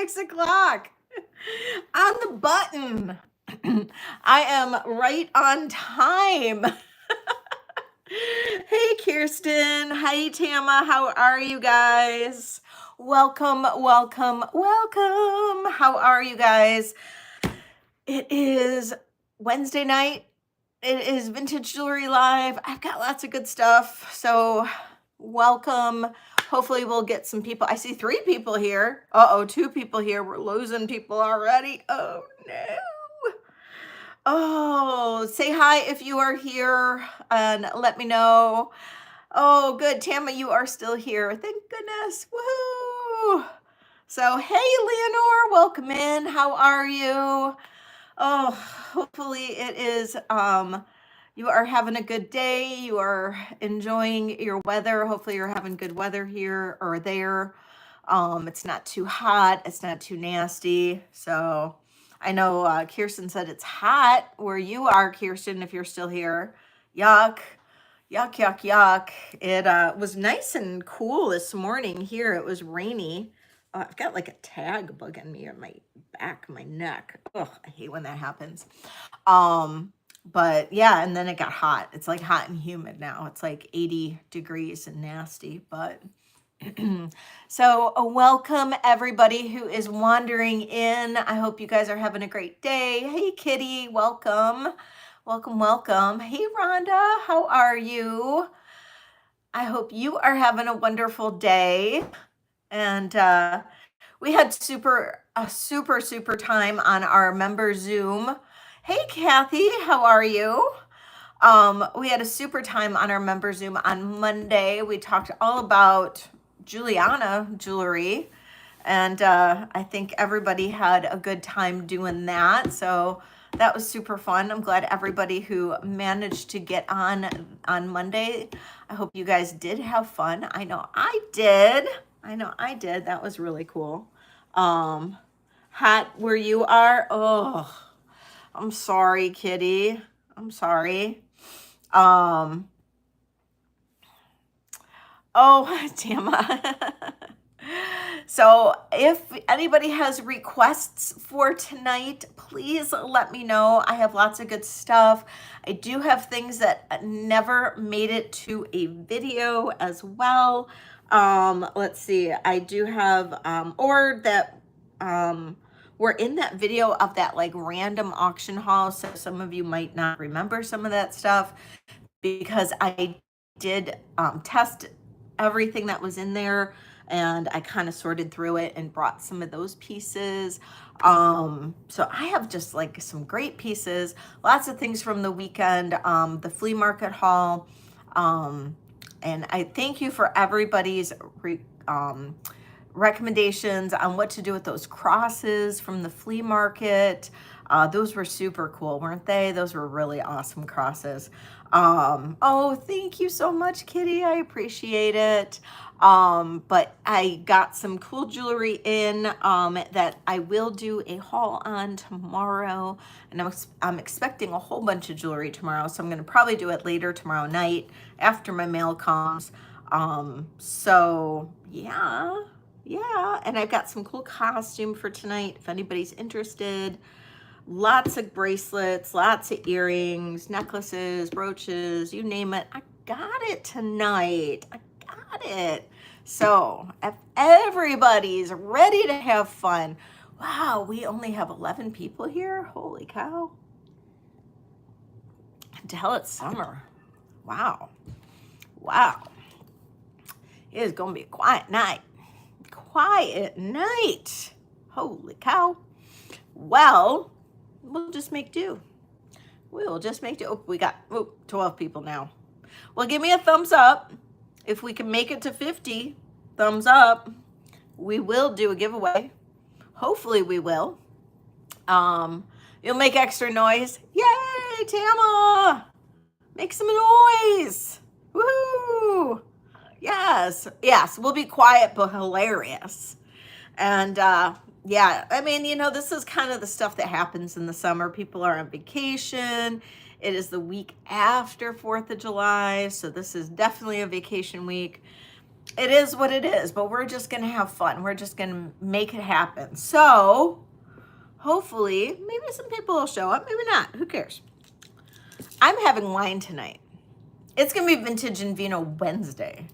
6 o'clock on the button. I am right on time. Hey, Kirsten. Hi, Tama. How are you guys? Welcome, welcome, welcome. How are you guys? It is Wednesday night. It is Vintage Jewelry Live. I've got lots of good stuff. So welcome. Hopefully we'll get some people. I see 3 people here. Uh-oh, 2 people here. We're losing people already. Oh, no. Oh, say hi if you are here and let me know. Oh, good. Tama, you are still here. Thank goodness. Woohoo. So, hey, Leonore, welcome in. How are you? Oh, hopefully it is, you are having a good day. You are enjoying your weather. Hopefully you're having good weather here or there. It's not too hot. It's not too nasty. So I know Kirsten said it's hot where you are, Kirsten, if you're still here. Yuck, yuck, yuck, yuck. It was nice and cool this morning here. It was rainy. I've got like a tag bugging me on my back, my neck. Ugh, I hate when that happens. But yeah, and then it got hot. It's like hot and humid now. It's like 80 degrees and nasty, but so welcome everybody who is wandering in. I hope you guys are having a great day. Hey, Kitty, welcome. Welcome, welcome. Hey, Rhonda, how are you? I hope you are having a wonderful day. And we had a super time on our member Zoom. Hey, Kathy, how are you? We had a super time on our member Zoom on Monday. We talked all about Juliana jewelry, and I think everybody had a good time doing that. So that was super fun. I'm glad everybody who managed to get on Monday. I hope you guys did have fun. I know I did. That was really cool. Hot where you are. Oh, I'm sorry, Kitty. I'm sorry. Oh, Tama. So if anybody has requests for tonight, please let me know. I have lots of good stuff. I do have things that never made it to a video as well. Let's see. I do have, or that, we're in that video of that like random auction haul. So some of you might not remember some of that stuff because I did test everything that was in there, and I kind of sorted through it and brought some of those pieces. So I have just like some great pieces, lots of things from the weekend, the flea market haul. And I thank you for everybody's recommendations on what to do with those crosses from the flea market. Those were super cool, weren't they? Those were really awesome crosses. Oh, thank you so much, Kitty. I appreciate it. But I got some cool jewelry in that I will do a haul on tomorrow. And I'm expecting a whole bunch of jewelry tomorrow. So I'm going to probably do it later tomorrow night after my mail comes. So yeah. And I've got some cool costume for tonight if anybody's interested. Lots of bracelets, lots of earrings, necklaces, brooches, you name it. I got it tonight. I got it. So if everybody's ready to have fun, wow, we only have 11 people here. Holy cow. Until it's summer. Wow. It is going to be a quiet night. Holy cow. Well, we'll just make do. Oh, we got 12 people now. Well, give me a thumbs up. If we can make it to 50 thumbs up, we will do a giveaway. Hopefully we will. You'll make extra noise. Yay, Tama! Make some noise. Woohoo! Yes, we'll be quiet but hilarious. And yeah, I mean, you know, this is kind of the stuff that happens in the summer. People are on vacation. It is the week after 4th of July, so this is definitely a vacation week. it is what it is, but we're just going to have fun. We're just going to make it happen. So hopefully, maybe some people will show up, maybe not. Who cares? I'm having wine tonight. It's going to be Vintage and Vino Wednesday.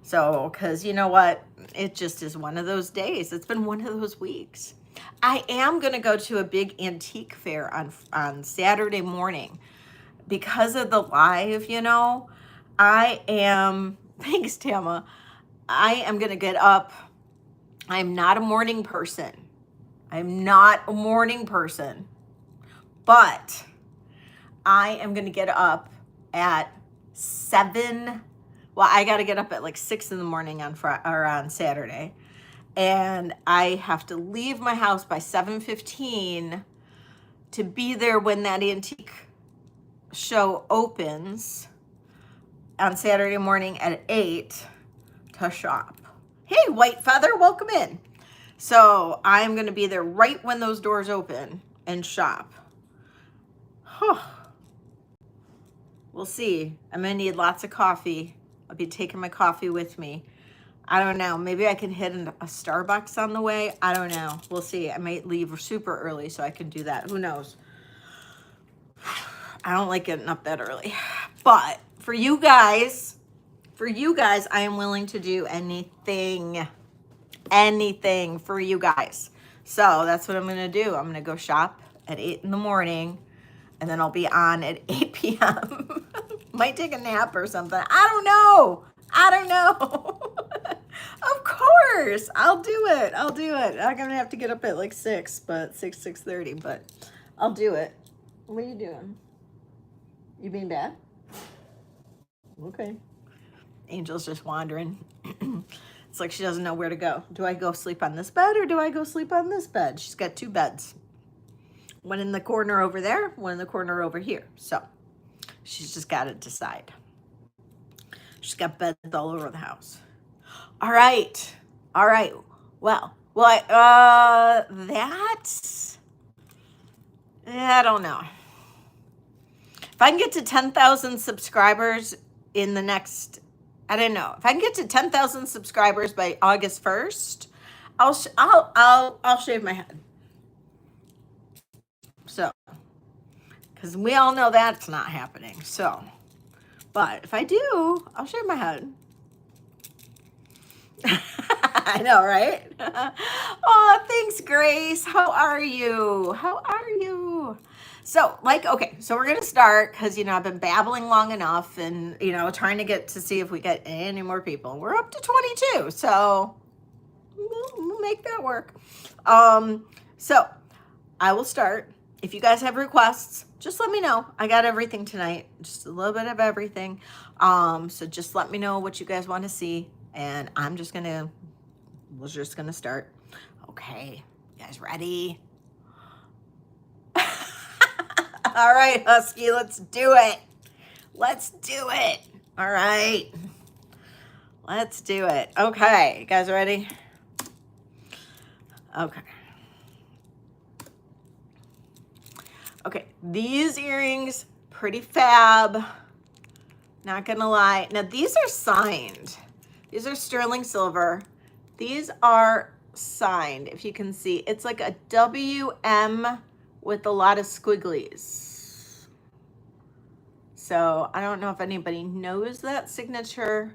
So, because you know what? It just is one of those days. It's been one of those weeks. I am going to go to a big antique fair on Saturday morning. Because of the live, you know, I am, thanks, Tama. I am going to get up. I'm not a morning person. I'm not a morning person. But I am going to get up at 7. Well, I got to get up at like 6 in the morning on Saturday. And I have to leave my house by 7:15 to be there when that antique show opens on Saturday morning at 8 to shop. Hey, White Feather, welcome in. So I'm going to be there right when those doors open and shop. We'll see. I'm going to need lots of coffee. I'll be taking my coffee with me. I don't know. Maybe I can hit a Starbucks on the way. I don't know. We'll see. I might leave super early so I can do that. Who knows? I don't like getting up that early. But for you guys, I am willing to do anything for you guys. So that's what I'm going to do. I'm going to go shop at 8 in the morning, and then I'll be on at 8 p.m. Might take a nap or something. I don't know. Of course, I'll do it. I'm going to have to get up at like 6, but 6:30, but I'll do it. What are you doing? You being bad? Okay. Angel's just wandering. It's like she doesn't know where to go. Do I go sleep on this bed or do I go sleep on this bed? She's got 2 beds. One in the corner over there, one in the corner over here. So she's just got to decide. She's got beds all over the house. All right. Well, I don't know. If I can get to 10,000 subscribers in the next, I don't know. If I can get to 10,000 subscribers by August 1st, I'll shave my head. So, because we all know that's not happening. So, but if I do, I'll shave my head. I know, right? Oh, thanks, Grace. How are you? So, okay, so we're going to start because, I've been babbling long enough and, trying to get to see if we get any more people. We're up to 22, so we'll make that work. So I will start. If you guys have requests, just let me know. I got everything tonight, just a little bit of everything. So just let me know what you guys want to see, and we're just going to start. Okay, you guys ready? All right, Husky, let's do it. All right. Let's do it. Okay, you guys ready? Okay, these earrings, pretty fab. Not gonna lie. Now, these are signed. These are sterling silver. These are signed, if you can see. It's like a WM with a lot of squigglies. So I don't know if anybody knows that signature,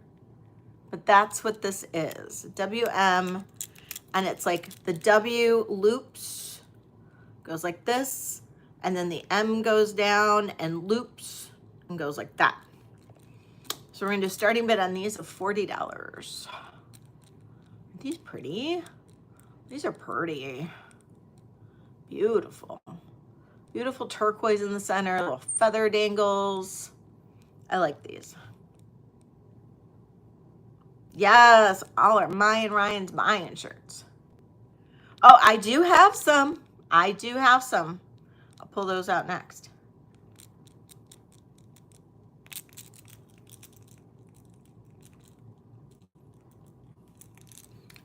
but that's what this is. WM, and it's like the W loops, goes like this, and then the M goes down and loops and goes like that. So we're gonna do a starting bid on these of $40. Are these pretty? These are pretty. Beautiful. Beautiful turquoise in the center, little feather dangles. I like these. Yes, all are Ryan's Mayan shirts. Oh, I do have some. I'll pull those out next.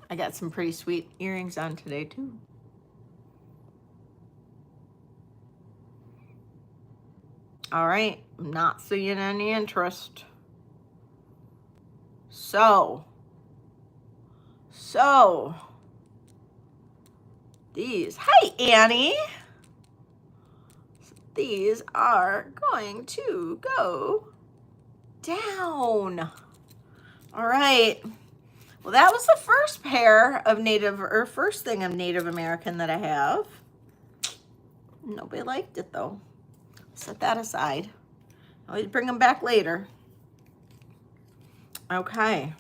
I got some pretty sweet earrings on today too. All right, I'm not seeing any interest. So So these, hi Annie. These are going to go down. All right. Well, that was the first pair of first thing of Native American that I have. Nobody liked it though. Set that aside. Always bring them back later. Okay.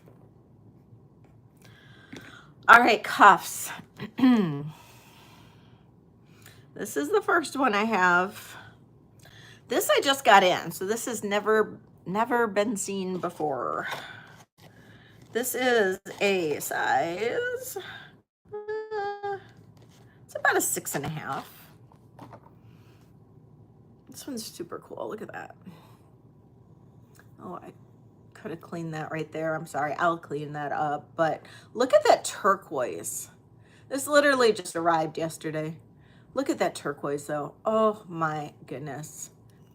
All right, cuffs. This is the first one I have. This I just got in, so this has never been seen before. This is a size, it's about a 6.5. This one's super cool. Look at that. Oh, I could have cleaned that right there. I'm sorry. I'll clean that up. But look at that turquoise. This literally just arrived yesterday. Look at that turquoise though. Oh my goodness.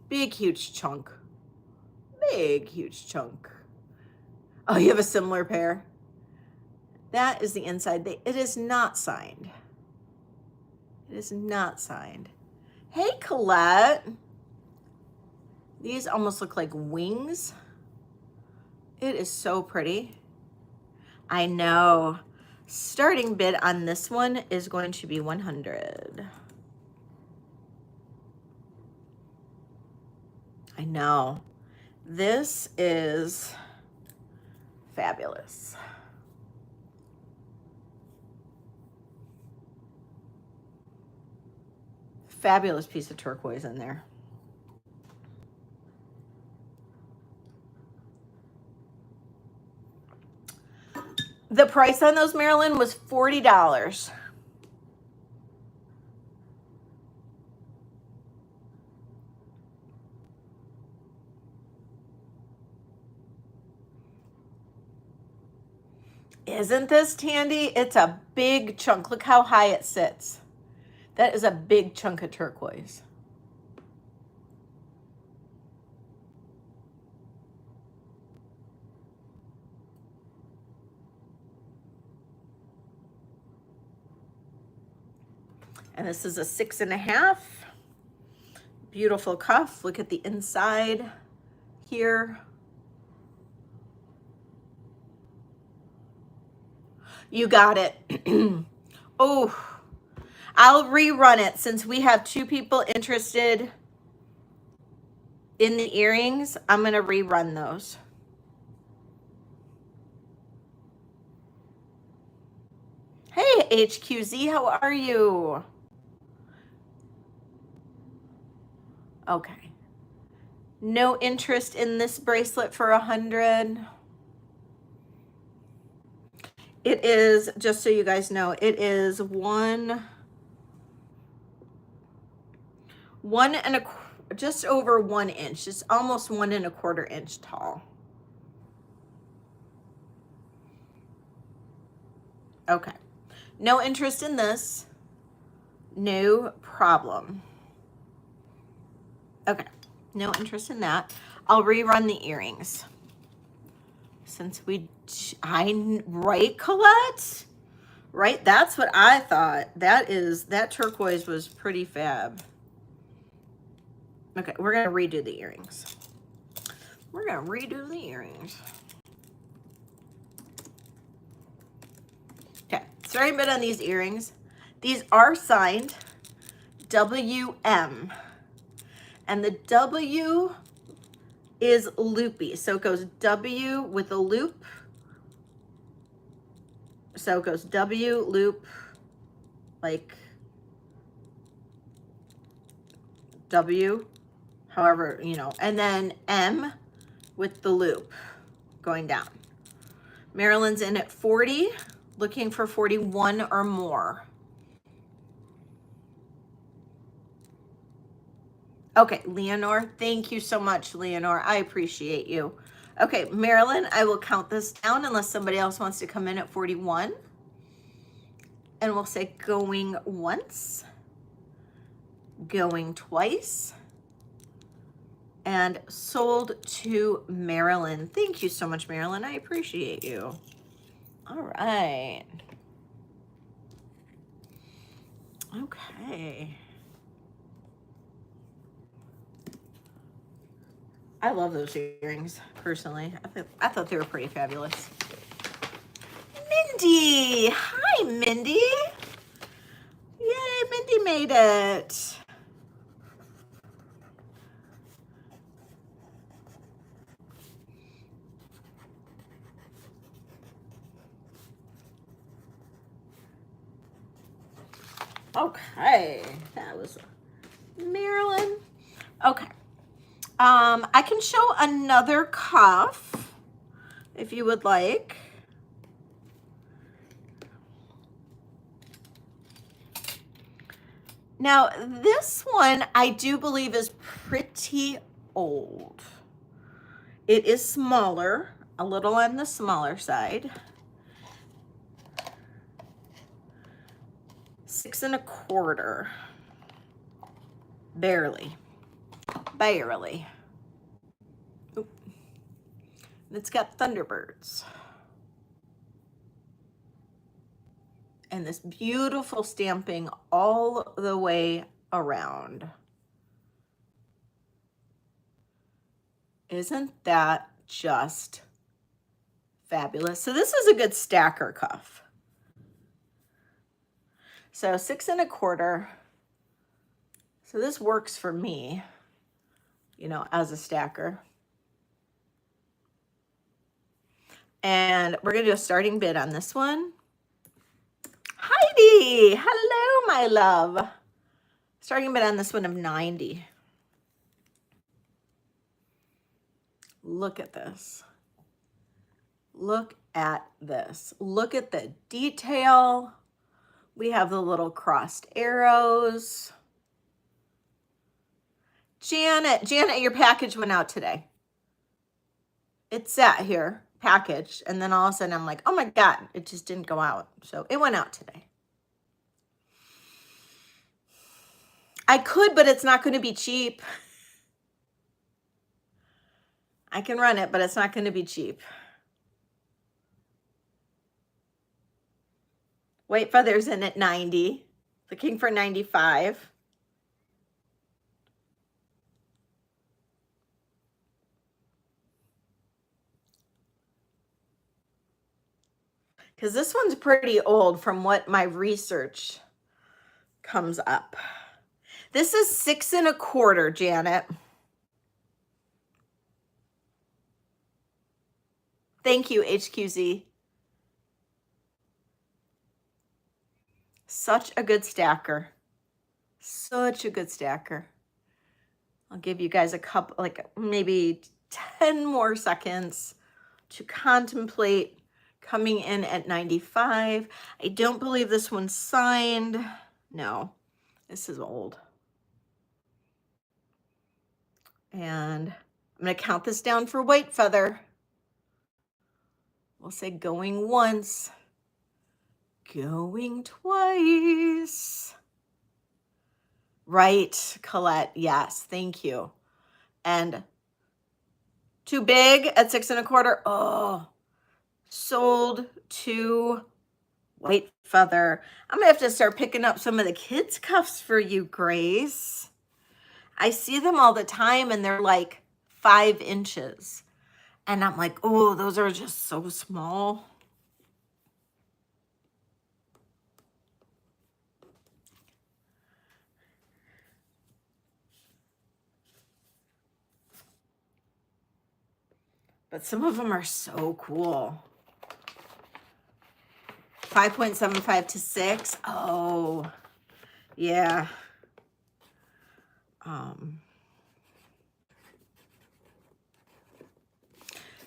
Big, huge chunk. Big, huge chunk. Oh, you have a similar pair? That is the inside. It is not signed. It is not signed. Hey, Colette. These almost look like wings. It is so pretty. I know. Starting bid on this one is going to be 100. I know. This is fabulous. Fabulous piece of turquoise in there. The price on those, Marilyn, was $40. Isn't this Tandy? It's a big chunk. Look how high it sits. That is a big chunk of turquoise. And this is a 6.5. Beautiful cuff. Look at the inside here. You got it. Oh, I'll rerun it since we have 2 people interested in the earrings. I'm going to rerun those. Hey, HQZ, how are you? Okay. No interest in this bracelet for 100. It is, just so you guys know, it is just over 1 inch. It's almost 1.25 inch tall. Okay. No interest in this. No problem. Okay. No interest in that. I'll rerun the earrings. Since right, Colette? Right? That's what I thought. That turquoise was pretty fab. Okay, we're going to redo the earrings. We're going to redo the earrings. Okay, starting bid on these earrings. These are signed WM. And the W is loopy. So it goes W with a loop. So it goes W, loop, like W, however, you know, and then M with the loop going down. Marilyn's in at 40, looking for 41 or more. Okay, Leonore, thank you so much, Leonore. I appreciate you. Okay, Marilyn, I will count this down unless somebody else wants to come in at 41. And we'll say going once, going twice, and sold to Marilyn. Thank you so much, Marilyn. I appreciate you. All right. Okay. I love those earrings, personally. I thought they were pretty fabulous. Mindy! Hi, Mindy! Yay, Mindy made it. Okay, that was Marilyn. Okay. I can show another cuff if you would like. Now, this one I do believe is pretty old. It is smaller, a little on the smaller side. 6 1/4. Barely. Barely. Oop. It's got Thunderbirds. And this beautiful stamping all the way around. Isn't that just fabulous? So this is a good stacker cuff. So 6 1/4. So this works for me, you know, as a stacker. And we're gonna do a starting bid on this one. Heidi, hello, my love. Starting bid on this one of 90. Look at this. Look at this. Look at the detail. We have the little crossed arrows. Janet, your package went out today. It sat here, packaged, and then all of a sudden I'm like, oh my God, it just didn't go out. So it went out today. I could, but it's not going to be cheap. I can run it, but it's not going to be cheap. White feathers in at 90. Looking for 95. Because this one's pretty old from what my research comes up. This is 6 1/4, Janet. Thank you, HQZ. Such a good stacker. Such a good stacker. I'll give you guys a couple, like maybe 10 more seconds to contemplate coming in at 95. I don't believe this one's signed. No, this is old. And I'm going to count this down for white feather. We'll say going once, going twice. Right, Colette. Yes, thank you. And too big at 6 1/4. Oh, sold to white feather. I'm gonna have to start picking up some of the kids' cuffs for you, Grace. I see them all the time and they're like 5 inches. And I'm like, oh, those are just so small. But some of them are so cool. 5.75 to 6. Oh, yeah.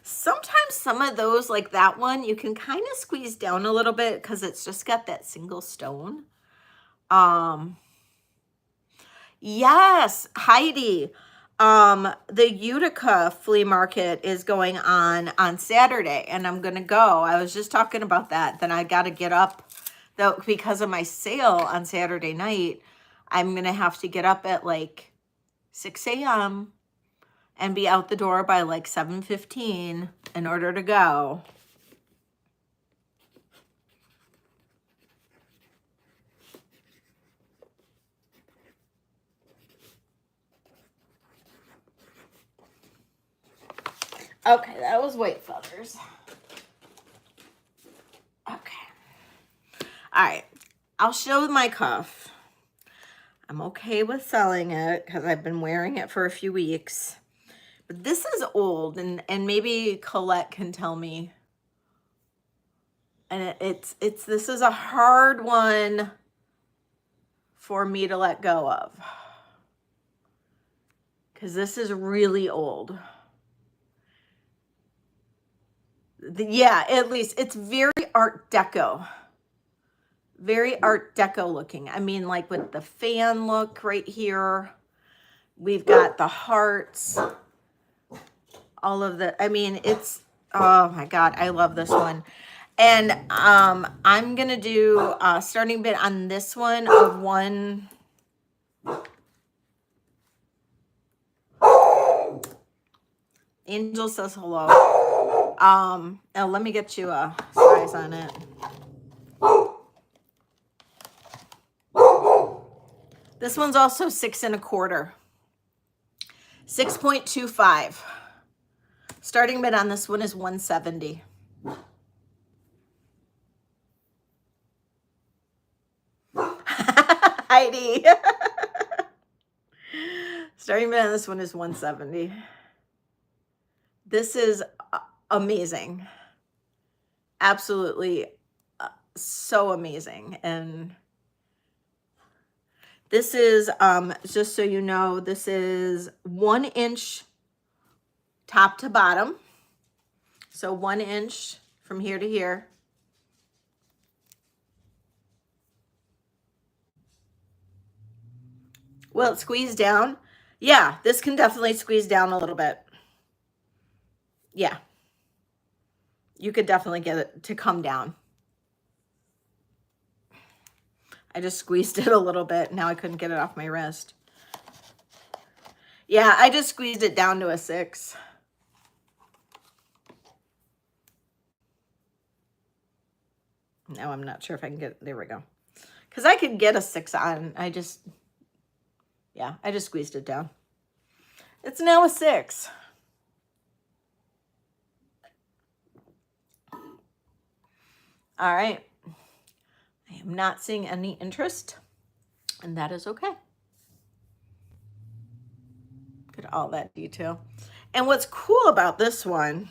Sometimes some of those, like that one, you can kind of squeeze down a little bit because it's just got that single stone. Yes, Heidi. The Utica flea market is going on Saturday, and I'm gonna go. I was just talking about that. Then I got to get up, though, because of my sale on Saturday night. I'm gonna have to get up at like 6 a.m. and be out the door by like 7:15 in order to go. Okay, that was white feathers. Okay. All right. I'll show my cuff. I'm okay with selling it because I've been wearing it for a few weeks. But this is old, and maybe Colette can tell me. And this is a hard one for me to let go of. Because this is really old. Yeah, at least it's very Art Deco. Very Art Deco looking. I mean, like with the fan look right here. We've got the hearts. All of the, I mean, it's, oh my God, I love this one. And I'm going to do a starting bid on this one of one. Angel says hello. Oh, let me get you a size on it. This one's also 6 1/4. 6.25. Starting bid on this one is $170. Heidi. Starting bid on this one is $170. This is amazing. Absolutely so amazing. And this is, just so you know, this is 1 inch top to bottom. So 1 inch from here to here. Will it squeeze down? Yeah, this can definitely squeeze down a little bit. Yeah. You could definitely get it to come down. I just squeezed it a little bit. Now I couldn't get it off my wrist. Yeah, I just squeezed it down to a 6. Now I'm not sure if I can get, there we go. Because I could get a 6 on. I just squeezed it down. It's now a 6. All right. I am not seeing any interest, and that is okay. Look at all that detail. And what's cool about this one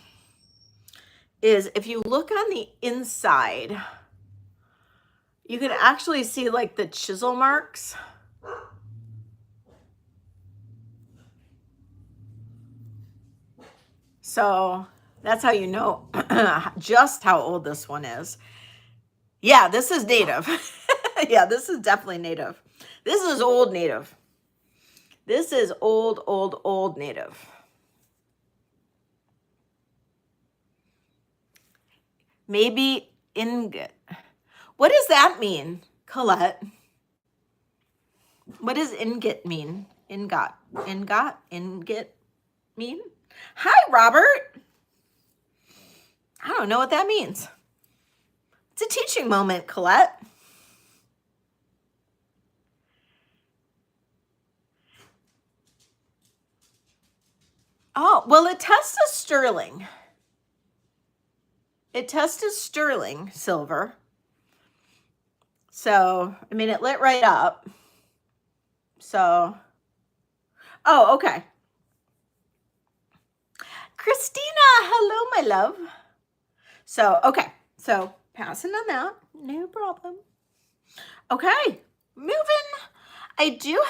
is if you look on the inside, you can actually see like the chisel marks. So that's how you know just how old this one is. Yeah, this is native. Yeah, this is definitely native. This is old native. This is old, old, old native. Maybe ingot. What does that mean, Colette? What does ingot mean? Ingot mean? Hi, Robert. I don't know what that means. It's a teaching moment, Colette. Oh, well, it tests as sterling. It tests as sterling silver. So, I mean, it lit right up. So, oh, okay. Christina, hello, my love. So, okay. So, passing on that. No problem. Okay. Moving. I do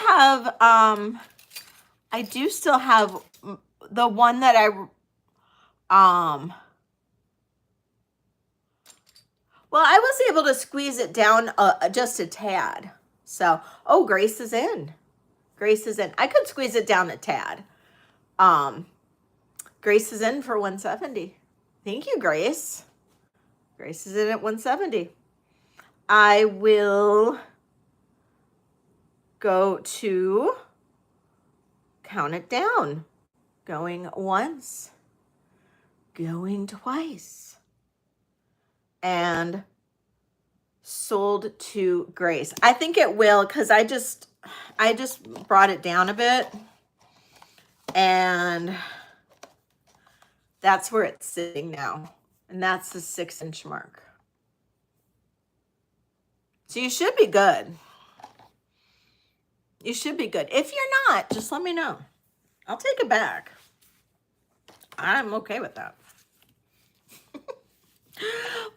still have the one that well, I was able to squeeze it down just a tad. So, oh, Grace is in. Grace is in. I could squeeze it down a tad. Grace is in for 170. Thank you, Grace. Grace is in at 170. I will go to count it down. Going once, going twice, and sold to Grace. I think it will because I just brought it down a bit, and That's where it's sitting now. And that's the 6-inch mark. So you should be good. You should be good. If you're not, just let me know. I'll take it back. I'm okay with that.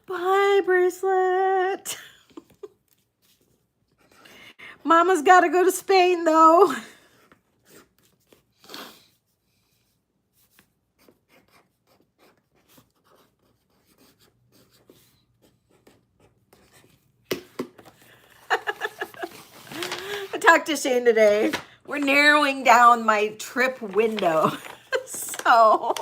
Bye, bracelet. Mama's got to go to Spain, though. I talked to Shane today. We're narrowing down my trip window. So,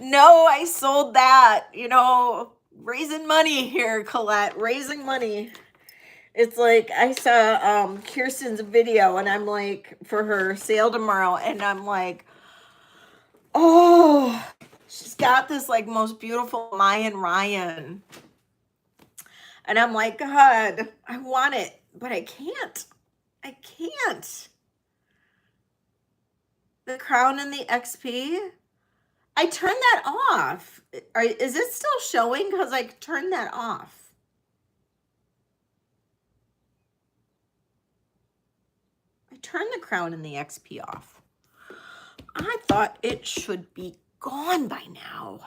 no, I sold that. You know, raising money here, Colette. Raising money. It's like I saw Kirsten's video, and I'm like, for her sale tomorrow, and I'm like, oh, she's got this like most beautiful Mayan Ryan. And I'm like, God, I want it, but I can't. I can't. The crown and the XP. I turned that off. Is it still showing? Because I turned that off. I turned the crown and the XP off. I thought it should be gone by now.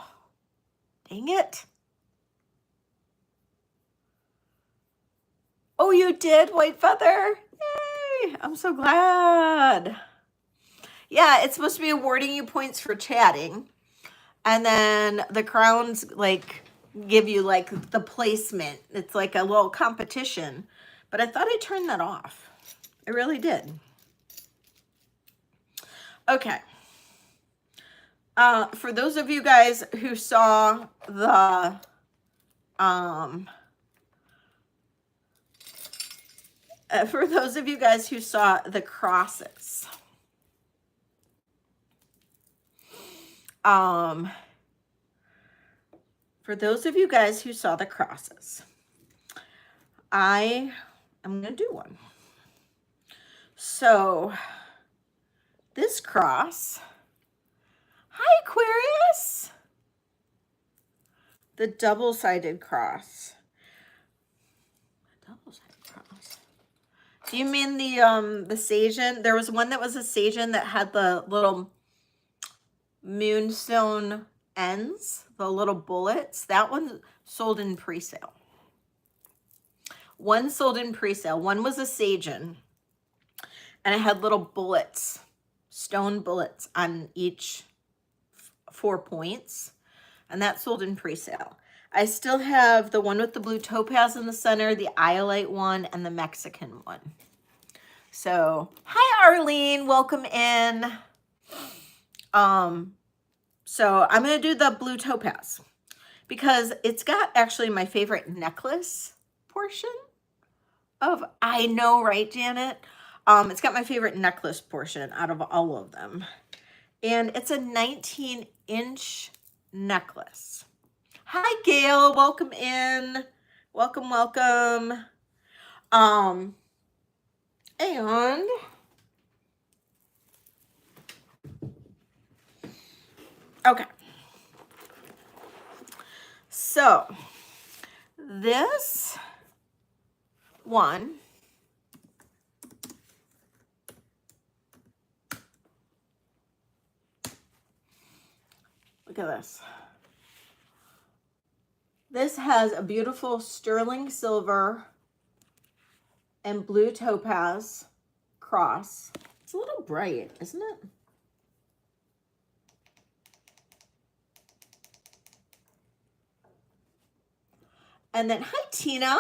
Dang it. Oh, you did, White Feather? Yay! I'm so glad. Yeah, it's supposed to be awarding you points for chatting. And then the crowns like give you like the placement. It's like a little competition. But I thought I turned that off. I really did. Okay. For those of you guys who saw the crosses, I am going to do one. So this cross, hi Aquarius, the double-sided cross. Double-sided cross. Do you mean the Sajan? There was one that was a Sajan that had the little moonstone ends, the little bullets. That one sold in pre-sale. One sold in pre-sale. One was a Sajan, and it had little bullets, stone bullets on each 4 points, and that sold in pre-sale. I still have the one with the blue topaz in the center, the iolite one, and the Mexican one. So, hi Arlene, welcome in. So I'm going to do the blue topaz because it's got actually my favorite necklace portion of, I know, right, Janet? It's got my favorite necklace portion out of all of them. And it's a 19-inch necklace. Hi, Gail. Welcome in. Welcome, welcome. And okay. So this one look at this. This has a beautiful sterling silver and blue topaz cross. It's a little bright, isn't it? And then, hi, Tina.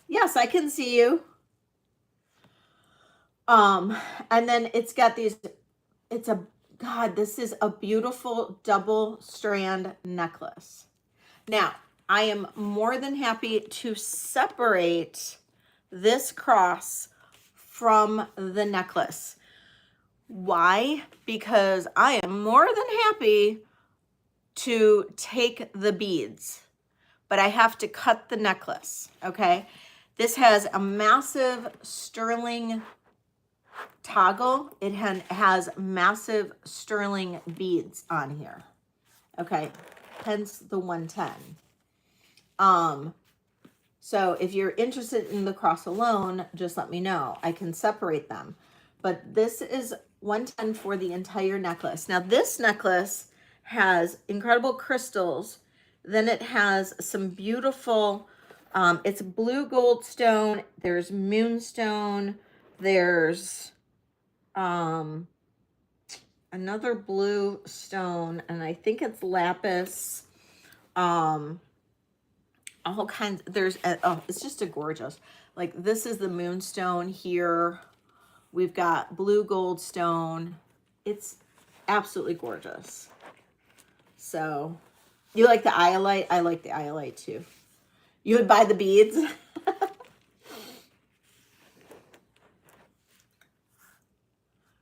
Yes, I can see you. And then it's got these, God, this is a beautiful double strand necklace. Now, I am more than happy to separate this cross from the necklace. Why? Because I am more than happy to take the beads, but I have to cut the necklace, okay? This has a massive sterling toggle. It has massive sterling beads on here. Okay, hence the 110. So if you're interested in the cross alone, just let me know. I can separate them. But this is 110 for the entire necklace. Now this necklace has incredible crystals. Then it has some beautiful, it's blue gold stone. There's moonstone. There's another blue stone, and I think it's lapis. All kinds. There's oh, it's just a gorgeous. Like this is the moonstone here. We've got blue gold stone. It's absolutely gorgeous. So, you like the iolite? I like the iolite too. You would buy the beads?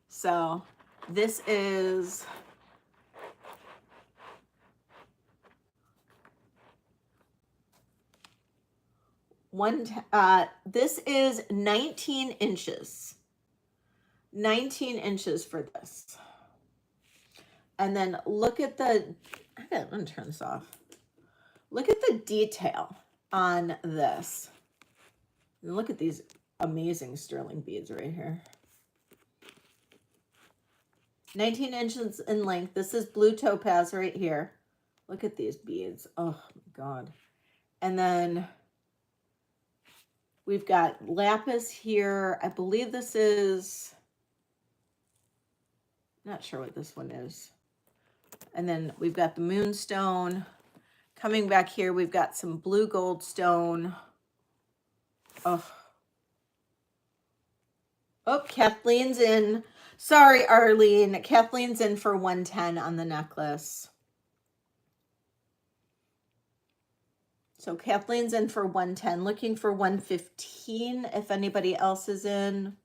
So, this is this is 19 inches. 19 inches for this. And then look at the, I'm gonna turn this off. Look at the detail on this. And look at these amazing sterling beads right here. 19 inches in length. This is blue topaz right here. Look at these beads. Oh my God. And then we've got lapis here. I believe this is, not sure what this one is. And then we've got the moonstone. Coming back here, we've got some blue gold stone. Oh, Kathleen's in. Sorry, Arlene. Kathleen's in for 110 on the necklace. So Kathleen's in for 110, looking for 115 if anybody else is in.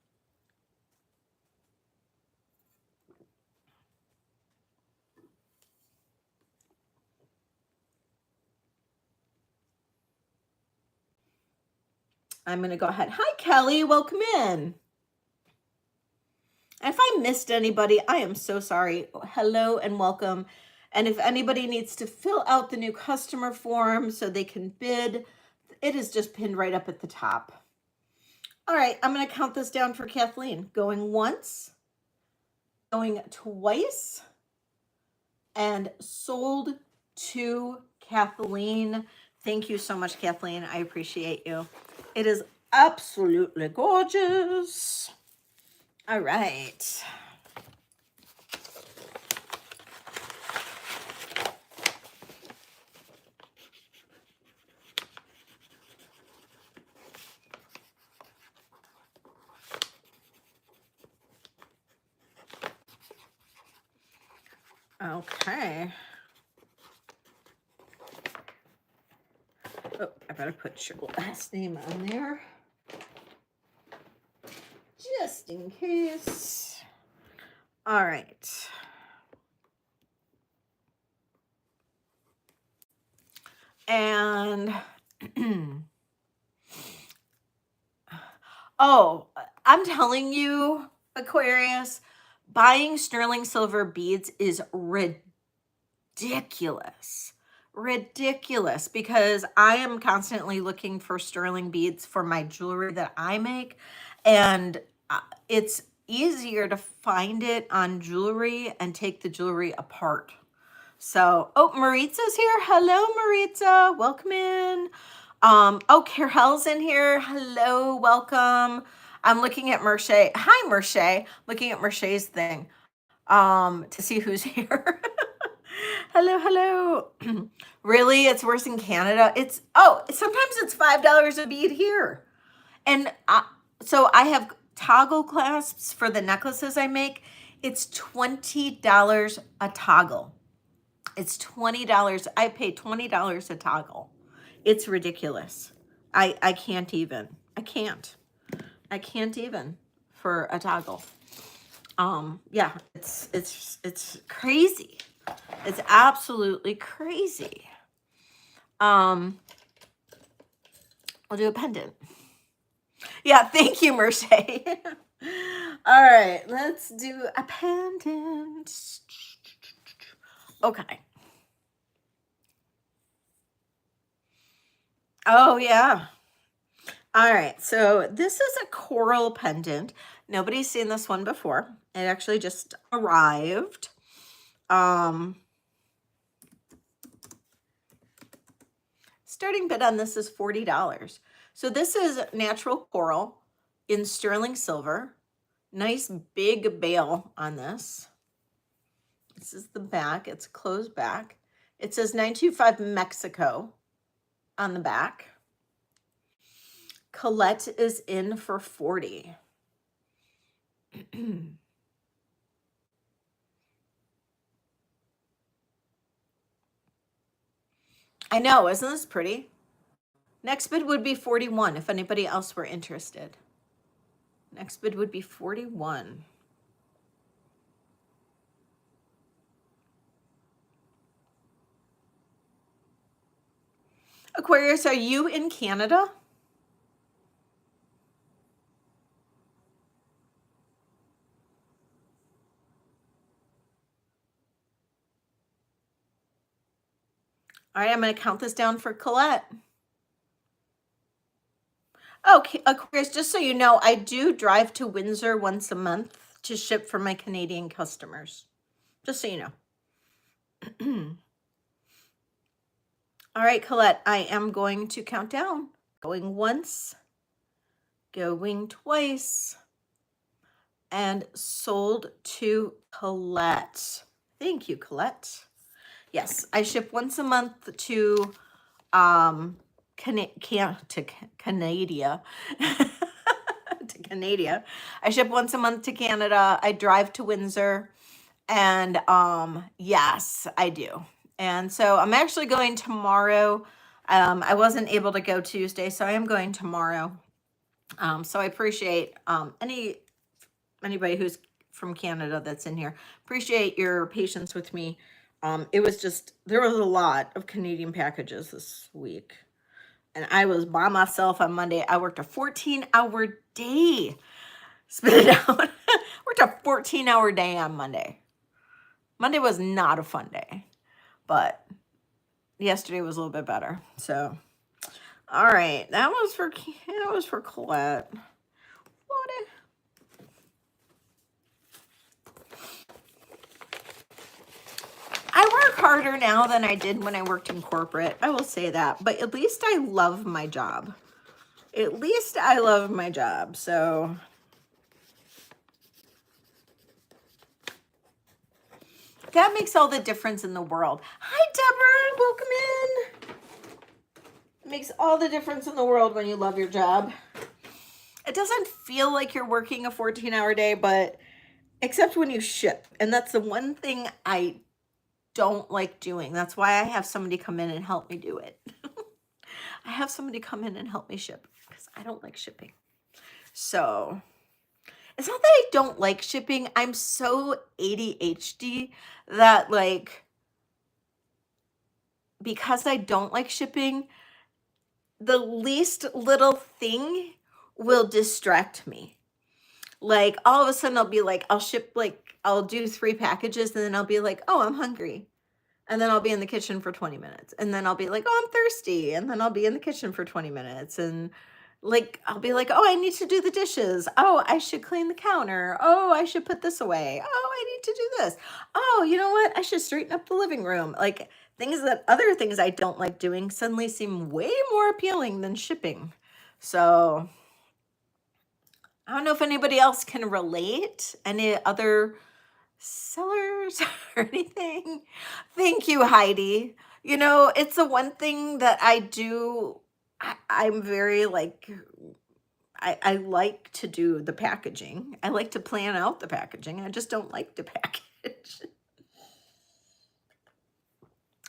I'm going to go ahead. Hi, Kelly. Welcome in. If I missed anybody, I am so sorry. Hello and welcome. And if anybody needs to fill out the new customer form so they can bid, it is just pinned right up at the top. All right, I'm going to count this down for Kathleen. Going once, going twice, and sold to Kathleen. Thank you so much, Kathleen. I appreciate you. It is absolutely gorgeous. All right. Okay. Oh, I better put your last name on there. Just in case. All right. And oh, I'm telling you, Aquarius, buying sterling silver beads is ridiculous. Ridiculous, because I am constantly looking for sterling beads for my jewelry that I make, and it's easier to find it on jewelry and take the jewelry apart. So, oh, Maritza's here. Hello, Maritza. Welcome in. Oh, Carol's in here. Hello, welcome. I'm looking at Merche. Hi, Merche. Looking at Merche's thing to see who's here. Hello, hello. Really? It's worse in Canada? It's, oh, sometimes it's $5 a bead here. And so I have toggle clasps for the necklaces I make. It's $20 a toggle. It's $20. I pay $20 a toggle. It's ridiculous. I can't even. I can't even for a toggle. Yeah, it's crazy. It's absolutely crazy. I'll do a pendant. Yeah, thank you, Merce. All right, let's do a pendant. Okay. Oh, yeah. All right, so this is a coral pendant. Nobody's seen this one before. It actually just arrived. Starting bid on this is $40. So this is natural coral in sterling silver. Nice big bail on this. This is the back. It's closed back. It says 925 Mexico on the back. Colette is in for 40. I know, isn't this pretty? Next bid would be 41 if anybody else were interested. Next bid would be 41. Aquarius, are you in Canada? All right, I'm going to count this down for Colette. Okay, Aquarius, just so you know, I do drive to Windsor once a month to ship for my Canadian customers. Just so you know. All right, Colette, I am going to count down. Going once, going twice, and sold to Colette. Thank you, Colette. Yes, I ship once a month to Canada. to Canada. I ship once a month to Canada. I drive to Windsor, and yes, I do. And so I'm actually going tomorrow. I wasn't able to go Tuesday, so I am going tomorrow. So I appreciate anybody who's from Canada that's in here. Appreciate your patience with me. It was just, there was a lot of Canadian packages this week. And I was by myself on Monday. I worked a 14-hour day. Spit it out. Worked a 14-hour day on Monday. Monday was not a fun day, but yesterday was a little bit better. So, all right, that was for Colette. What? I work harder now than I did when I worked in corporate. I will say that, but at least I love my job. At least I love my job. So that makes all the difference in the world. Hi, Deborah. Welcome in. It makes all the difference in the world when you love your job. It doesn't feel like you're working a 14-hour day, but except when you ship. And that's the one thing I don't like doing. That's why I have somebody come in and help me do it. I have somebody come in and help me ship because I don't like shipping. So it's not that I don't like shipping. I'm so ADHD that, like, because I don't like shipping, the least little thing will distract me. Like, all of a sudden I'll be like, I'll ship, like, I'll do 3 packages and then I'll be like, oh, I'm hungry. And then I'll be in the kitchen for 20 minutes. And then I'll be like, oh, I'm thirsty. And then I'll be in the kitchen for 20 minutes. And like, I'll be like, oh, I need to do the dishes. Oh, I should clean the counter. Oh, I should put this away. Oh, I need to do this. Oh, you know what? I should straighten up the living room. Like, other things I don't like doing suddenly seem way more appealing than shipping. So I don't know if anybody else can relate. Any other sellers or anything? Thank you, Heidi. You know, it's the one thing that I do. I'm very like, I like to do the packaging. I like to plan out the packaging. I just don't like to package.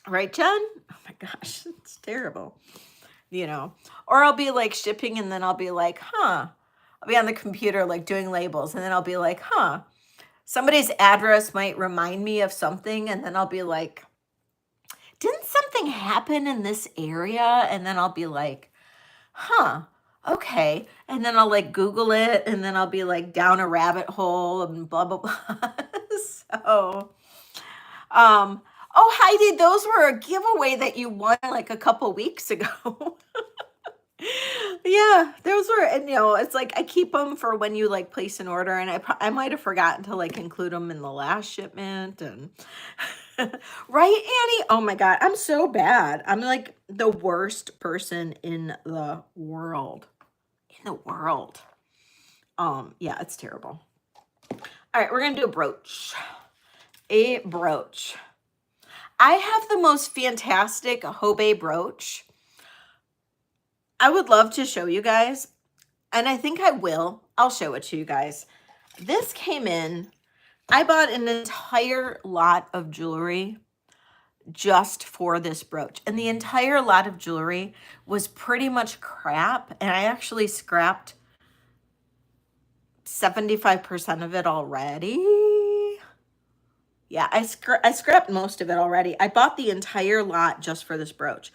Right, Jen? Oh my gosh, it's terrible. You know, or I'll be like shipping and then I'll be like, huh. I'll be on the computer like doing labels and then I'll be like, huh. Somebody's address might remind me of something and then I'll be like, didn't something happen in this area? And then I'll be like, huh, okay. And then I'll like Google it, and then I'll be like down a rabbit hole and blah, blah, blah. So, um, oh, Heidi, those were a giveaway that you won like a couple weeks ago. Yeah, those were, and it's like I keep them for when you like place an order, and I might have forgotten to like include them in the last shipment, and right, Annie? Oh my God, I'm so bad. I'm like the worst person in the world. In the world. Yeah, it's terrible. All right, we're gonna do a brooch. A brooch. I have the most fantastic Hobe brooch. I would love to show you guys, and I think I will. I'll show it to you guys. This came in, I bought an entire lot of jewelry just for this brooch. And the entire lot of jewelry was pretty much crap. And I actually scrapped 75% of it already. Yeah, I scrapped most of it already. I bought the entire lot just for this brooch.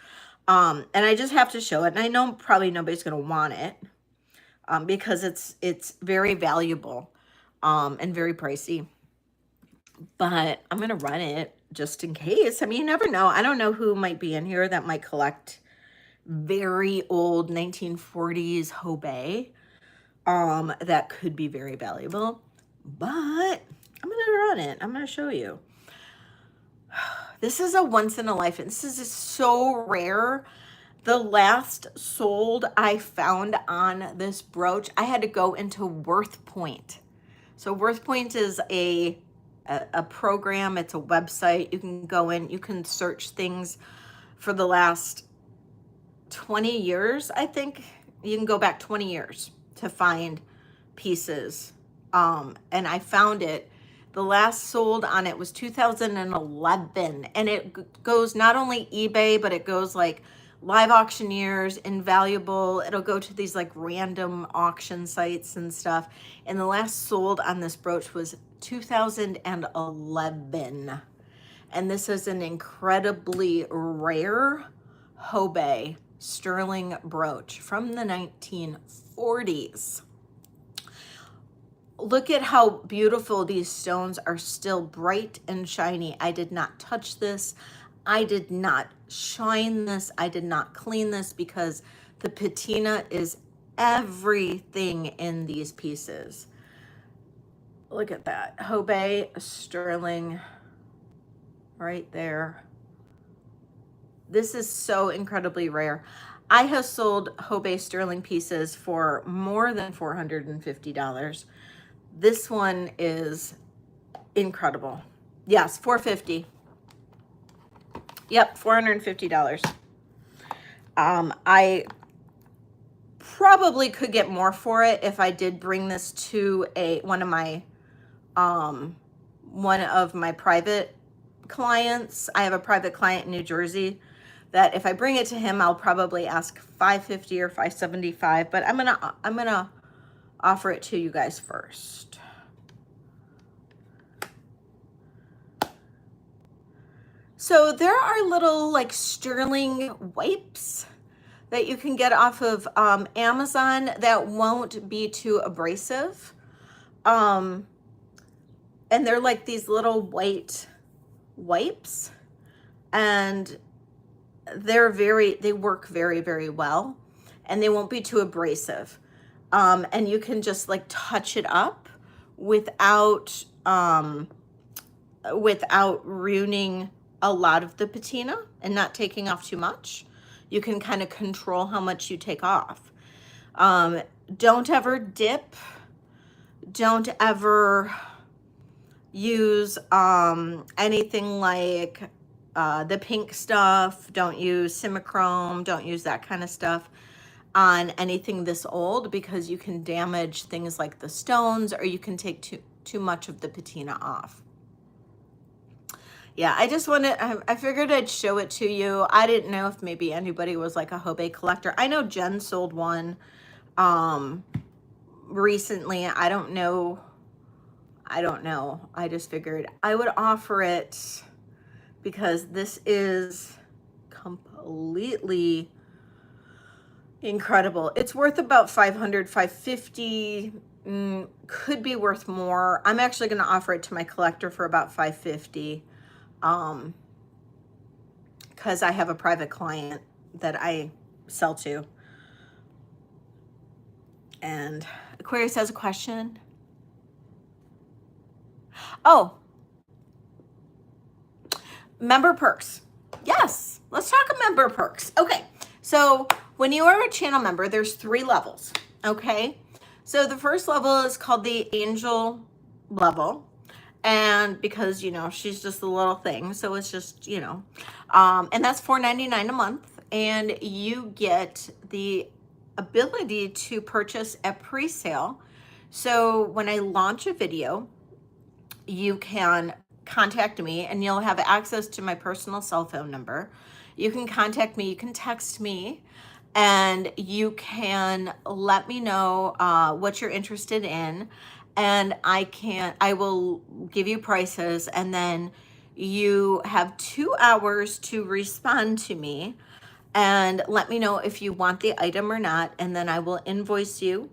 And I just have to show it. And I know probably nobody's going to want it because it's very valuable and very pricey. But I'm going to run it just in case. I mean, you never know. I don't know who might be in here that might collect very old 1940s Hobe that could be very valuable. But I'm going to run it. I'm going to show you. This is a once in a life. And this is so rare. The last sold I found on this brooch, I had to go into Worth Point. So Worth Point is a program. It's a website. You can go in, you can search things for the last 20 years. I think you can go back 20 years to find pieces. And I found it. The last sold on it was 2011. And it goes not only eBay, but it goes like live auctioneers, Invaluable. It'll go to these like random auction sites and stuff. And the last sold on this brooch was 2011. And this is an incredibly rare Hobe sterling brooch from the 1940s. Look at how beautiful these stones are, still bright and shiny. I did not touch this. I did not shine this. I did not clean this because the patina is everything in these pieces. Look at that. Hobe sterling right there. This is so incredibly rare. I have sold Hobe sterling pieces for more than $450. This one is incredible. Yes, $450. Yep, $450. I probably could get more for it if I did bring this to one of my private clients. I have a private client in New Jersey that if I bring it to him, I'll probably ask $550 or $575, but I'm gonna offer it to you guys first. So there are little like sterling wipes that you can get off of Amazon that won't be too abrasive. And they're like these little white wipes, and they work very, very well, and they won't be too abrasive. And you can just like touch it up without ruining a lot of the patina and not taking off too much. You can kind of control how much you take off. Don't ever dip. Don't ever use anything like the pink stuff. Don't use simichrome. Don't use that kind of stuff on anything this old, because you can damage things like the stones, or you can take too much of the patina off. Yeah, I figured I'd show it to you. I didn't know if maybe anybody was like a Hobe collector. I know Jen sold one recently. I don't know. I just figured I would offer it because this is completely Incredible. It's worth about 500, 550. Could be worth more. I'm actually going to offer it to my collector for about 550. Because I have a private client that I sell to. And Aquarius has a question. Oh, member perks. Yes, let's talk member perks. Okay, so when you are a channel member, there's 3 levels, okay? So the first level is called the angel level. And because, you know, she's just a little thing, so it's just, you know, and that's $4.99 a month. And you get the ability to purchase a pre-sale. So when I launch a video, you can contact me and you'll have access to my personal cell phone number. You can contact me, you can text me, and you can let me know what you're interested in, and I will give you prices, and then you have 2 hours to respond to me and let me know if you want the item or not, and then I will invoice you,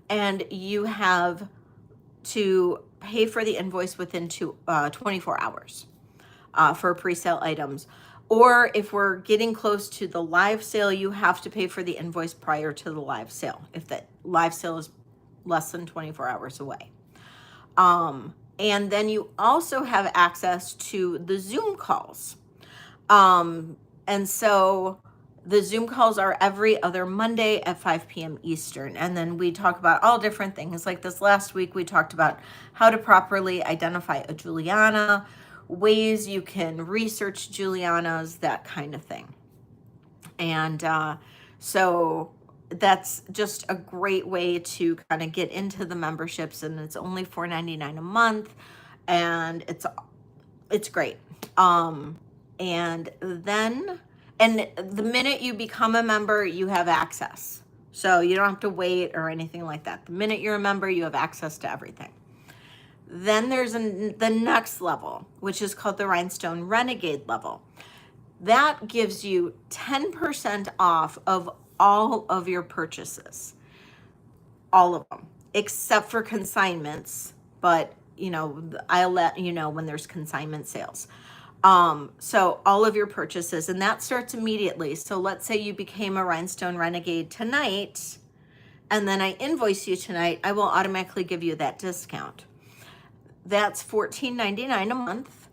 and you have to pay for the invoice within 24 hours for pre-sale items. Or if we're getting close to the live sale, you have to pay for the invoice prior to the live sale if the live sale is less than 24 hours away. And then you also have access to the Zoom calls. And so the Zoom calls are every other Monday at 5 p.m. Eastern. And then we talk about all different things. Like this last week, we talked about how to properly identify a Juliana, ways you can research Julianas, that kind of thing. And so that's just a great way to kind of get into the memberships, and it's only $4.99 a month, and it's great. And the minute you become a member, you have access. So you don't have to wait or anything like that. The minute you're a member, you have access to everything. Then there's the next level, which is called the Rhinestone Renegade level. That gives you 10% off of all of your purchases. All of them, except for consignments. But, you know, I'll let you know when there's consignment sales. So all of your purchases, and that starts immediately. So let's say you became a Rhinestone Renegade tonight, and then I invoice you tonight, I will automatically give you that discount. That's $14.99 a month,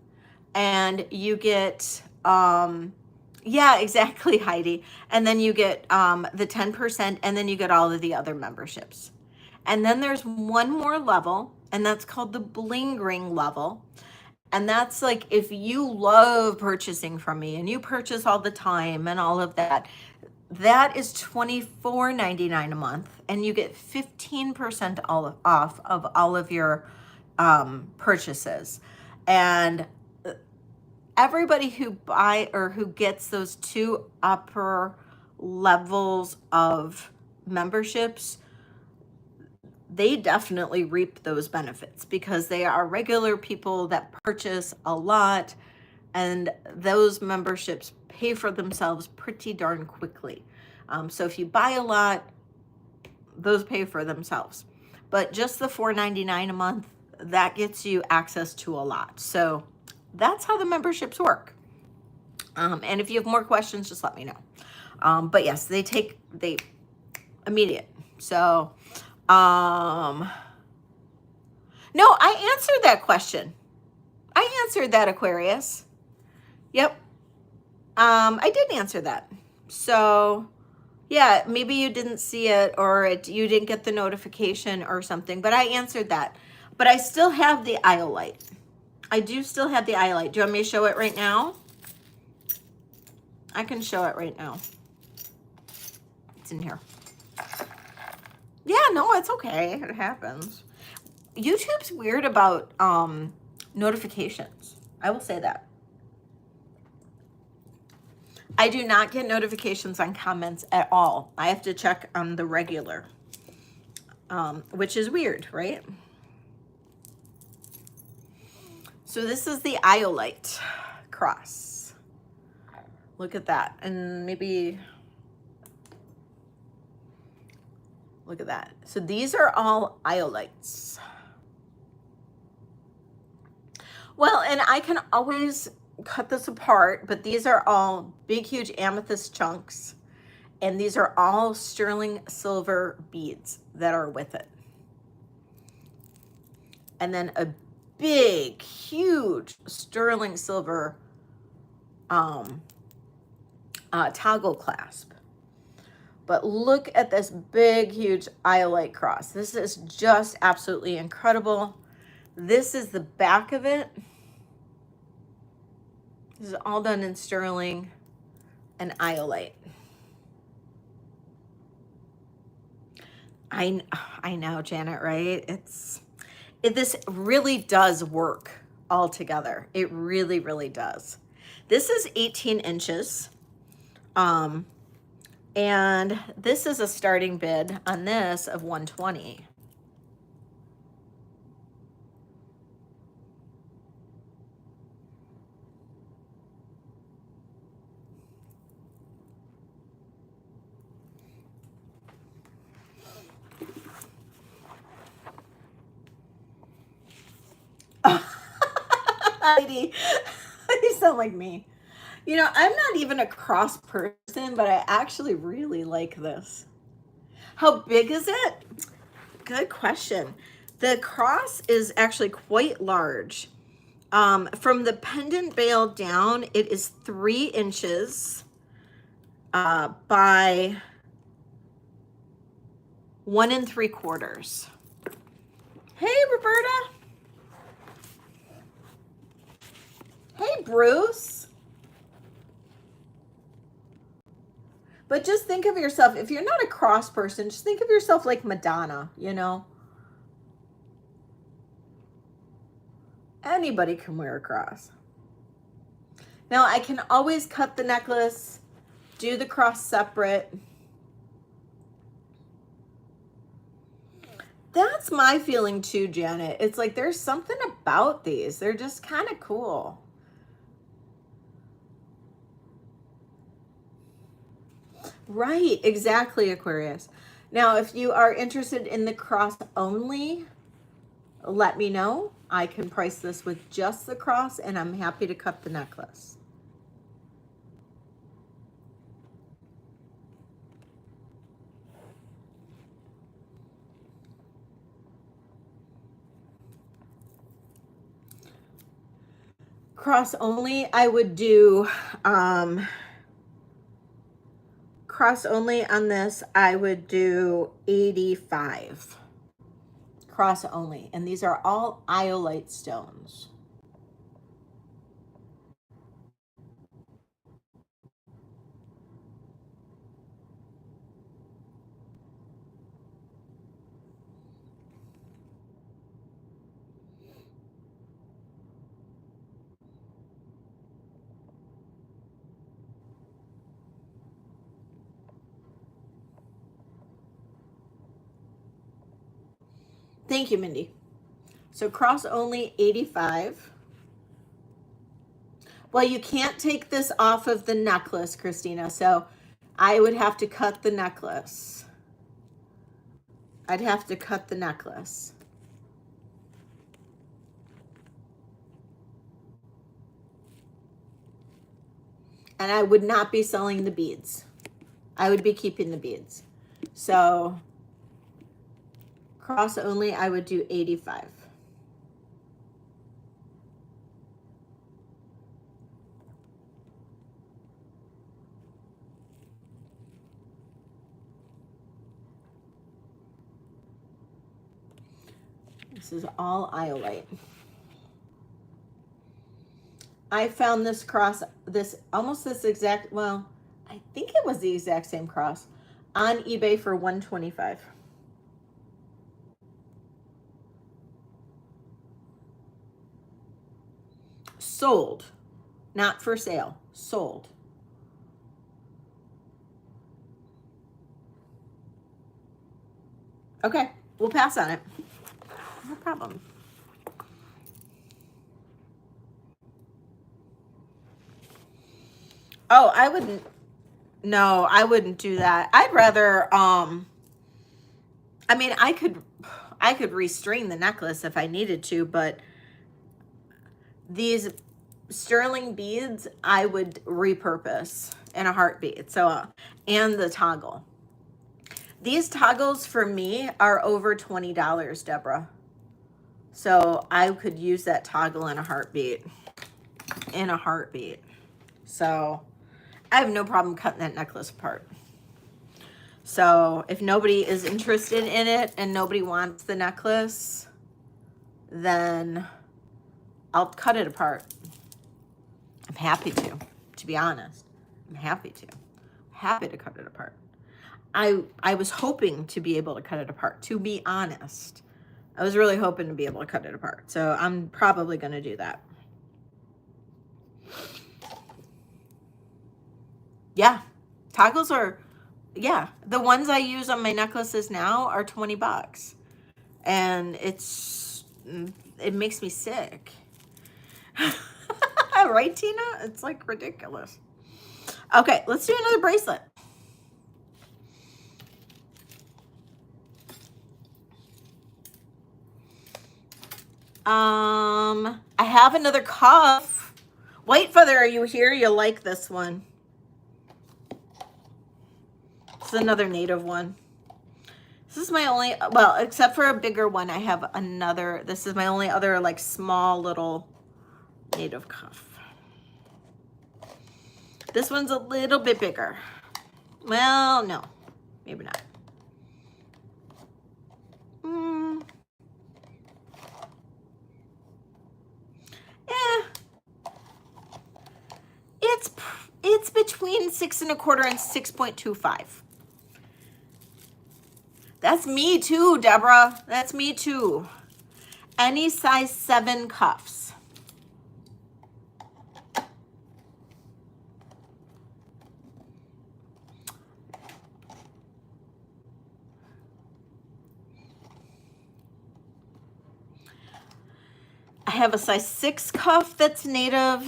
and you get, yeah, exactly, Heidi. And then you get the 10%, and then you get all of the other memberships. And then there's one more level, and that's called the Bling Ring level. And that's like, if you love purchasing from me and you purchase all the time and all of that, that is $24.99 a month, and you get 15% off of all of your purchases. And everybody who who gets those 2 upper levels of memberships, they definitely reap those benefits because they are regular people that purchase a lot, and those memberships pay for themselves pretty darn quickly. So if you buy a lot, those pay for themselves. But just the $4.99 a month, that gets you access to a lot. So that's how the memberships work. And if you have more questions, just let me know. But yes, they immediate. So, no, I answered that question. I answered that, Aquarius. Yep. I did answer that. So yeah, maybe you didn't see it, or you didn't get the notification or something, but I answered that. But I still have the iolite. I do still have the iolite. Do you want me to show it right now? I can show it right now. It's in here. Yeah, no, it's okay. It happens. YouTube's weird about notifications. I will say that. I do not get notifications on comments at all. I have to check on the regular, which is weird, right? So this is the iolite cross. Look at that. And maybe, Look at that. So these are all iolites. Well, and I can always cut this apart, but these are all big, huge amethyst chunks. And these are all sterling silver beads that are with it. And then a big, huge sterling silver toggle clasp. But look at this big, huge iolite cross. This is just absolutely incredible. This is the back of it. This is all done in sterling and iolite. I know, Janet, right? This really does work all together. It really, really does. This is 18 inches. And this is a starting bid on this of 120. Heidi, you sound like me. You know, I'm not even a cross person, but I actually really like this. How big is it? Good question. The cross is actually quite large. From the pendant bail down, it is 3 inches by 1 3/4. Hey, Roberta. Hey, Bruce. But just think of yourself, if you're not a cross person, just think of yourself like Madonna, you know? Anybody can wear a cross. Now, I can always cut the necklace, do the cross separate. That's my feeling too, Janet. It's like there's something about these. They're just kind of cool. Right, exactly, Aquarius. Now, if you are interested in the cross only, let me know. I can price this with just the cross, and I'm happy to cut the necklace. Cross only, I would do cross only on this, I would do 85. Cross only, and these are all iolite stones. Thank you, Mindy. So cross only 85. Well, you can't take this off of the necklace, Christina, so I would have to cut the necklace. I'd have to cut the necklace. And I would not be selling the beads. I would be keeping the beads. So cross only, I would do 85. This is all iolite. I found this cross, almost this exact, well, I think it was the exact same cross on eBay for $125. Sold, not for sale, sold. Okay, we'll pass on it. No problem. Oh, I wouldn't. No, I wouldn't do that. I'd rather I mean, I could restring the necklace if I needed to, but these sterling beads I would repurpose in a heartbeat. So, and the toggle. These toggles for me are over $20, Deborah. So I could use that toggle in a heartbeat. In a heartbeat. So I have no problem cutting that necklace apart. So if nobody is interested in it and nobody wants the necklace, then I'll cut it apart. I'm happy to be honest. I'm happy to. Happy to cut it apart. I was hoping to be able to cut it apart, to be honest. I was really hoping to be able to cut it apart. So I'm probably going to do that. Yeah. Toggles are, yeah. The ones I use on my necklaces now are 20 bucks. And it makes me sick. Right, Tina? It's like ridiculous. Okay, let's do another bracelet. I have another cuff. White Feather, are you here? You'll like this one. It's another native one. This is my only, well, except for a bigger one, I have another. This is my only other like small little native cuff. This one's a little bit bigger. Well, no, maybe not. It's between 6 1/4 and 6.25. That's me too, Deborah. That's me too. Any size 7 cuffs. I have a size 6 cuff that's native.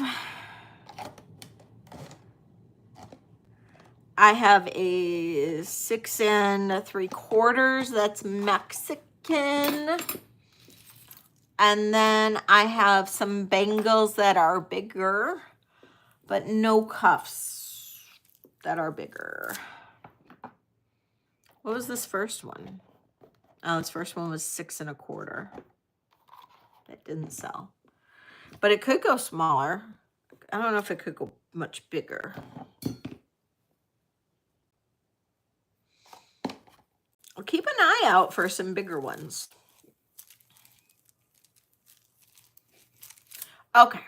I have a 6 3/4 that's Mexican. And then I have some bangles that are bigger, but no cuffs that are bigger. What was this first one? Oh, this first one was 6 1/4. That didn't sell. But it could go smaller. I don't know if it could go much bigger. I'll keep an eye out for some bigger ones. Okay.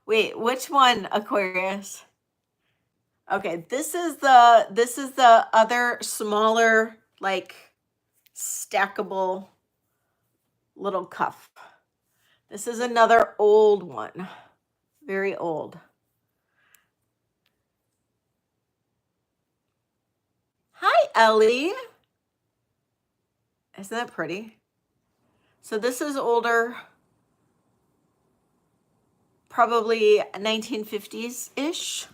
Wait, which one, Aquarius? Okay, this is the other smaller, like stackable little cuff. This is another old one. Very old. Hi, Ellie. Isn't that pretty? So this is older, probably 1950s-ish.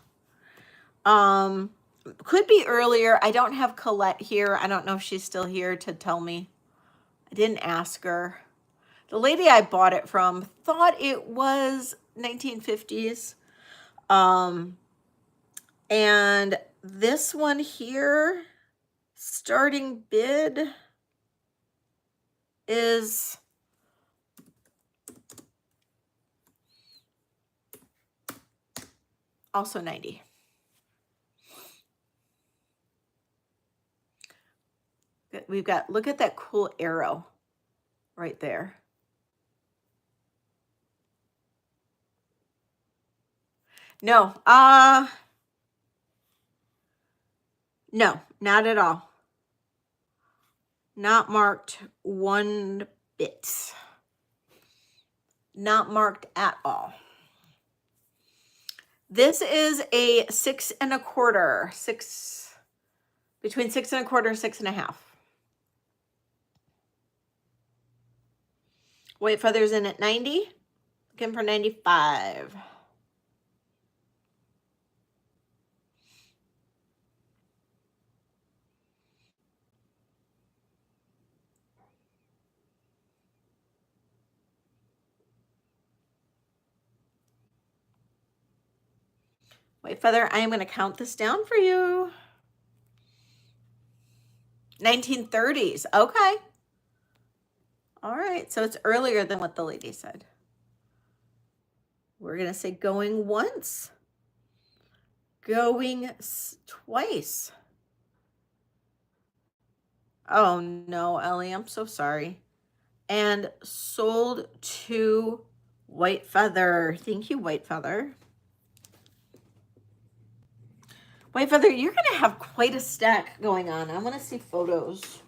Could be earlier. I don't have Colette here. I don't know if she's still here to tell me. I didn't ask her. The lady I bought it from thought it was 1950s. And this one here, starting bid is also 90. We've got, look at that cool arrow right there. No, no, not at all. Not marked one bit. Not marked at all. This is a 6 1/4, between 6 1/4 and 6 1/2. White feathers in at 90. Looking for 95. White feather, I am going to count this down for you. 1930s. Okay. All right. So it's earlier than what the lady said. We're going to say going once. Going twice. Oh no, Ellie, I'm so sorry. And sold to White Feather. Thank you, White Feather. White Feather, you're going to have quite a stack going on. I want to see photos.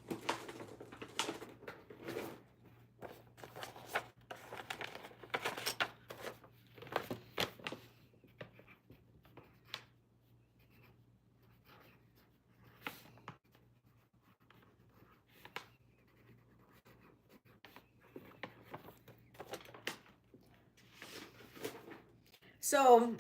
So,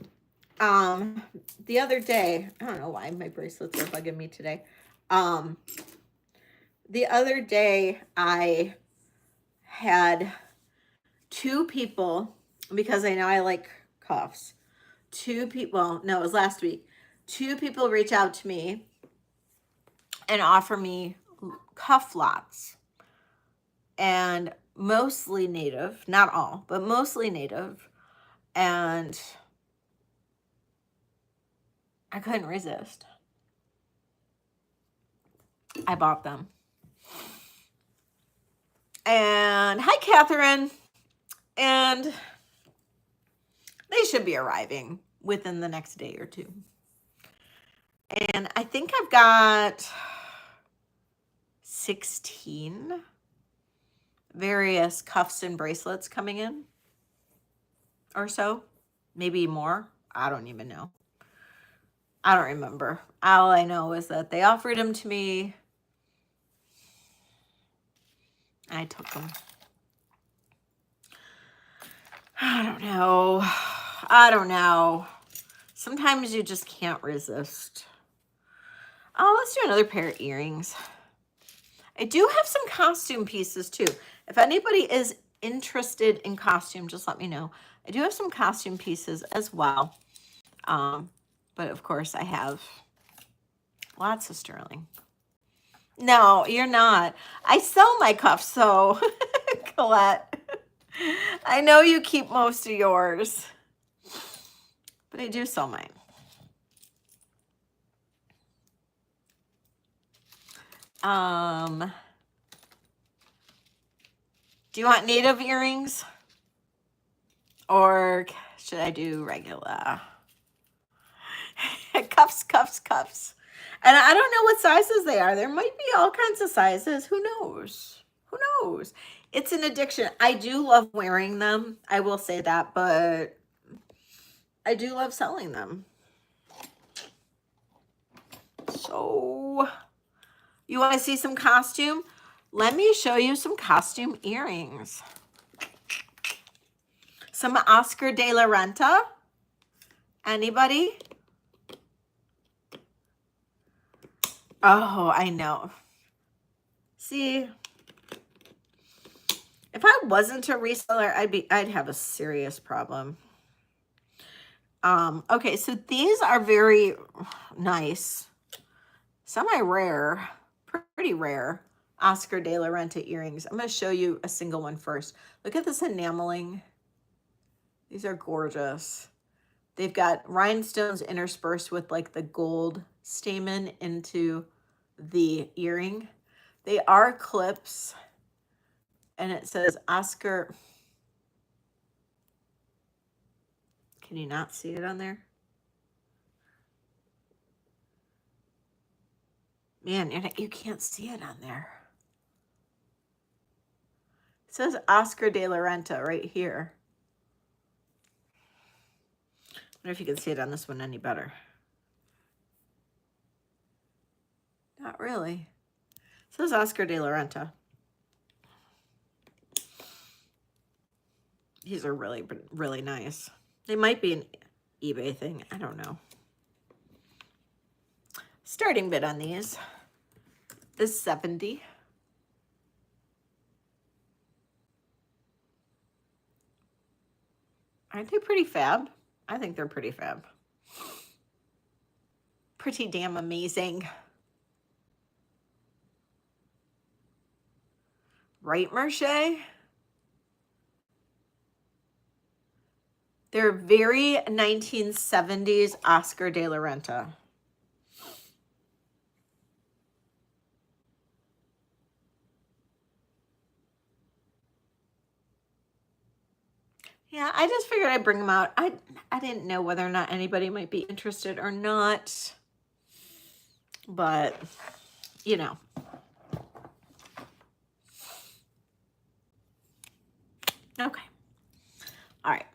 the other day, I don't know why my bracelets are bugging me today. The other day I had 2 people, because I know I like cuffs. 2 people, no, it was last week. 2 people reach out to me and offer me cuff lots. And mostly native, not all, but mostly native. And I couldn't resist. I bought them. And hi, Catherine. And they should be arriving within the next day or 2. And I think I've got 16 various cuffs and bracelets coming in or so. Maybe more. I don't even know. I don't remember. All I know is that they offered them to me. I took them. I don't know. Sometimes you just can't resist. Oh, let's do another pair of earrings. I do have some costume pieces too. If anybody is interested in costume, just let me know. I do have some costume pieces as well. But of course I have lots of sterling. No, you're not. I sell my cuffs, so Colette. I know you keep most of yours, but I do sell mine. Do you want native earrings? Or should I do regular? Cuffs, cuffs, cuffs. And I don't know what sizes they are. There might be all kinds of sizes. Who knows? Who knows? It's an addiction. I do love wearing them. I will say that, but I do love selling them. So, you want to see some costume? Let me show you some costume earrings. Some Oscar de la Renta. Anybody? Oh, I know. See, if I wasn't a reseller, I'd have a serious problem. Okay, so these are very nice, semi-rare, pretty rare Oscar de la Renta earrings. I'm going to show you a single one first. Look at this enameling. These are gorgeous. They've got rhinestones interspersed with like the gold stamen into the earring. They are clips, and it says Oscar. Can you not see it on there? Man, you can't see it on there. It says Oscar de la Renta right here. I wonder if you can see it on this one any better. Not really. It says Oscar de la Renta. These are really, really nice. They might be an eBay thing. I don't know. Starting bid on these is $70. Aren't they pretty fab? I think they're pretty fab. Pretty damn amazing. Right, Merche? They're very 1970s Oscar de la Renta. Yeah, I just figured I'd bring them out. I didn't know whether or not anybody might be interested or not. But, you know. Okay. All right.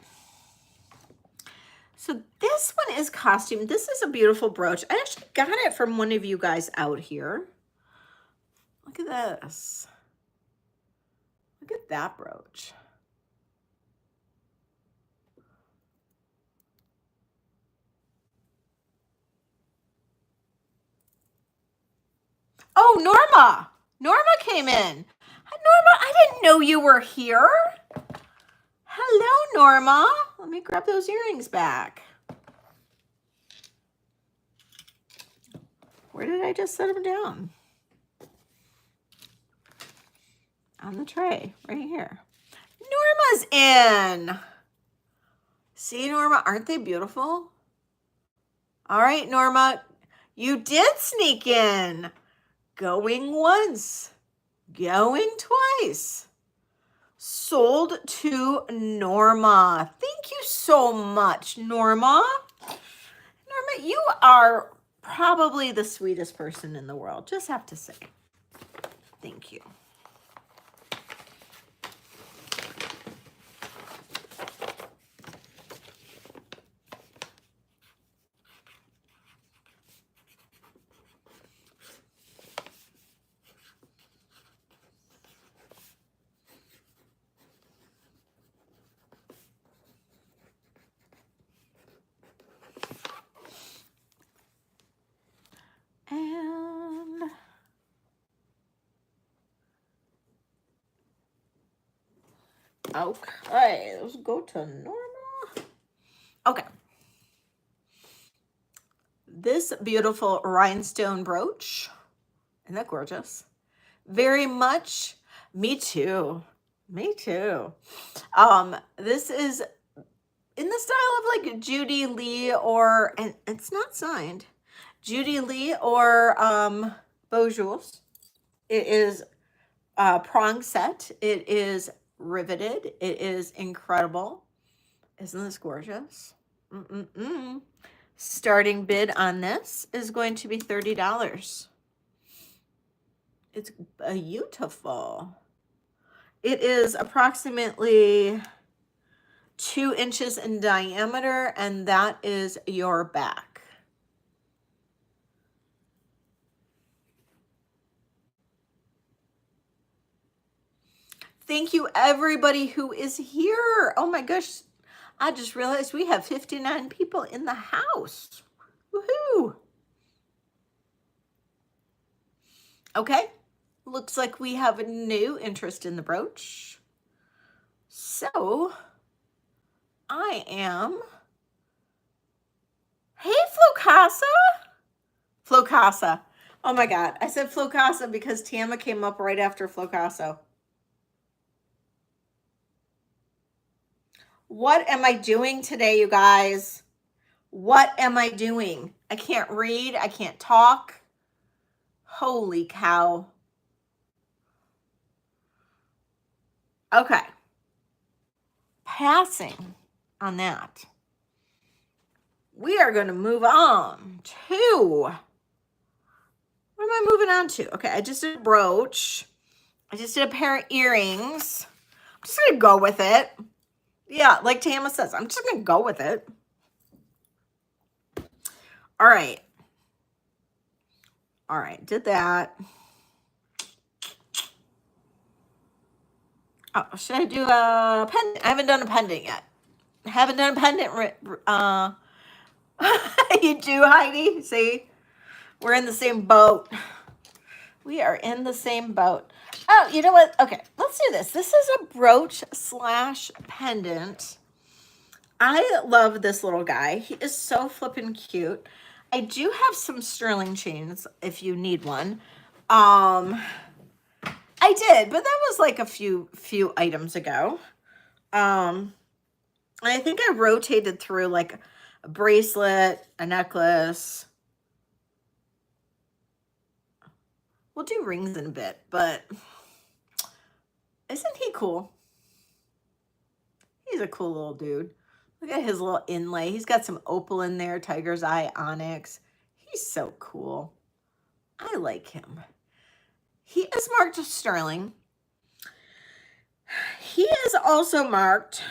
So this one is costume. This is a beautiful brooch. I actually got it from one of you guys out here. Look at this. Look at that brooch. Oh, Norma. Norma came in. Hi, Norma. I didn't know you were here. Hello, Norma. Let me grab those earrings back. Where did I just set them down? On the tray, right here. Norma's in. See, Norma, aren't they beautiful? All right, Norma, you did sneak in. Going once, going twice. Sold to Norma. Thank you so much, Norma. Norma, you are probably the sweetest person in the world. Just have to say. Thank you. And okay, let's go to Norma. Okay. This beautiful rhinestone brooch. Isn't that gorgeous? Very much. Me too. Me too. This is in the style of like Judy Lee or, and it's not signed, Judy Lee or Beau Jules. It is prong set. It is riveted. It is incredible. Isn't this gorgeous? Starting bid on this is going to be $30. It's beautiful. It is approximately 2 inches in diameter, and that is your back. Thank you, everybody who is here. Oh my gosh, I just realized we have 59 people in the house. Woohoo! Okay, looks like we have a new interest in the brooch. So I am, hey, Flocasa. Flocasa. Oh my God, I said Flocasa because Tama came up right after Flocasa. What am I doing today, you guys? What am I doing? I can't read. I can't talk. Holy cow. Okay. Passing on that. We are going to move on to, what am I moving on to? Okay, I just did a brooch. I just did a pair of earrings. I'm just going to go with it. Yeah, like Tama says, I'm just going to go with it. All right. All right, did that. Oh, should I do a pendant? I haven't done a pendant yet. I haven't done a pendant. You do, Heidi? See? We're in the same boat. We are in the same boat. Oh, you know what? Okay, let's do this. This is a brooch slash pendant. I love this little guy. He is so flippin' cute. I do have some sterling chains if you need one. I did, but that was like a few items ago. I think I rotated through like a bracelet, a necklace. We'll do rings in a bit, but isn't he cool? He's a cool little dude. Look at his little inlay. He's got some opal in there, tiger's eye, onyx. He's so cool. I like him. He is marked sterling. He is also marked.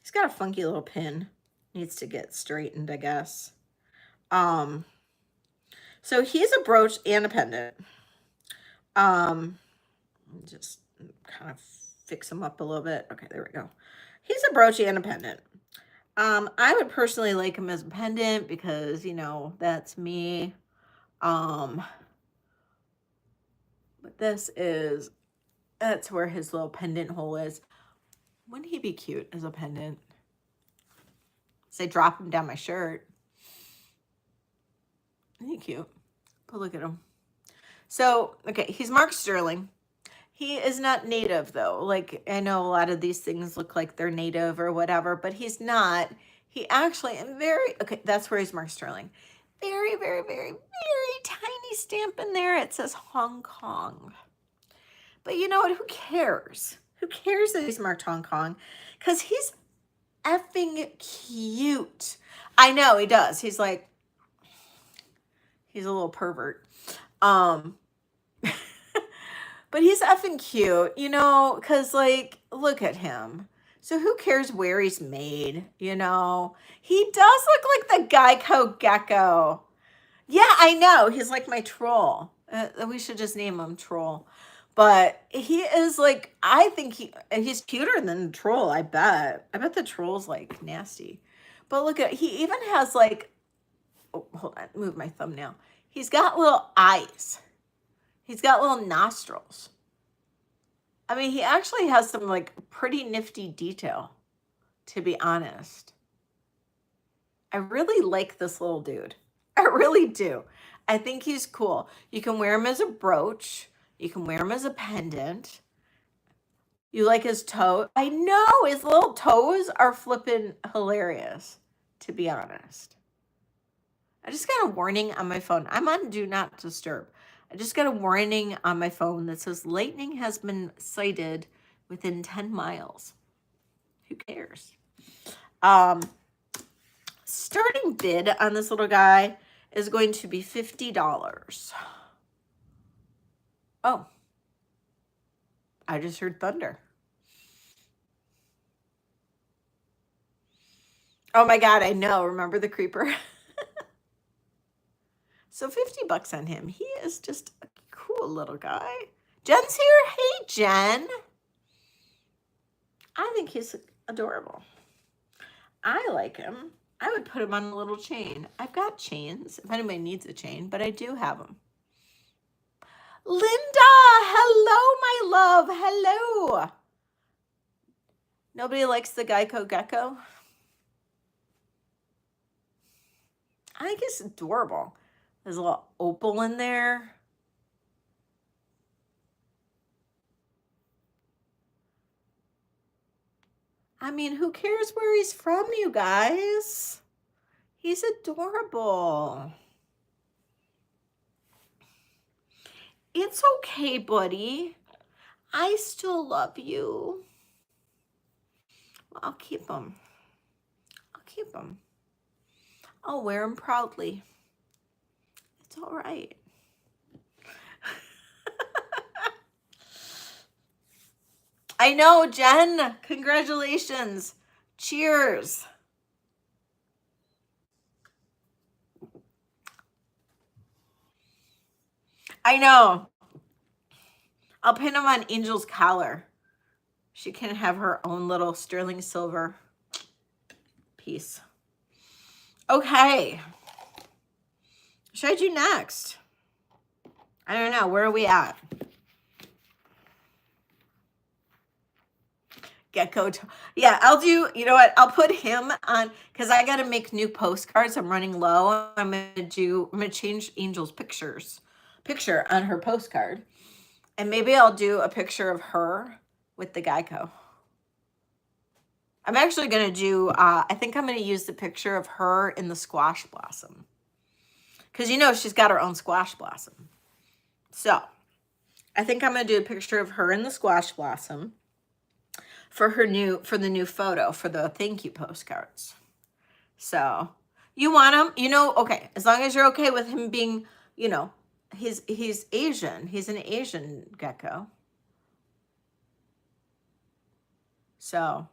He's got a funky little pin. Needs to get straightened, I guess. So he's a brooch and a pendant. Just kind of fix him up a little bit. Okay, there we go. He's a brooch and a pendant. I would personally like him as a pendant because, you know, that's me. But this is, that's where his little pendant hole is. Wouldn't he be cute as a pendant? Say, drop him down my shirt. Isn't he cute? But look at him. So, okay, he's marked sterling. He is not native, though. Like, I know a lot of these things look like they're native or whatever, but he's not. He actually, okay, that's where he's marked sterling. Very, very, very, very tiny stamp in there. It says Hong Kong. But you know what? Who cares? Who cares that he's marked Hong Kong? Because he's effing cute. I know, he does. He's like, he's a little pervert. But he's effing cute, you know, because, like, look at him. So who cares where he's made, you know? He does look like the Geico Gecko. Yeah, I know. He's like my troll. We should just name him Troll. But he is, like, I think he's cuter than Troll, I bet. I bet the Troll's, like, nasty. But look at, he even has, like, oh, hold on, move my thumbnail. He's got little eyes. He's got little nostrils. I mean, he actually has some, like, pretty nifty detail, to be honest. I really like this little dude. I really do. I think he's cool. You can wear him as a brooch. You can wear him as a pendant. You like his toe? I know, his little toes are flippin' hilarious, to be honest. I just got a warning on my phone. I'm on Do Not Disturb. I just got a warning on my phone that says lightning has been sighted within 10 miles. Who cares? Starting bid on this little guy is going to be $50. Oh, I just heard thunder. Oh my God, I know. Remember the creeper? So $50 on him. He is just a cool little guy. Jen's here. Hey, Jen. I think he's adorable. I like him. I would put him on a little chain. I've got chains if anybody needs a chain, but I do have them. Linda, hello, my love. Hello. Nobody likes the Geico Gecko? I think it's adorable. There's a little opal in there. I mean, who cares where he's from, you guys? He's adorable. It's okay, buddy. I still love you. I'll keep him. I'll keep him. I'll wear him proudly. It's all right. I know, Jen. Congratulations. Cheers. I know. I'll pin them on Angel's collar. She can have her own little sterling silver piece. Okay. What should I do next? I don't know. Where are we at? Gecko. Yeah, I'll do, you know what? I'll put him on because I got to make new postcards. I'm running low. I'm going to change Angel's picture on her postcard. And maybe I'll do a picture of her with the gecko. I'm actually going to do, I think I'm going to use the picture of her in the squash blossom. Because you know she's got her own squash blossom. So I think I'm going to do a picture of her in the squash blossom for the new photo for the thank you postcards. So you want him, you know, okay, as long as you're okay with him being, you know, he's Asian. He's an Asian gecko. So,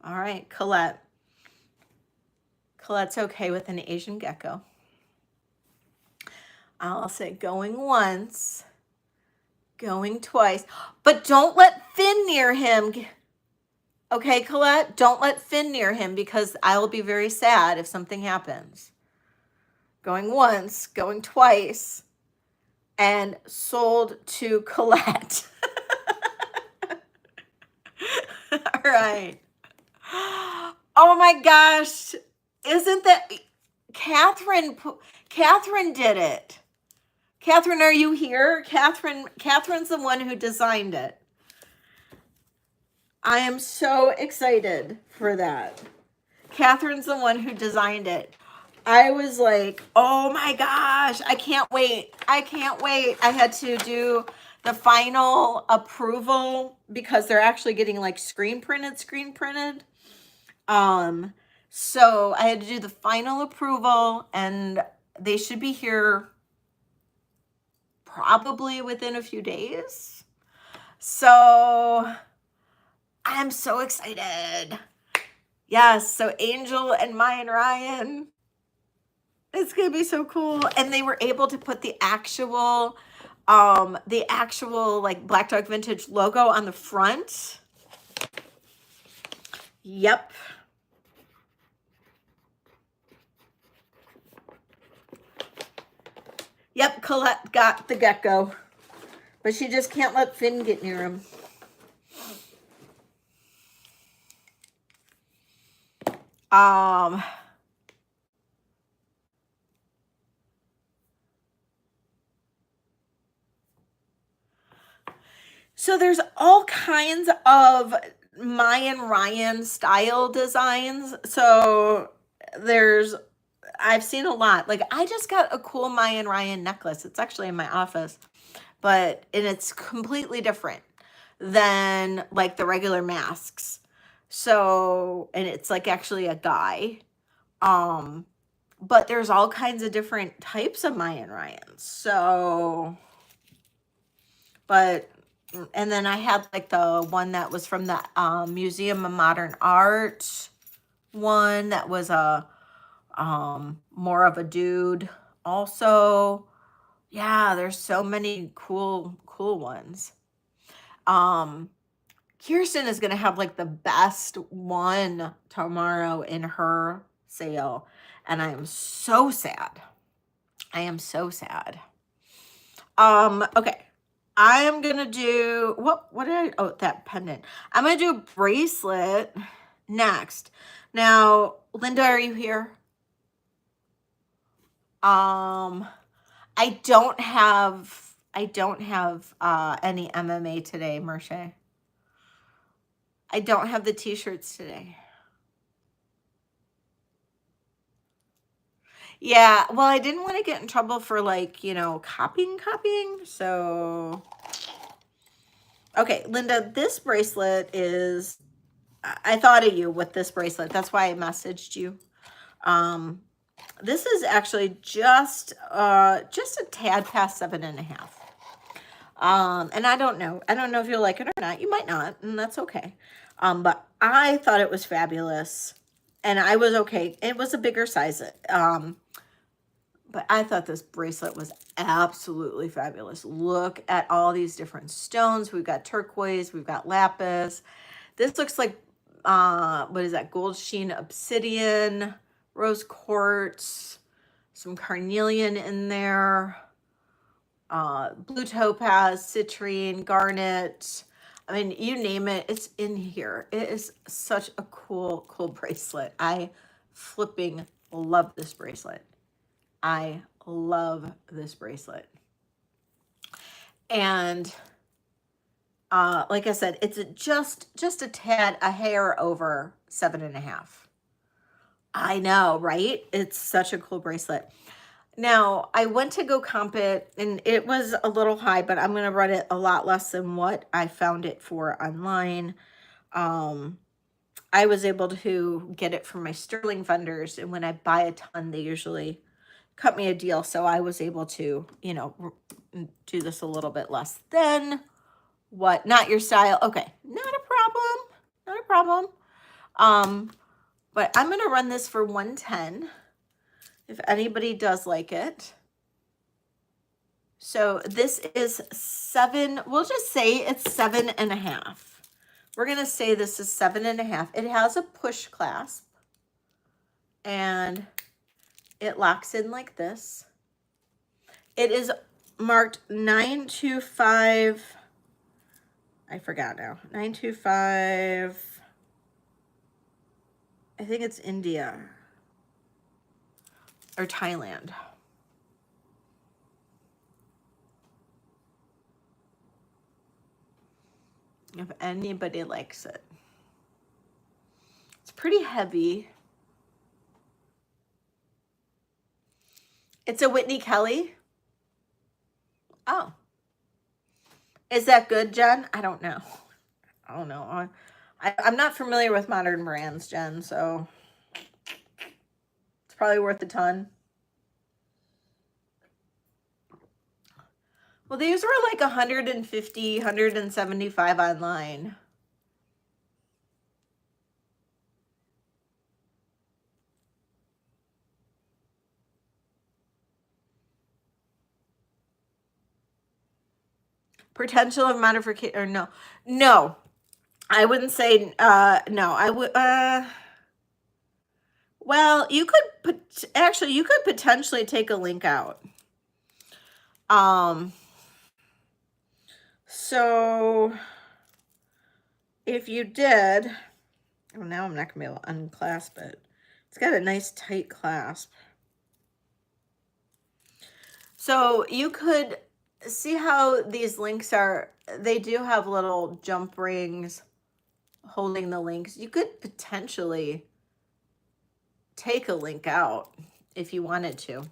all right, Colette. Colette's okay with an Asian gecko. I'll say going once, going twice, but don't let Finn near him. Okay, Colette, don't let Finn near him because I will be very sad if something happens. Going once, going twice, and sold to Colette. All right. Oh my gosh. Isn't that Catherine? Catherine did it. Catherine, are you here? Catherine's the one who designed it. I am so excited for that. Catherine's the one who designed it. I was like, oh my gosh, I can't wait. I can't wait. I had to do the final approval because they're actually getting like screen printed. So I had to do the final approval and they should be here probably within a few days. So I'm so excited. Yes, so Angel and Maya and Ryan. It's gonna be so cool. And they were able to put the actual like Black Dog Vintage logo on the front. Yep. Yep, Colette got the gecko. But she just can't let Finn get near him. So there's all kinds of Maya and Ryan style designs. So I've seen a lot. Like I just got a cool Maya and Ryan necklace. It's actually in my office, and it's completely different than like the regular masks. So, and it's like actually a guy. But there's all kinds of different types of Maya and Ryan. So, and then I had like the one that was from the Museum of Modern Art one that was a more of a dude also. Yeah, there's so many cool ones. Kirsten is gonna have like the best one tomorrow in her sale, and I am so sad. I am so sad. Okay. I am gonna do what did I, oh, that pendant. I'm gonna do a bracelet next. Now, Linda, are you here? I don't have any MMA today, Merche. I don't have the t-shirts today. Yeah, well, I didn't want to get in trouble for like, you know, copying. So, okay, Linda, this bracelet is, I thought of you with this bracelet. That's why I messaged you. This is actually just a tad past 7.5. And I don't know if you'll like it or not. You might not, and that's okay. But I thought it was fabulous, and I was okay. It was a bigger size. But I thought this bracelet was absolutely fabulous. Look at all these different stones. We've got turquoise, we've got lapis. This looks like, what is that? Gold sheen obsidian, rose quartz, some carnelian in there, blue topaz, citrine, garnet. I mean, you name it, it's in here. It is such a cool, cool bracelet. I flipping love this bracelet. I love this bracelet. And like I said, it's just a tad, a hair over 7.5. I know, right? It's such a cool bracelet. Now, I went to go comp it, and it was a little high, but I'm going to run it a lot less than what I found it for online. I was able to get it from my sterling vendors, and when I buy a ton, they usually cut me a deal, so I was able to, you know, do this a little bit less than what, not your style. Okay, not a problem, not a problem. But I'm going to run this for 110 if anybody does like it. So this is 7, we'll just say it's 7.5. We're going to say this is 7.5. It has a push clasp, and it locks in like this. It is marked 925. I forgot now. 925. I think it's India or Thailand. If anybody likes it. It's pretty heavy. It's a Whitney Kelly. Oh. Is that good, Jen? I don't know. I don't know. I'm not familiar with modern brands, Jen, so it's probably worth a ton. Well, these were like 150, 175 online. Potential of modification, or no. No, I wouldn't say, no, I would, well, you could actually, you could potentially take a link out. So if you did, oh, now I'm not gonna be able to unclasp it. It's got a nice tight clasp. So you could see how these links are, they do have little jump rings holding the links. You could potentially take a link out if you wanted to.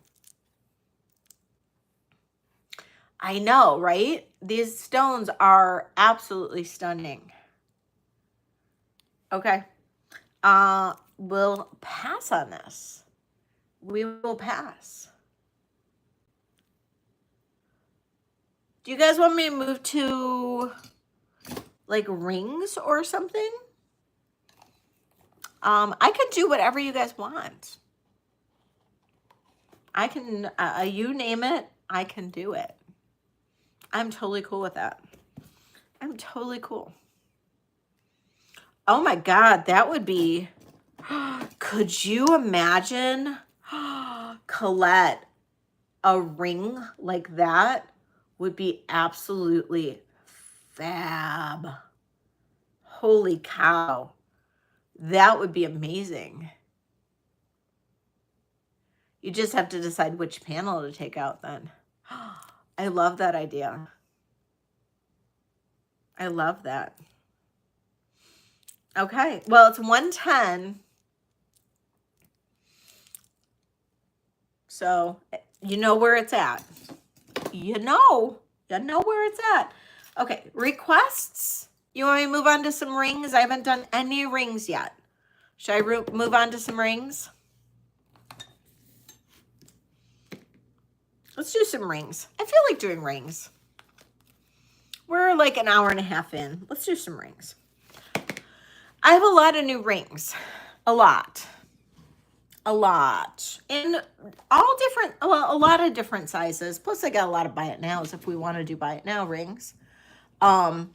I know, right? These stones are absolutely stunning. Okay. We'll pass on this. We will pass. Do you guys want me to move to like rings or something? I can do whatever you guys want. I can, you name it, I can do it. I'm totally cool with that. I'm totally cool. Oh my God, that would be, could you imagine, Colette, a ring like that would be absolutely fab. Holy cow. That would be amazing. You just have to decide which panel to take out then. I love that idea. I love that. Okay, well, it's 110. So you know where it's at. You know where it's at. Okay, requests. You want me to move on to some rings? I haven't done any rings yet. Should I move on to some rings? Let's do some rings. I feel like doing rings. We're like an hour and a half in. Let's do some rings. I have a lot of new rings. A lot. a lot. In all different, well, a lot of different sizes. Plus I got a lot of buy it nows if we want to do buy it now rings. Okay,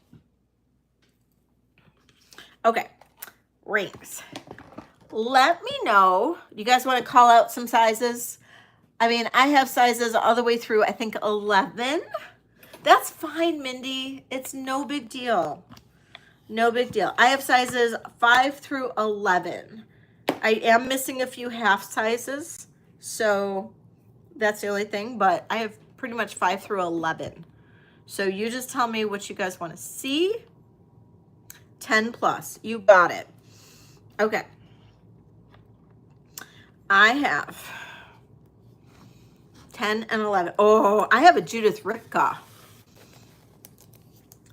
rings. Let me know. You guys want to call out some sizes? I mean, I have sizes all the way through, I think, 11. That's fine, Mindy. It's no big deal. No big deal. I have sizes 5 through 11. I am missing a few half sizes, so that's the only thing, but I have pretty much 5 through 11. So you just tell me what you guys want to see. 10 plus. You got it. Okay. I have 10 and 11. Oh, I have a Judith Ripka.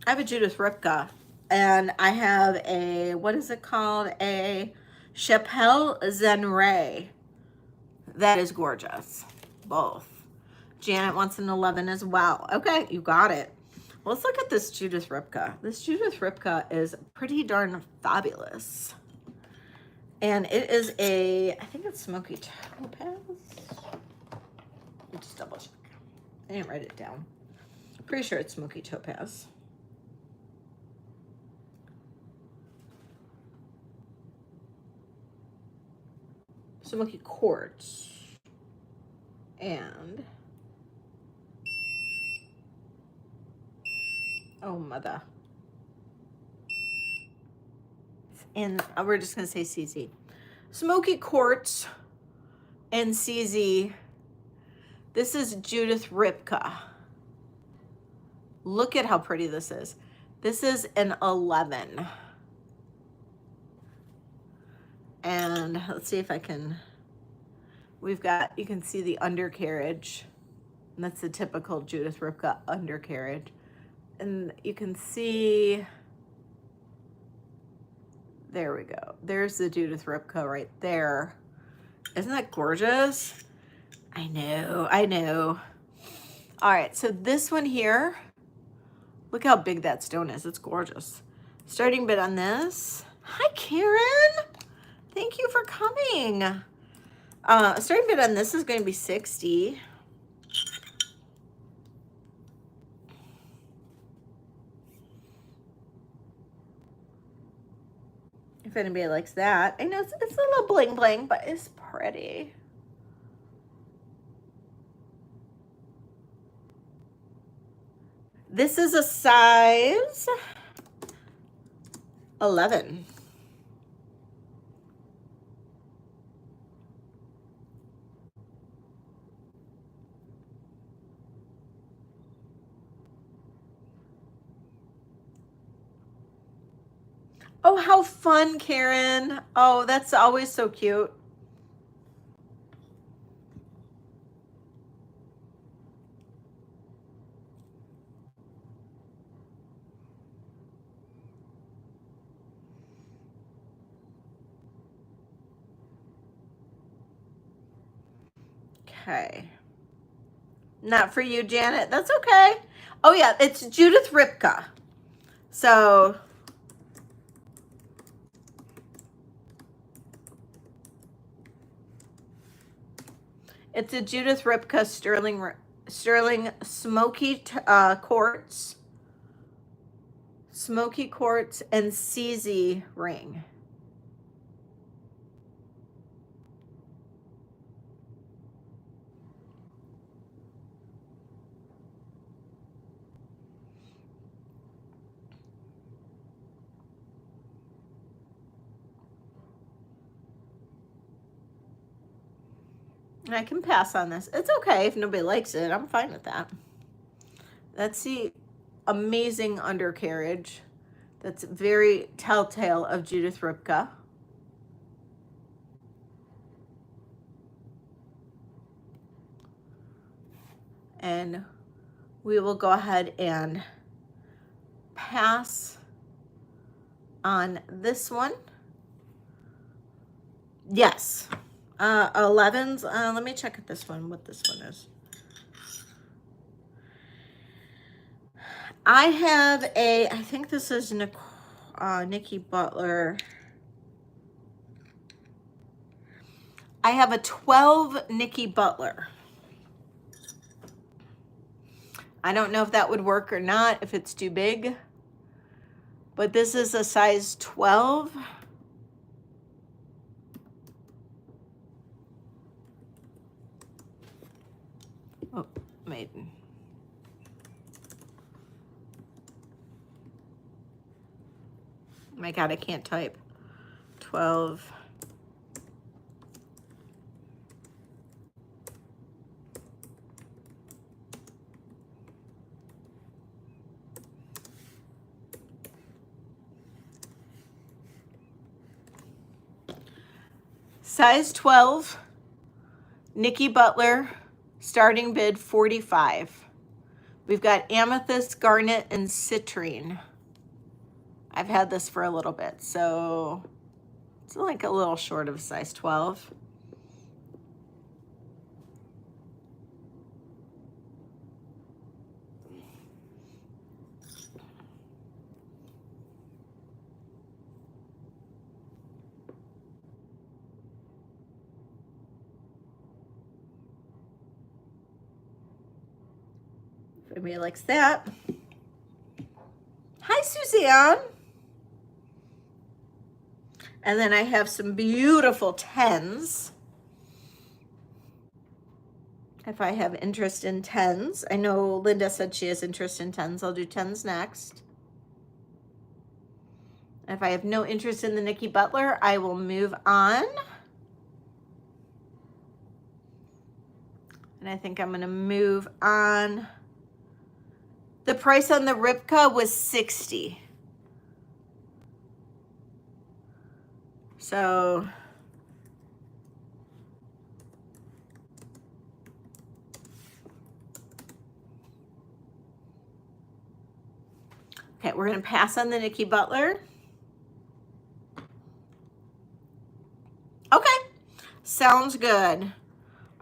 I have a Judith Ripka. And I have a, what is it called? A Chapelle Zenray. That is gorgeous. Both. Janet wants an 11 as well. Okay, you got it. Let's look at this Judith Ripka. This Judith Ripka is pretty darn fabulous. And it is a, I think it's smoky topaz. Let me just double check. I didn't write it down. Pretty sure it's smoky topaz. Smoky quartz. And oh mother. And we're just gonna say CZ. Smoky quartz and CZ. This is Judith Ripka. Look at how pretty this is. This is an 11. And let's see if I can, we've got, you can see the undercarriage. And that's the typical Judith Ripka undercarriage. And you can see, there we go. There's the Judith Ripka right there. Isn't that gorgeous? I know, I know. All right, so this one here, look how big that stone is. It's gorgeous. Starting bid on this. Hi, Karen. Thank you for coming. Starting bid on this is going to be 60. If anybody likes that. I know it's a little bling bling, but it's pretty. This is a size 11. Oh, how fun, Karen. Oh, that's always so cute. Okay. Not for you, Janet. That's okay. Oh, yeah, it's Judith Ripka. So it's a Judith Ripka sterling smoky quartz, smoky quartz, and CZ ring. I can pass on this. It's okay if nobody likes it. I'm fine with that. That's the amazing undercarriage. That's very telltale of Judith Ripka. And we will go ahead and pass on this one. Yes. 11s. Let me check at this one, what this one is. I have a, I think this is Nikki Butler. I have a 12 Nikki Butler. I don't know if that would work or not, if it's too big, but this is a size 12. Oh, wait. Oh my God, I can't type. 12. Size 12, Nikki Butler, starting bid 45. We've got amethyst, garnet, and citrine. I've had this for a little bit, so it's like a little short of size 12. If anybody likes that. Hi, Suzanne. And then I have some beautiful 10s. If I have interest in 10s. I know Linda said she has interest in 10s. I'll do 10s next. If I have no interest in the Nikki Butler, I will move on. And I think I'm going to move on. The price on the Ripka was 60. So okay, we're going to pass on the Nikki Butler. Okay, sounds good.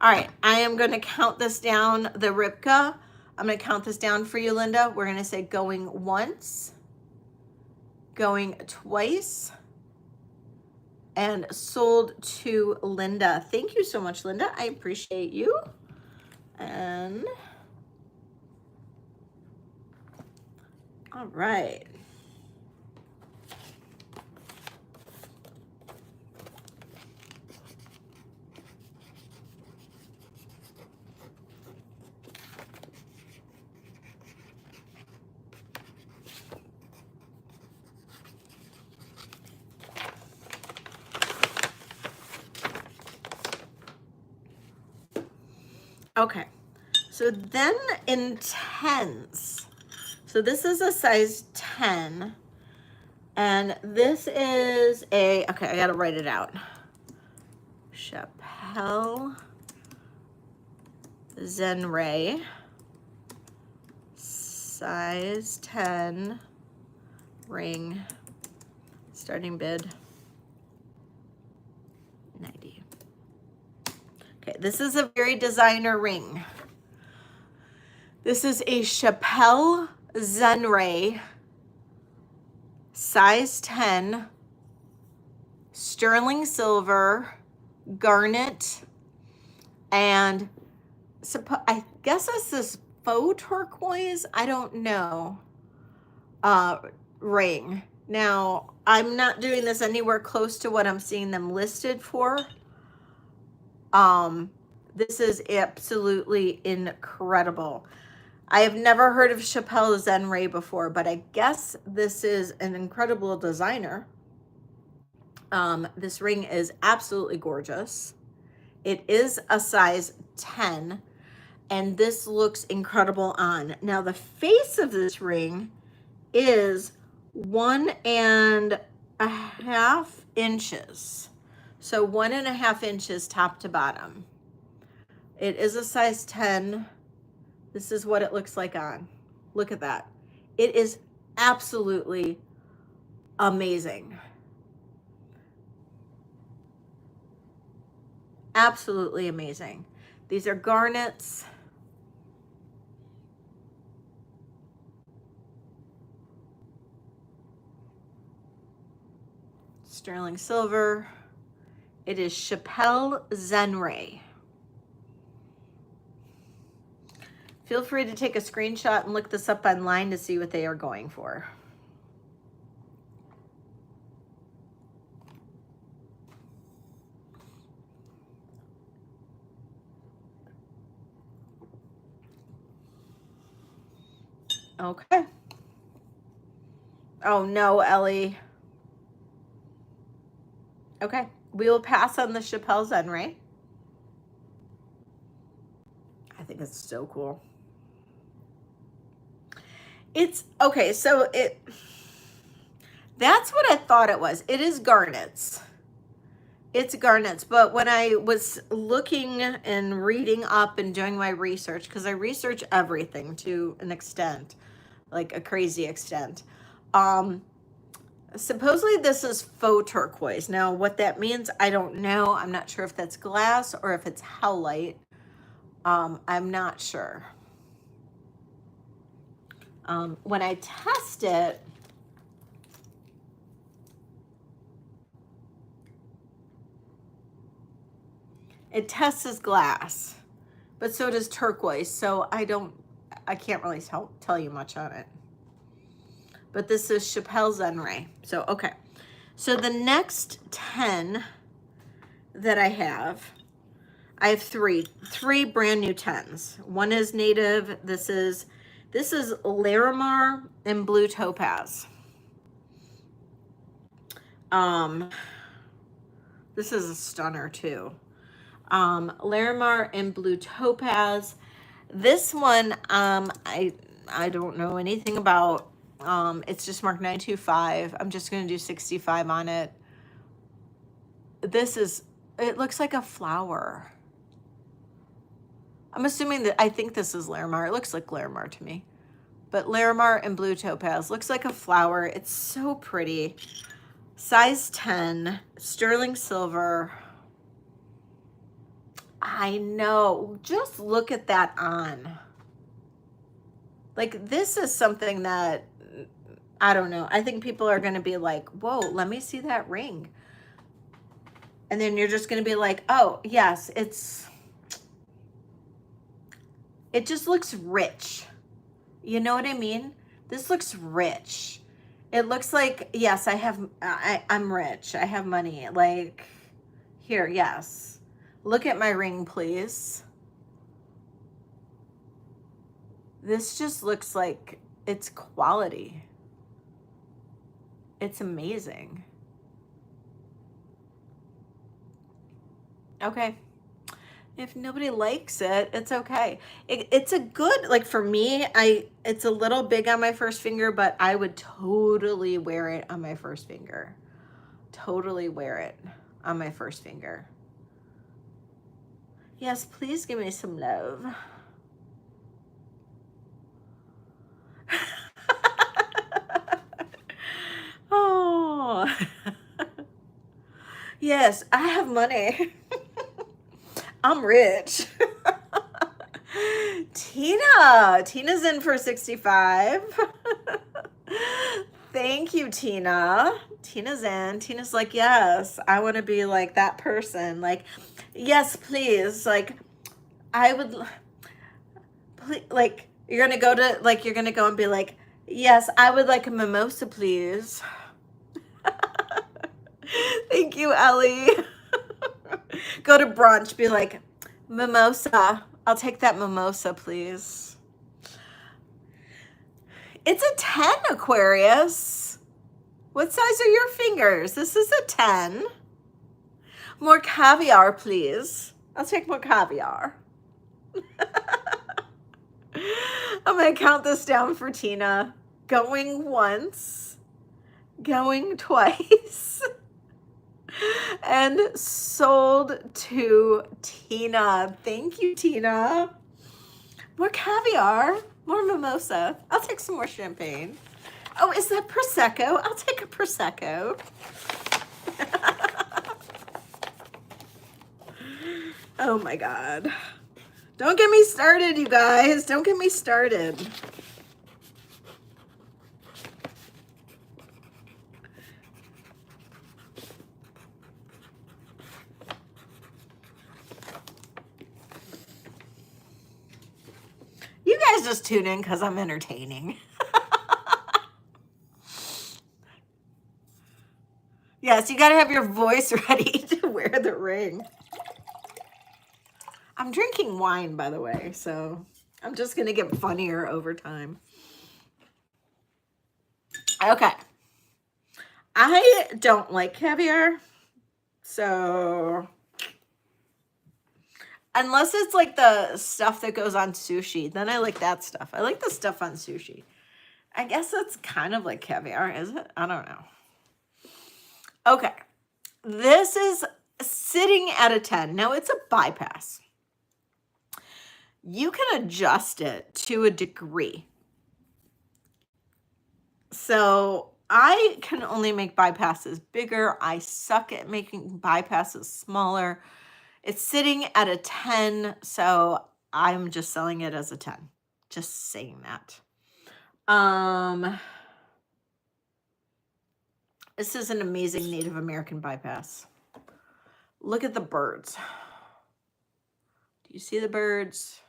All right, I am going to count this down, the Ripka. I'm going to count this down for you, Linda. We're going to say going once, going twice, and sold to Linda. Thank you so much, Linda. I appreciate you. And all right. Okay, so then in 10s, so this is a size 10, and this is a, okay, I gotta write it out. Chappelle Zenray, size 10, ring, starting bid 90. Okay, this is a very designer ring. This is a Chappelle Zenray, size 10, sterling silver, garnet, and I guess this is faux turquoise, I don't know, ring. Now, I'm not doing this anywhere close to what I'm seeing them listed for. This is absolutely incredible. I have never heard of Chappelle Zenray before, but I guess this is an incredible designer. This ring is absolutely gorgeous. It is a size 10, and this looks incredible on. Now, the face of this ring is 1.5 inches. So 1.5 inches top to bottom. It is a size 10. This is what it looks like on. Look at that. It is absolutely amazing. Absolutely amazing. These are garnets. Sterling silver. It is Chappelle Zenray. Feel free to take a screenshot and look this up online to see what they are going for. Okay. Oh no, Ellie. Okay, we will pass on the Chappelle Zenray. I think it's so cool. It's okay, so that's what I thought it was. It is garnets. It's garnets, but when I was looking and reading up and doing my research, because I research everything to an extent, like a crazy extent, supposedly this is faux turquoise. Now, what that means, I don't know. I'm not sure if that's glass or if it's howlite. I'm not sure. When I test it, it tests as glass, but so does turquoise. So I can't really tell you much on it. But this is Chappelle Zenray. So, okay. So the next 10 that I have three brand new 10s. One is native. This is Larimar and Blue Topaz. This is a stunner too. Larimar and Blue Topaz. This one, I don't know anything about. It's just marked 925. I'm just going to do 65 on it. It looks like a flower. I'm assuming I think this is Larimar. It looks like Larimar to me. But Larimar and Blue Topaz looks like a flower. It's so pretty. Size 10, sterling silver. I know. Just look at that on. Like, this is something that, I don't know. I think people are going to be like, whoa, let me see that ring. And then you're just going to be like, oh, yes, it just looks rich. You know what I mean? This looks rich. It looks like, yes, I'm rich. I have money. Like, here, yes. Look at my ring, please. This just looks like it's quality. It's amazing. Okay. If nobody likes it, it's okay. It's a good, like for me, it's a little big on my first finger, but I would totally wear it on my first finger. Totally wear it on my first finger. Yes, please give me some love. Oh. Yes, I have money. I'm rich. Tina's in for 65. Thank you, Tina. Tina's in. Tina's like, yes, I want to be like that person. Like, yes, please. Like, I would, please, like, you're going to go and be like, yes, I would like a mimosa, please. Thank you, Ellie. Go to brunch, be like, mimosa. I'll take that mimosa, please. It's a 10, Aquarius. What size are your fingers? This is a 10. More caviar, please. I'll take more caviar. I'm going to count this down for Tina. Going once. Going twice. And sold to Tina. Thank you, Tina. More caviar, more mimosa. I'll take some more champagne. Oh, is that Prosecco? I'll take a Prosecco. Oh my God. Don't get me started, you guys. Don't get me started. guys just tune in because I'm entertaining. Yes, you got to have your voice ready to wear the ring. I'm drinking wine, by the way, so I'm just going to get funnier over time. Okay. I don't like caviar, so unless it's like the stuff that goes on sushi, then I like that stuff. I like the stuff on sushi. I guess that's kind of like caviar, is it? I don't know. Okay. This is sitting at a 10. Now it's a bypass. You can adjust it to a degree. So I can only make bypasses bigger. I suck at making bypasses smaller. It's sitting at a 10, so I'm just selling it as a 10. Just saying that. This is an amazing Native American bypass. Look at the birds. Do you see the birds?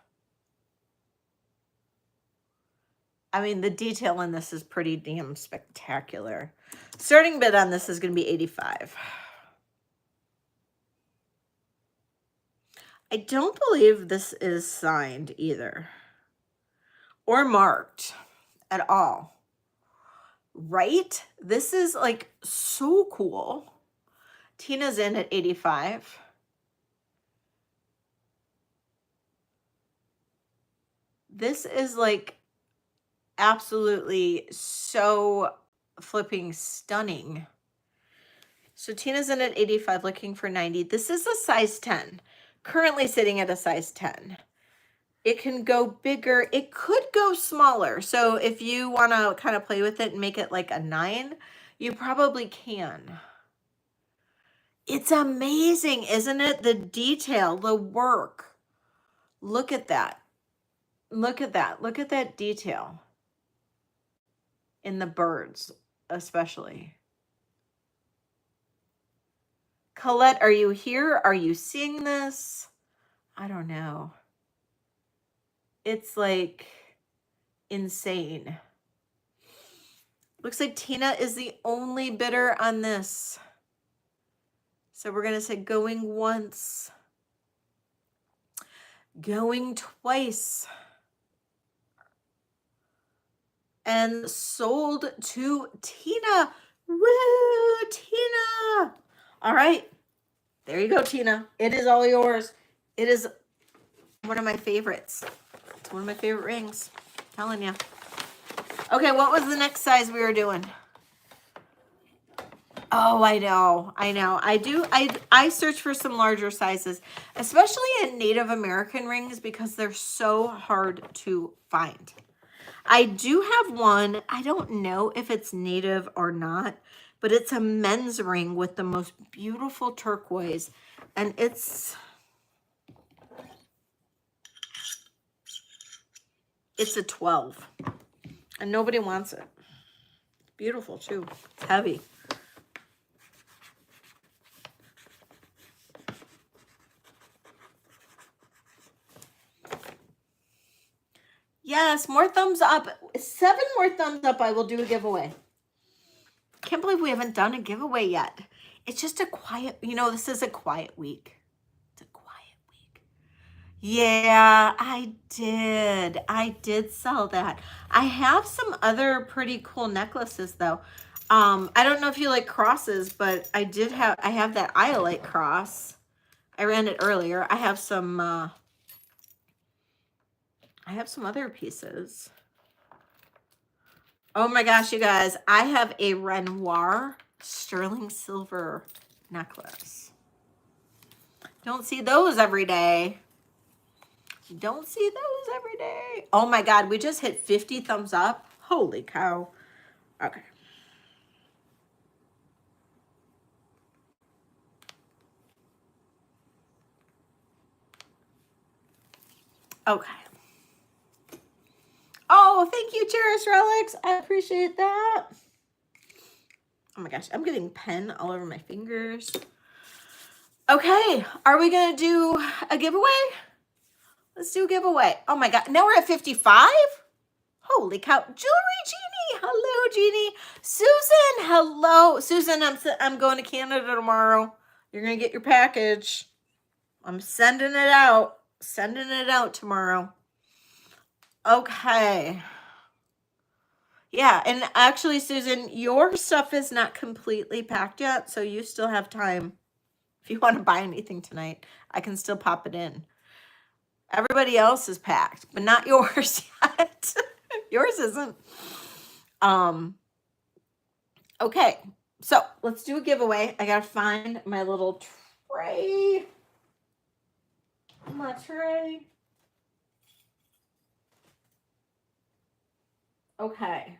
I mean, the detail in this is pretty damn spectacular. Starting bid on this is going to be $85. I don't believe this is signed either or marked at all. Right? This is like so cool. Tina's in at 85. This is like absolutely so flipping stunning. So Tina's in at 85, looking for 90. This is a size 10, currently sitting at a size 10. It can go bigger. It could go smaller. So if you want to kind of play with it and make it like a 9, you probably can. It's amazing, isn't it? The detail, the work. Look at that. Look at that. Look at that detail in the birds, especially. Colette, are you here? Are you seeing this? I don't know. It's like insane. Looks like Tina is the only bidder on this. So we're going to say going once, going twice, and sold to Tina. Woo, Tina. All right. There you go, Tina. It is all yours. It is one of my favorites. It's one of my favorite rings. I'm telling you. Okay, what was the next size we were doing? Oh, I know. I search for some larger sizes, especially in Native American rings because they're so hard to find. I do have one. I don't know if it's native or not, but it's a men's ring with the most beautiful turquoise. And it's a 12. And nobody wants it. It's beautiful too. It's heavy. Yes, more thumbs up. 7 more thumbs up, I will do a giveaway. Can't believe we haven't done a giveaway yet. It's just a quiet, this is a quiet week. It's a quiet week. Yeah, I did sell that. I have some other pretty cool necklaces though. I don't know if you like crosses, but I have that iolite cross. I ran it earlier. I have some other pieces. Oh my gosh, you guys. I have a Renoir sterling silver necklace. Don't see those every day. Don't see those every day. Oh my God, we just hit 50 thumbs up. Holy cow. Okay. Okay. Oh, thank you, Cherished Relics. I appreciate that. Oh my gosh, I'm getting pen all over my fingers. Okay, are we going to do a giveaway? Let's do a giveaway. Oh my God. Now we're at 55? Holy cow. Jewelry Jeannie. Hello, Jeannie. Susan. Hello. Susan, I'm going to Canada tomorrow. You're going to get your package. I'm sending it out. Sending it out tomorrow. Okay. Yeah, and actually, Susan, your stuff is not completely packed yet, so you still have time. If you want to buy anything tonight, I can still pop it in. Everybody else is packed, but not yours yet. Yours isn't. Okay, so let's do a giveaway. I gotta find my little tray. My tray. Okay.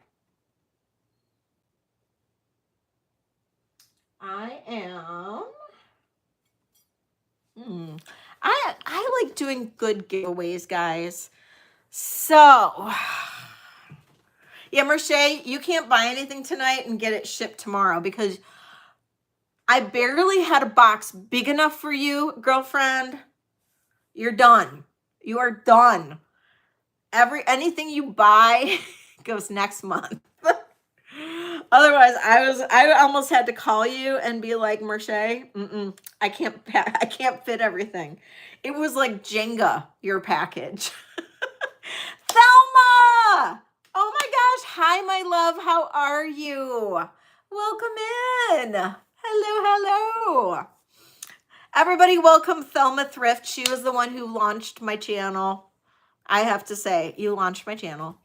I am. I like doing good giveaways, guys. So, yeah, Merche, you can't buy anything tonight and get it shipped tomorrow because I barely had a box big enough for you, girlfriend. You're done. You are done. Anything you buy goes next month. Otherwise, I almost had to call you and be like, Merche, I can't fit everything. It was like Jenga, your package. Thelma! Oh my gosh. Hi, my love. How are you? Welcome in. Hello. Everybody, welcome Thelma Thrift. She was the one who launched my channel. I have to say, you launched my channel.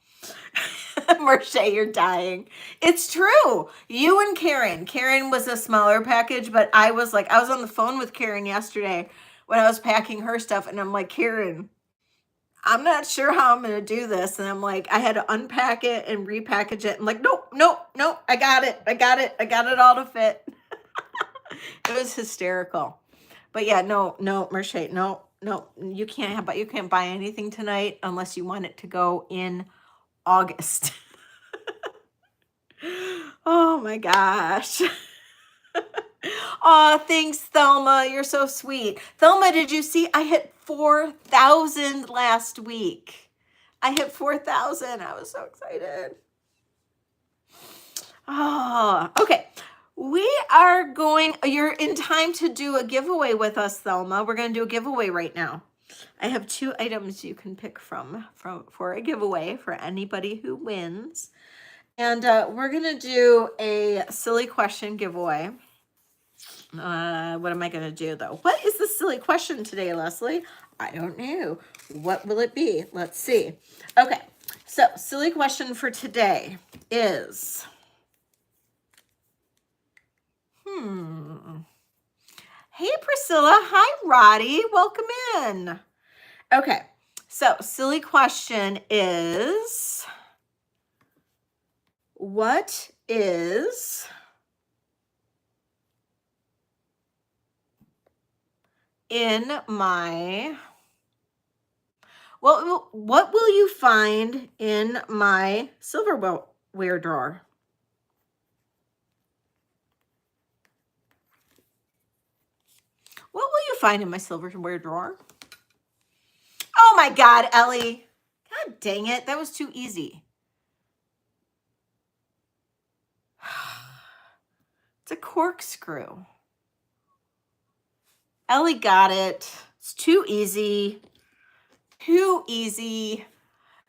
Merche, you're dying. It's true. You and Karen. Karen was a smaller package, but I was on the phone with Karen yesterday when I was packing her stuff, and I'm like, Karen, I'm not sure how I'm going to do this. And I'm like, I had to unpack it and repackage it. I'm like, nope. I got it all to fit. It was hysterical. But yeah, no, Merche, no, you can't buy anything tonight unless you want it to go in August. Oh my gosh. Oh, thanks, Thelma. You're so sweet. Thelma, did you see I hit 4,000 last week? I hit 4,000. I was so excited. Oh, okay. You're in time to do a giveaway with us, Thelma. We're going to do a giveaway right now. I have 2 items you can pick from for a giveaway for anybody who wins. And we're going to do a silly question giveaway. What am I going to do, though? What is the silly question today, Leslie? I don't know. What will it be? Let's see. Okay, so silly question for today is... Hey, Priscilla. Hi, Roddy. Welcome in. Okay, so silly question is, what is in my... What will you find in my silverware drawer? What will you find in my silverware drawer? Oh my God, Ellie. God dang it. That was too easy. It's a corkscrew. Ellie got it. It's too easy. Too easy.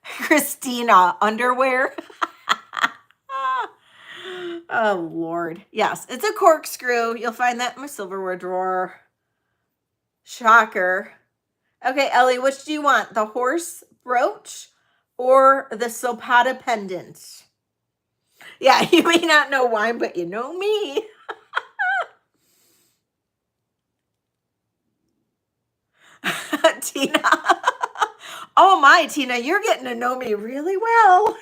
Christina, underwear. Oh, Lord. Yes, it's a corkscrew. You'll find that in my silverware drawer. Shocker. Okay, Ellie, which do you want? The horse brooch or the Sopata pendant? Yeah, you may not know why, but you know me. Tina. Oh my, Tina, you're getting to know me really well.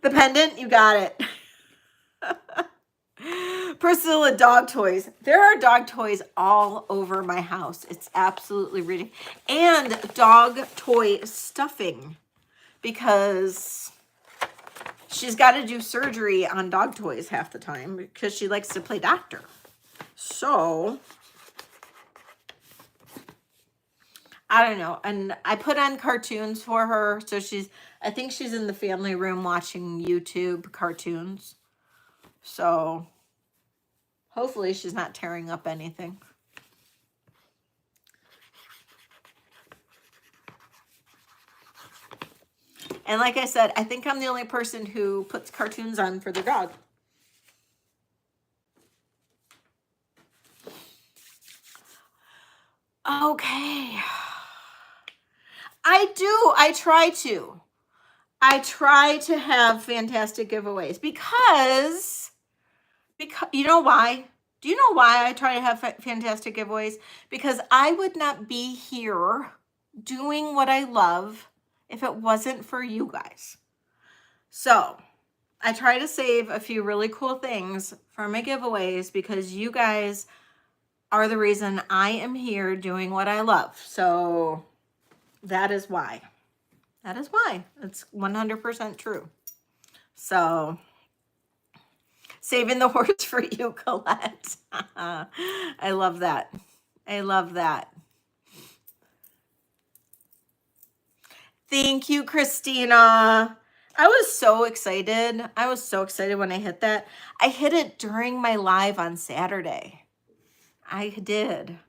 The pendant, you got it. Priscilla, dog toys. There are dog toys all over my house. It's absolutely ridiculous. And dog toy stuffing, because she's got to do surgery on dog toys half the time because she likes to play doctor. So I don't know. And I put on cartoons for her. So I think she's in the family room watching YouTube cartoons. So hopefully she's not tearing up anything. And like I said, I think I'm the only person who puts cartoons on for their dog. Okay. I do. I try to have fantastic giveaways because you know why? Do you know why I try to have fantastic giveaways? Because I would not be here doing what I love if it wasn't for you guys. So I try to save a few really cool things for my giveaways because you guys are the reason I am here doing what I love. So that is why. That is why. It's 100% true. So saving the horse for you, Colette. I love that. I love that. Thank you, Christina. I was so excited. I was so excited when I hit that. I hit it during my live on Saturday. I did.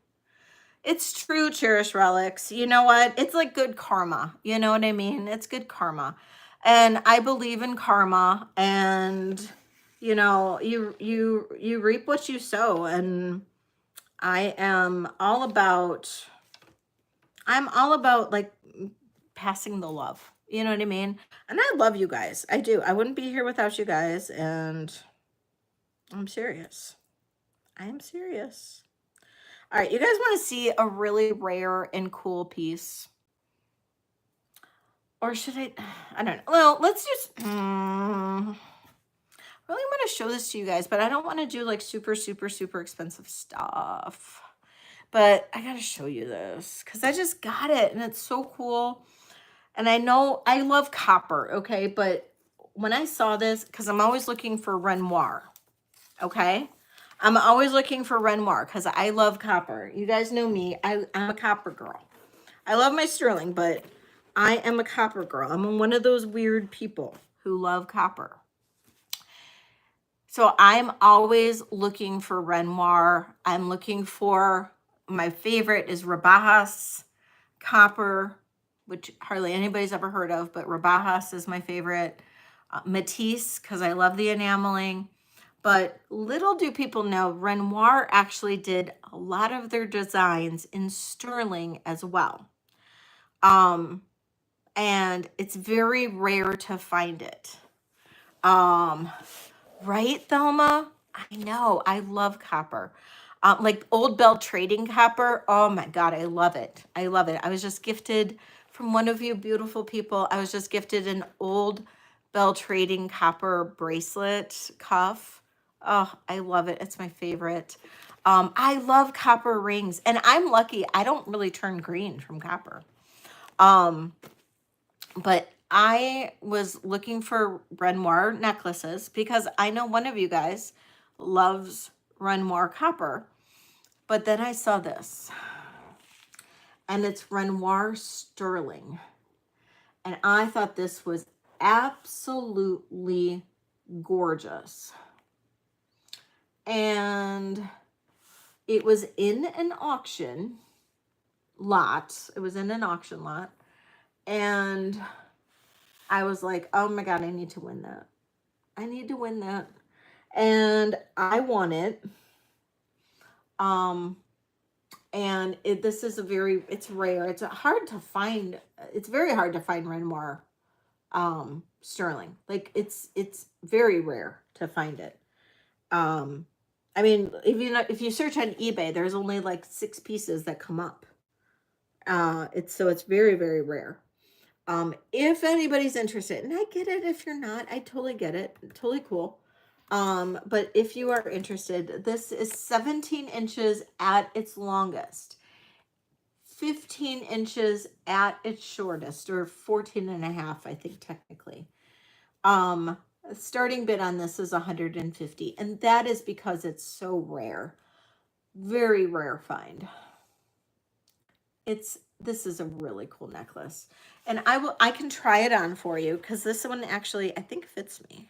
It's true, Cherish Relics. You know what? It's like good karma. You know what I mean? It's good karma. And I believe in karma, and you know, you reap what you sow, and I'm all about like passing the love. You know what I mean? And I love you guys. I do. I wouldn't be here without you guys, and I'm serious. I am serious. All right, you guys want to see a really rare and cool piece? Or should I don't know. Well, let's just, really want to show this to you guys, but I don't want to do like super, super, super expensive stuff. But I got to show you this because I just got it and it's so cool. And I know I love copper, okay? But when I saw this, because I'm always looking for Renoir, okay? I'm always looking for Renoir because I love copper. You guys know me. I'm a copper girl. I love my sterling, but I am a copper girl. I'm one of those weird people who love copper. So I'm always looking for Renoir. I'm looking for, my favorite is Rabajas copper, which hardly anybody's ever heard of, but Rabajas is my favorite. Matisse, because I love the enameling. But little do people know, Renoir actually did a lot of their designs in sterling as well. And it's very rare to find it. Right, Thelma? I know. I love copper. Like Old Bell Trading copper. Oh my God, I love it. I love it. I was just gifted from one of you beautiful people. I was just gifted an Old Bell Trading copper bracelet cuff. Oh, I love it. It's my favorite. I love copper rings, and I'm lucky. I don't really turn green from copper. But I was looking for Renoir necklaces because I know one of you guys loves Renoir copper. But then I saw this, and it's Renoir sterling. And I thought this was absolutely gorgeous. And it was in an auction lot. It was in an auction lot. And I was like, oh my God, I need to win that. I need to win that. And I won it. And this is it's rare. It's hard to find. It's very hard to find Renoir sterling. Like it's very rare to find it. I mean, if you search on eBay, there's only like 6 pieces that come up. It's very, very rare. If anybody's interested, and I get it if you're not, I totally get it. Totally cool. But if you are interested, this is 17 inches at its longest, 15 inches at its shortest, or 14 and a half, I think, technically. Starting bid on this is 150, and that is because it's so rare. Very rare find. It's this is a really cool necklace. And I can try it on for you because this one actually, I think fits me.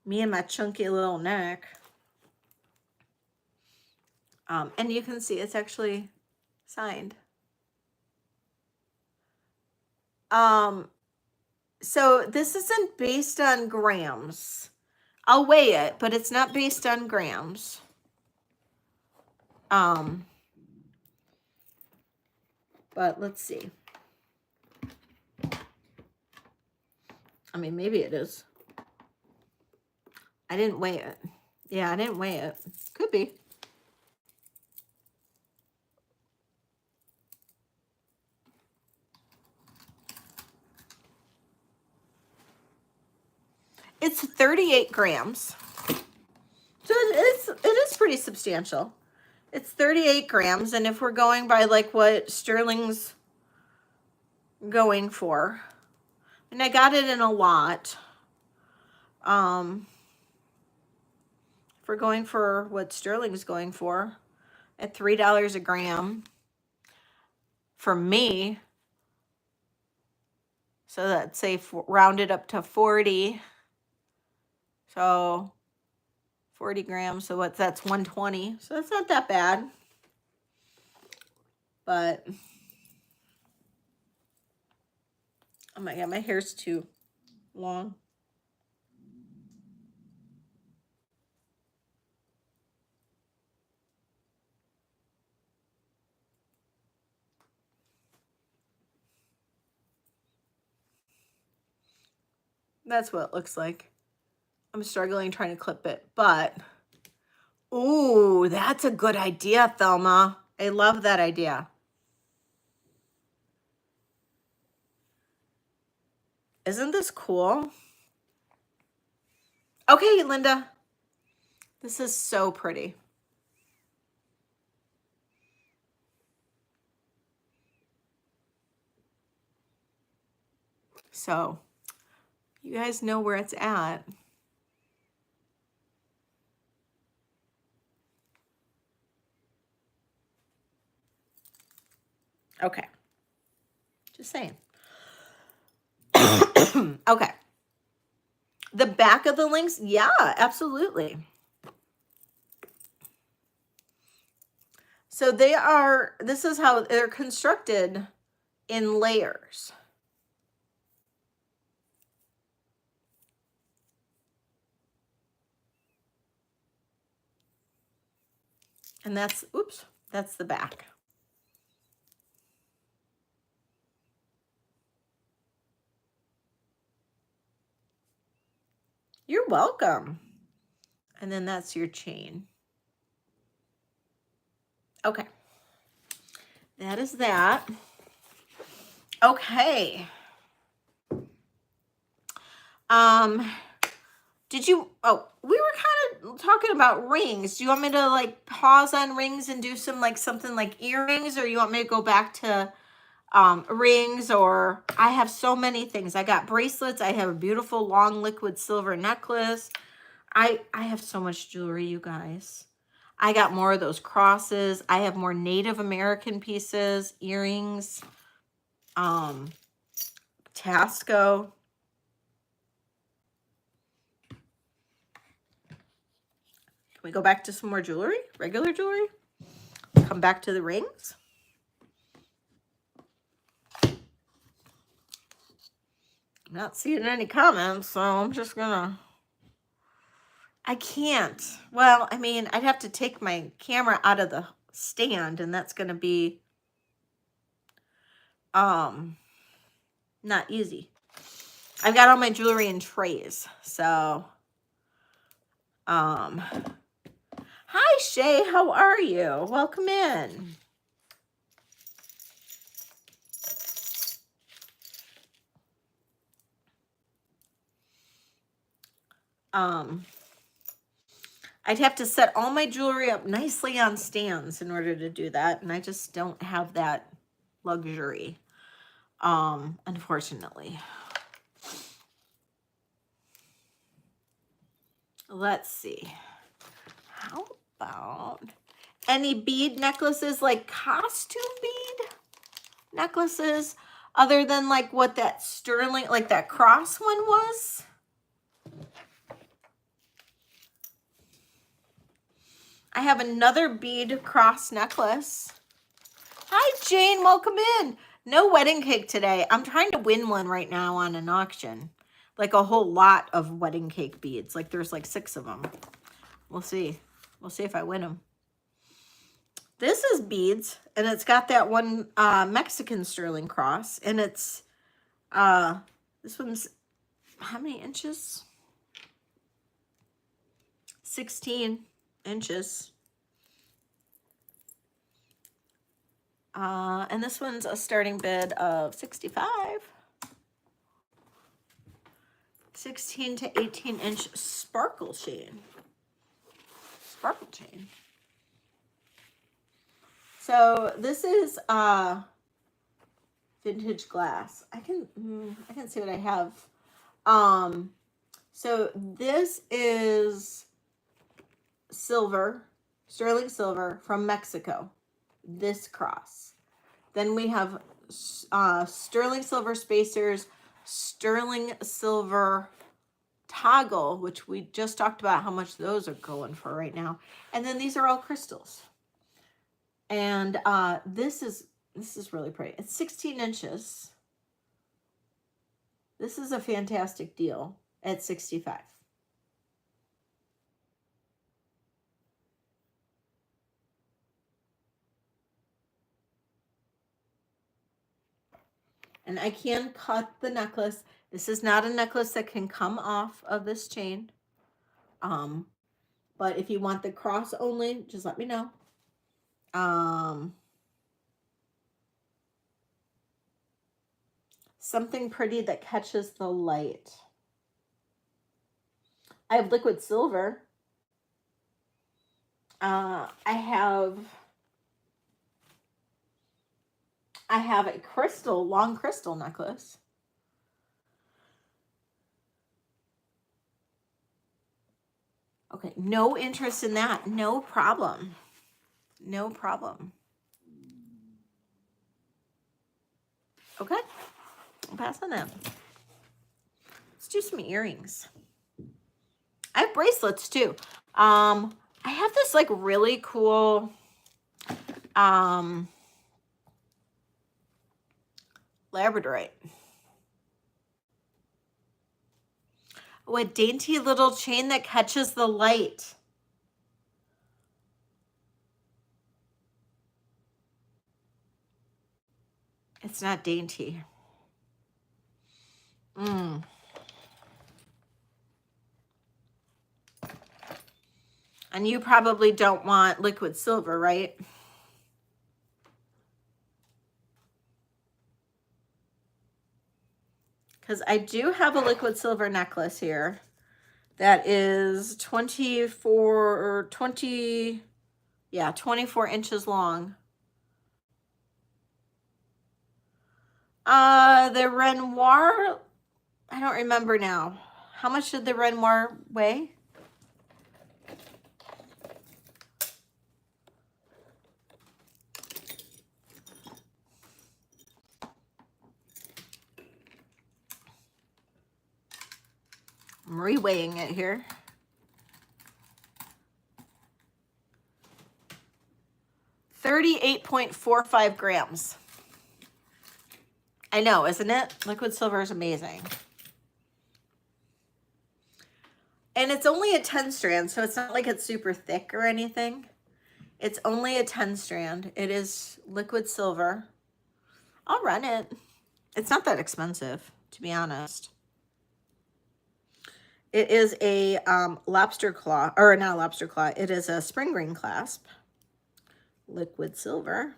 Me and my chunky little neck. And you can see it's actually signed. So this isn't based on grams. I'll weigh it, but it's not based on grams. But let's see. I mean, maybe it is. I didn't weigh it. Yeah, I didn't weigh it. Could be. It's 38 grams. So it is pretty substantial. It's 38 grams. And if we're going by like what Sterling's going for, and I got it in a lot. If we're going for what Sterling's going for at $3 a gram for me, so let's say rounded up to 40. So 40 grams. So that's 120. So that's not that bad. But oh my God, my hair's too long. That's what it looks like. I'm struggling trying to clip it, but ooh, that's a good idea, Thelma. I love that idea. Isn't this cool? Okay, Linda. This is so pretty. So, you guys know where it's at. Okay. Just saying. Okay. The back of the links, yeah, absolutely. So this is how they're constructed in layers. And that's the back. You're welcome. And then that's your chain. Okay. That is that. Okay. We were kind of talking about rings. Do you want me to like pause on rings and do some like something like earrings, or you want me to go back to rings? Or I have so many things. I got bracelets. I have a beautiful long liquid silver necklace. I have so much jewelry, you guys. I got more of those crosses. I have more Native American pieces, earrings, Tasco. Can we go back to some more jewelry? Regular jewelry? Come back to the rings? I'm not seeing any comments, so I'm just gonna... I can't. Well, I mean, I'd have to take my camera out of the stand, and that's gonna be not easy. I've got all my jewelry in trays, so hi Shay, how are you? Welcome in. I'd have to set all my jewelry up nicely on stands in order to do that, and I just don't have that luxury, unfortunately. Let's see. How about, Any bead necklaces, like costume bead necklaces, other than like what that sterling, like that cross one was? I have another bead cross necklace. Hi, Jane. Welcome in. No wedding cake today. I'm trying to win one right now on an auction. Like a whole lot of wedding cake beads. Like there's like 6 of them. We'll see. We'll see if I win them. This is beads, and it's got that one Mexican sterling cross, and it's this one's how many inches? 16 inches. And this one's a starting bid of 65. 16 to 18 inch sparkle chain. Sparkle chain. So this is vintage glass. I can see what I have. So this is silver, sterling silver from Mexico. This cross. Then we have sterling silver spacers, sterling silver toggle, which we just talked about how much those are going for right now. And then these are all crystals. And this is really pretty. It's 16 inches. This is a fantastic deal at 65. And I can cut the necklace. This is not a necklace that can come off of this chain. But if you want the cross only, just let me know. Something pretty that catches the light. I have liquid silver. I have a crystal, long crystal necklace. Okay, no interest in that. No problem. No problem. Okay, I'll pass on that. Let's do some earrings. I have bracelets too. I have this like really cool labradorite. Oh, a dainty little chain that catches the light. It's not dainty. And you probably don't want liquid silver, right? Because I do have a liquid silver necklace here that is 24 inches long. The Renoir, I don't remember now. How much did the Renoir weigh? I'm reweighing it here. $38.45 grams. I know, isn't it? Liquid silver is amazing. And it's only a 10 strand, so it's not like it's super thick or anything. It's only a 10 strand. It is liquid silver. I'll run it. It's not that expensive, to be honest. It is a lobster claw, or not lobster claw. It is a spring ring clasp. Liquid silver.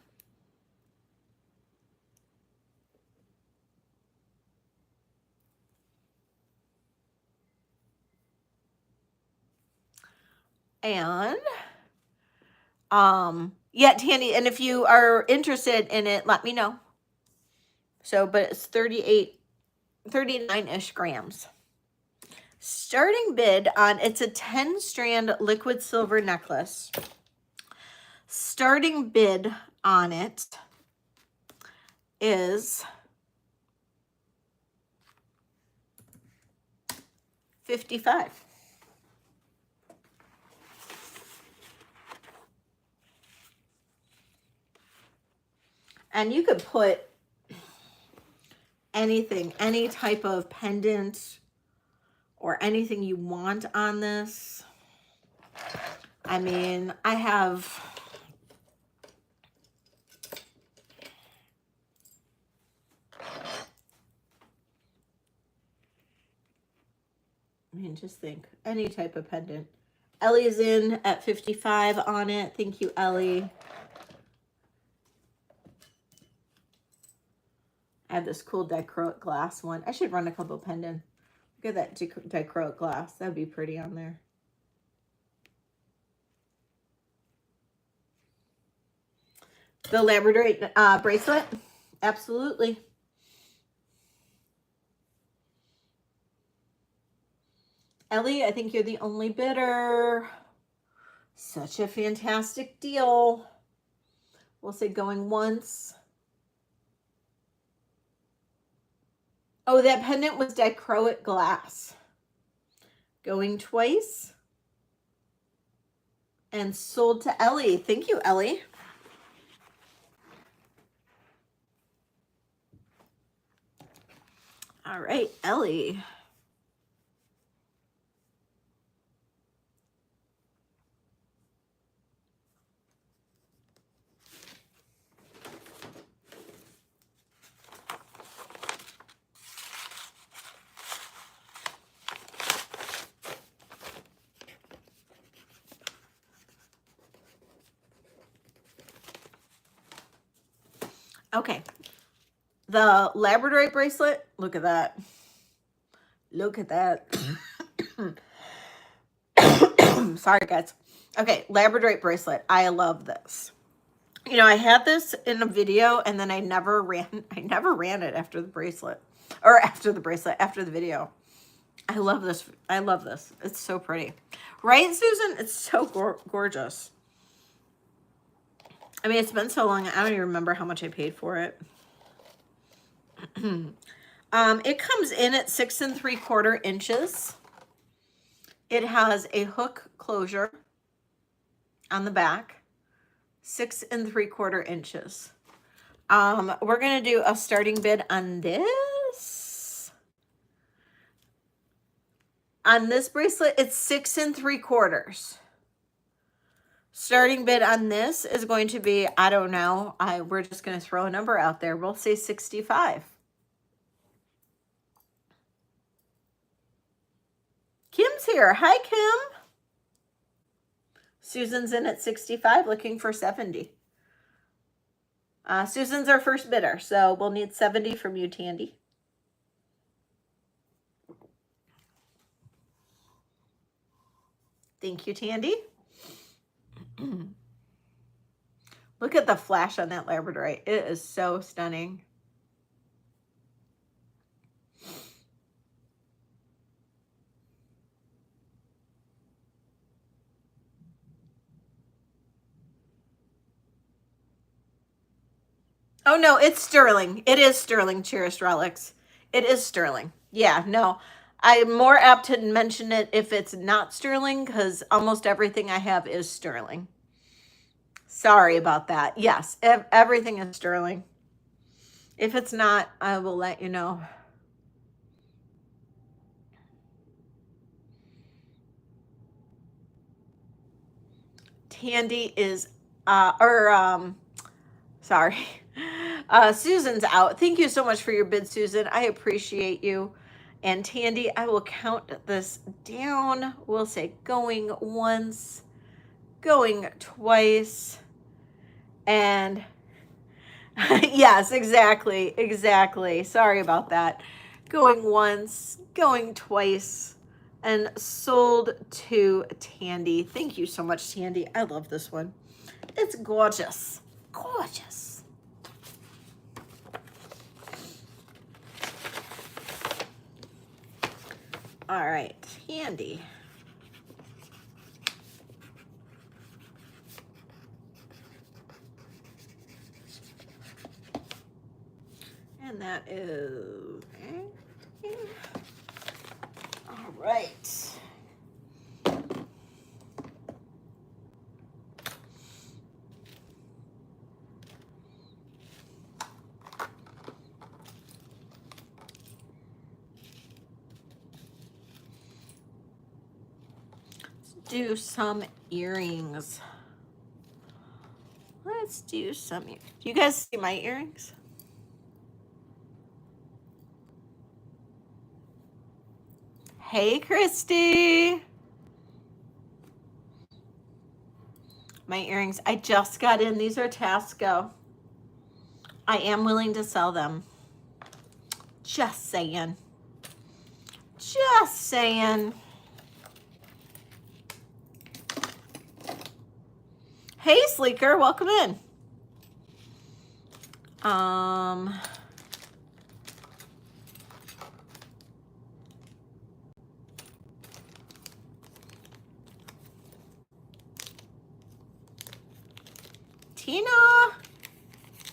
And yeah, Tandy, and if you are interested in it, let me know. So, but it's 39-ish grams. Starting bid on, it's a 10 strand liquid silver necklace. Starting bid on it is $55. And you could put anything, any type of pendant or anything you want on this. I mean, I have just think any type of pendant. Ellie is in at 55 on it. Thank you, Ellie. I have this cool dichroic glass one. I should run a couple pendants. Look at that dichroic glass. That'd be pretty on there. The labradorite bracelet. Absolutely. Ellie, I think you're the only bidder. Such a fantastic deal. We'll say going once. Oh, that pendant was dichroic glass. Going twice. And sold to Ellie. Thank you, Ellie. All right, Ellie. Okay, the labradorite bracelet, look at that. Look at that. Sorry, guys. Okay, labradorite bracelet. I love this. You know, I had this in a video and then I never ran it after the bracelet. Or after the video. I love this. I love this. It's so pretty. Right, Susan? It's so gorgeous. I mean, it's been so long, I don't even remember how much I paid for it. It comes in at 6 3/4 inches. It has a hook closure on the back, 6 3/4 inches. We're going to do a starting bid on this. On this bracelet, it's 6 3/4. Starting bid on this is going to be, I don't know. We're just going to throw a number out there. We'll say 65. Kim's here. Hi, Kim. Susan's in at 65, looking for 70. Susan's our first bidder, so we'll need 70 from you, Tandy. Thank you, Tandy. Look at the flash on that labradorite. It is so stunning. Oh, no, it's sterling. It is sterling, Cherished Relics. It is sterling. Yeah, no. I'm more apt to mention it if it's not sterling because almost everything I have is sterling. Sorry about that. Yes, everything is sterling. If it's not, I will let you know. Tandy is, sorry. Susan's out. Thank you so much for your bid, Susan. I appreciate you. And Tandy, I will count this down. We'll say going once, going twice, and yes, exactly. Sorry about that. Going once, going twice, and sold to Tandy. Thank you so much, Tandy. I love this one. It's gorgeous. Gorgeous. All right, Tandy. And that is, all right. Do some earrings. Let's do some. Do you guys see my earrings? Hey, Christy. My earrings. I just got in. These are Tasco. I am willing to sell them. Just saying. Just saying. Hey, Sleeker, welcome in.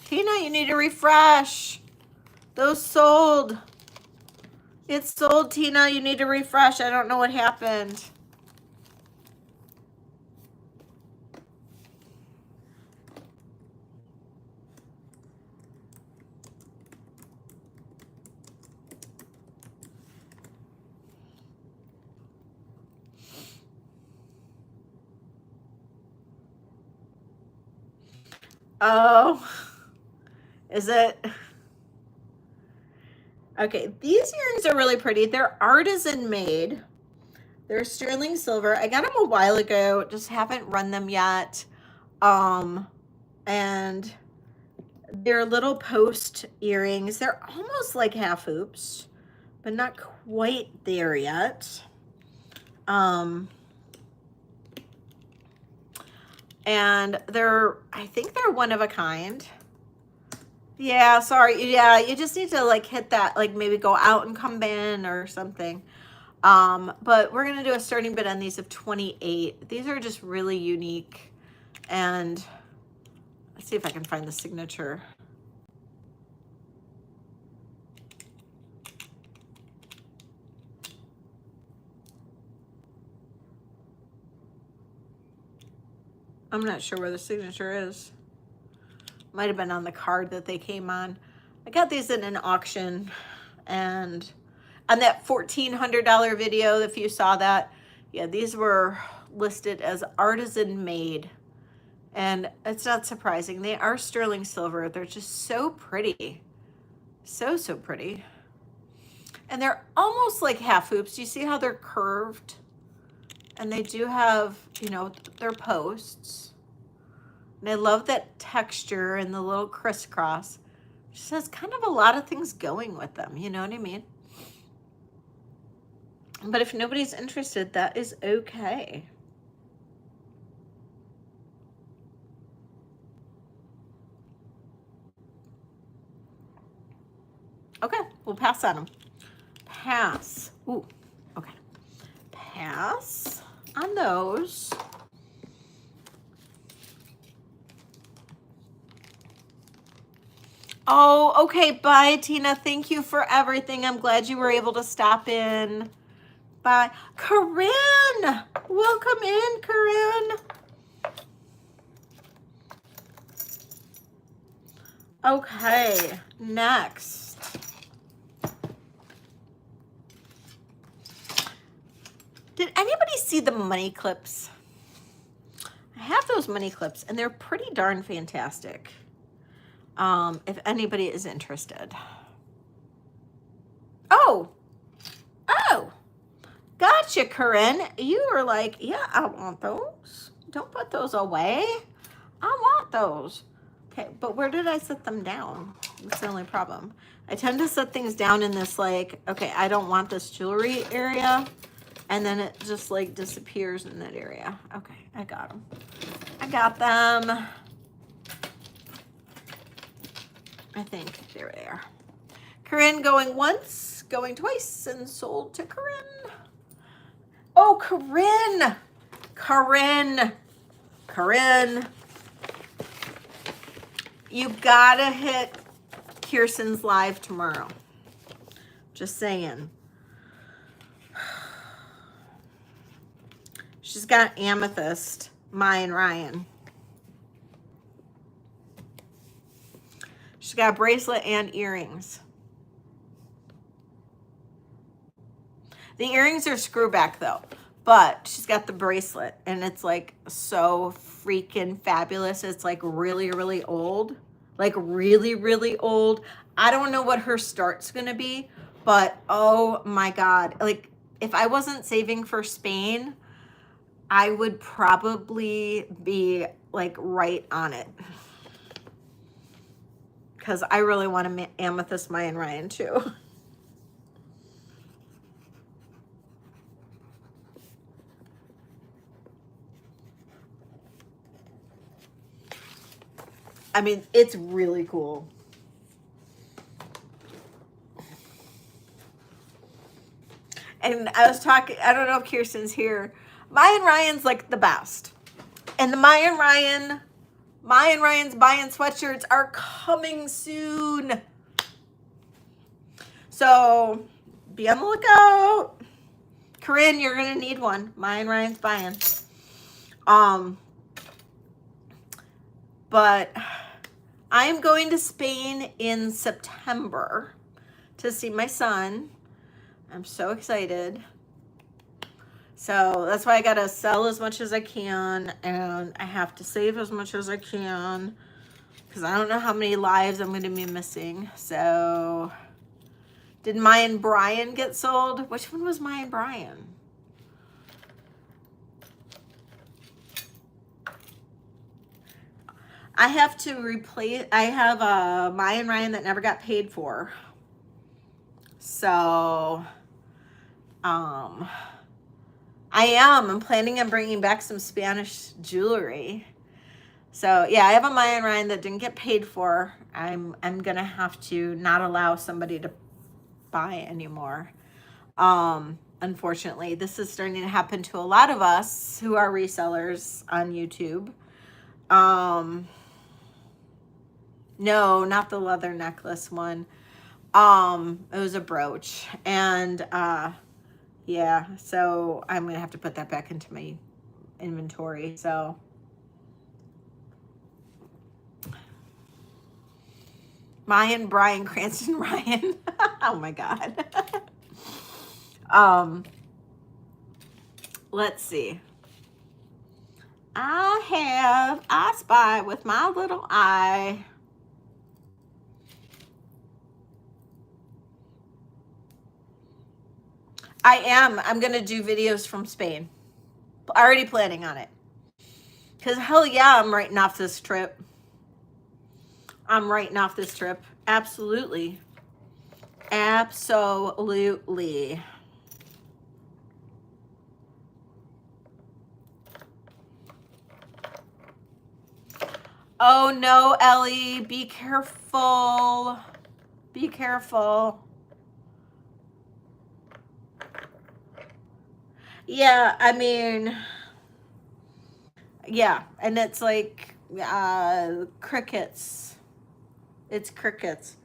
Tina, you need to refresh. Those sold. It's sold, Tina. You need to refresh. I don't know what happened. Oh, is it? Okay, these earrings are really pretty. They're artisan made. They're sterling silver. I got them a while ago, just haven't run them yet. And they're little post earrings. They're almost like half hoops, but not quite there yet. And I think they're one of a kind. Yeah, sorry. Yeah, you just need to like hit that, like maybe go out and come in or something. But we're going to do a starting bid on these of 28. These are just really unique. And let's see if I can find the signature. I'm not sure where the signature is. Might have been on the card that they came on. I got these in an auction, and on that $1,400 video, if you saw that, yeah, these were listed as artisan made. And it's not surprising. They are sterling silver. They're just so pretty. So, so pretty. And they're almost like half hoops. You see how they're curved? And they do have, you know, their posts. And I love that texture and the little crisscross. It just has kind of a lot of things going with them. You know what I mean? But if nobody's interested, that is okay. Okay, we'll pass on them. Pass. Ooh, okay. Pass on those. Oh, okay. Bye, Tina. Thank you for everything. I'm glad you were able to stop in. Bye. Corinne! Welcome in, Corinne. Okay, next. Did anybody see the money clips? I have those money clips, and they're pretty darn fantastic. If anybody is interested. Oh, gotcha, Corinne. You were like, yeah, I want those. Don't put those away. I want those. Okay, but where did I set them down? That's the only problem. I tend to set things down in this like, okay, I don't want this jewelry area. And then it just like disappears in that area. Okay, I got them. I got them. I think they're there. Corinne going once, going twice, and sold to Corinne. Oh, Corinne. You gotta hit Kirsten's live tomorrow. Just saying. She's got amethyst, Maya and Ryan. She's got a bracelet and earrings. The earrings are screw back though, but she's got the bracelet and it's like so freaking fabulous. It's like really, really old, like really, really old. I don't know what her start's gonna be, but oh my God. Like if I wasn't saving for Spain, I would probably be like right on it. Because I really want to amethyst Maya and Ryan too. I mean, it's really cool. And I was talking, I don't know if Kirsten's here. Maya and Ryan's like the best. And the Maya and Ryan's buying sweatshirts are coming soon. So be on the lookout. Corinne, you're gonna need one. Maya and Ryan's buying. But I am going to Spain in September to see my son. I'm so excited. So that's why I gotta sell as much as I can, and I have to save as much as I can because I don't know how many lives I'm gonna be missing. So did Maya and Brian get sold? Which one was Maya and Brian? I have to replace, I have a Maya and Ryan that never got paid for. So, I'm planning on bringing back some Spanish jewelry. So yeah, I have a Maya and Ryan that didn't get paid for. I'm going to have to not allow somebody to buy anymore. Unfortunately, this is starting to happen to a lot of us who are resellers on YouTube. No, not the leather necklace one. It was a brooch, and yeah, so I'm gonna have to put that back into my inventory. So Maya and Brian Cranston Ryan. Oh my God. Let's see. I spy with my little eye. I'm going to do videos from Spain. Already planning on it. Because hell yeah, I'm writing off this trip. Absolutely. Absolutely. Oh no, Ellie, be careful. Be careful. Yeah, I mean, yeah, and it's like crickets. It's crickets.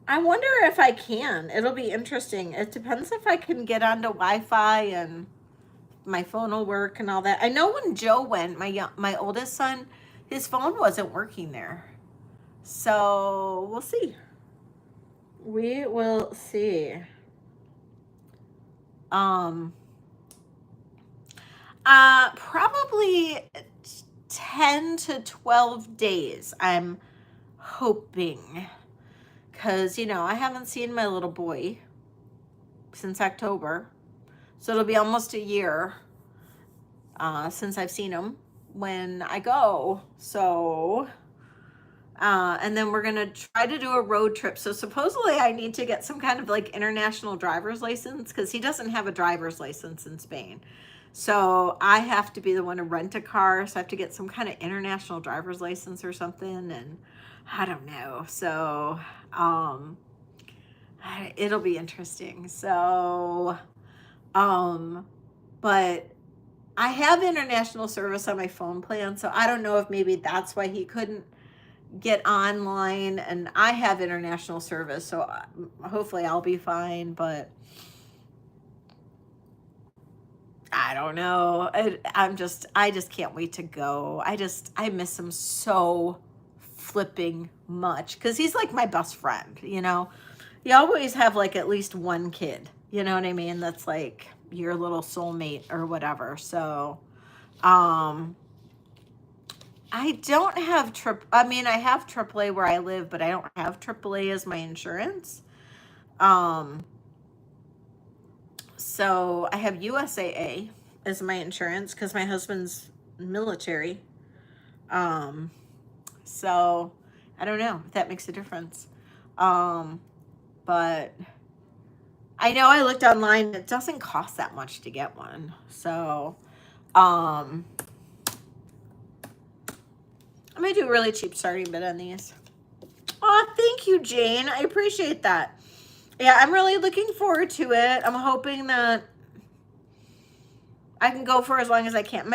I wonder if I can. It'll be interesting. It depends if I can get onto Wi-Fi and my phone will work and all that. I know when Joe went, my oldest son, his phone wasn't working there. So we'll see. We will see. Probably 10 to 12 days, I'm hoping. Because, you know, I haven't seen my little boy since October. So it'll be almost a year since I've seen him when I go. So, and then we're going to try to do a road trip. So supposedly I need to get some kind of like international driver's license because he doesn't have a driver's license in Spain. So I have to be the one to rent a car. So I have to get some kind of international driver's license or something. And I don't know. So it'll be interesting. So, but I have international service on my phone plan. So I don't know if maybe that's why he couldn't get online, and I have international service, so hopefully I'll be fine, but I don't know. I just can't wait to go. I miss him so flipping much because he's like my best friend, you know? You always have like at least one kid, you know what I mean? That's like your little soulmate or whatever. So, I don't have I have AAA where I live, but I don't have AAA as my insurance. Um, so I have USAA as my insurance because my husband's military. Um, so I don't know if that makes a difference. Um, but I know I looked online, it doesn't cost that much to get one. So, I'm gonna do a really cheap starting bid on these. Oh, thank you, Jane. I appreciate that. Yeah, I'm really looking forward to it. I'm hoping that I can go for as long as I can.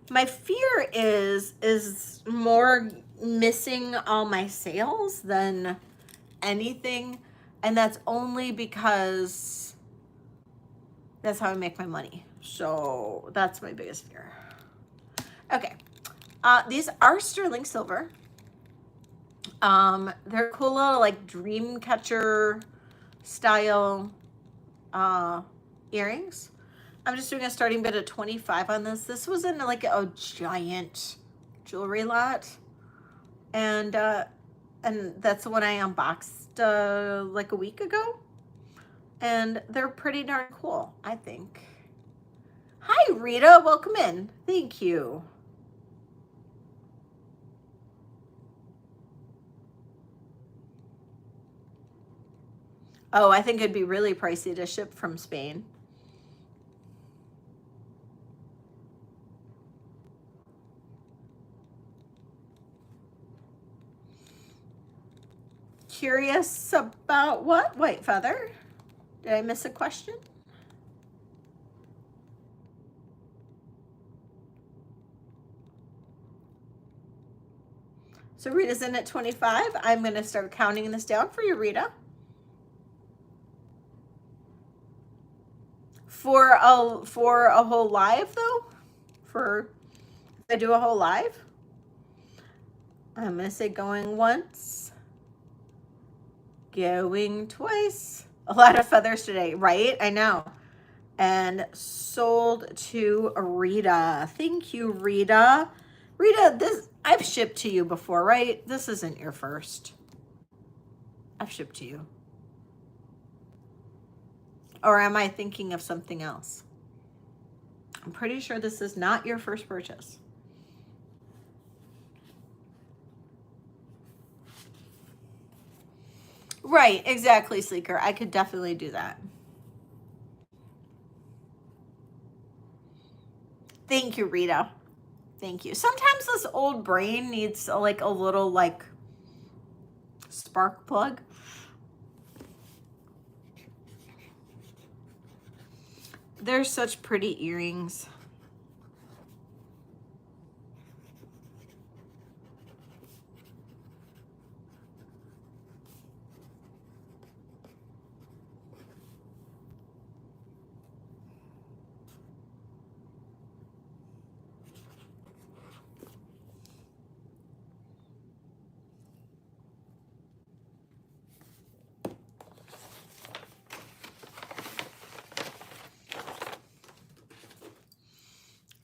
My fear is more missing all my sales than anything, and that's only because that's how I make my money. So that's my biggest fear. Okay, these are sterling silver. They're cool little like dream catcher style earrings. I'm just doing a starting bid of 25 on this. This was in like a giant jewelry lot, and that's the one I unboxed like a week ago, and they're pretty darn cool, I think. Hi, Rita. Welcome in. Thank you. Oh, I think it'd be really pricey to ship from Spain. Curious about what? White feather? Did I miss a question? So Rita's in at 25. I'm going to start counting this down for you, Rita. For a whole live though? For if I do a whole live? I'm going to say going once, going twice. A lot of feathers today, right? I know. And sold to Rita. Thank you, Rita. Rita, this I've shipped to you before, right? This isn't your first. I've shipped to you. Or am I thinking of something else? I'm pretty sure this is not your first purchase. Right, exactly, Sleeker. I could definitely do that. Thank you, Rita. Thank you. Sometimes this old brain needs like a little like spark plug. They're such pretty earrings.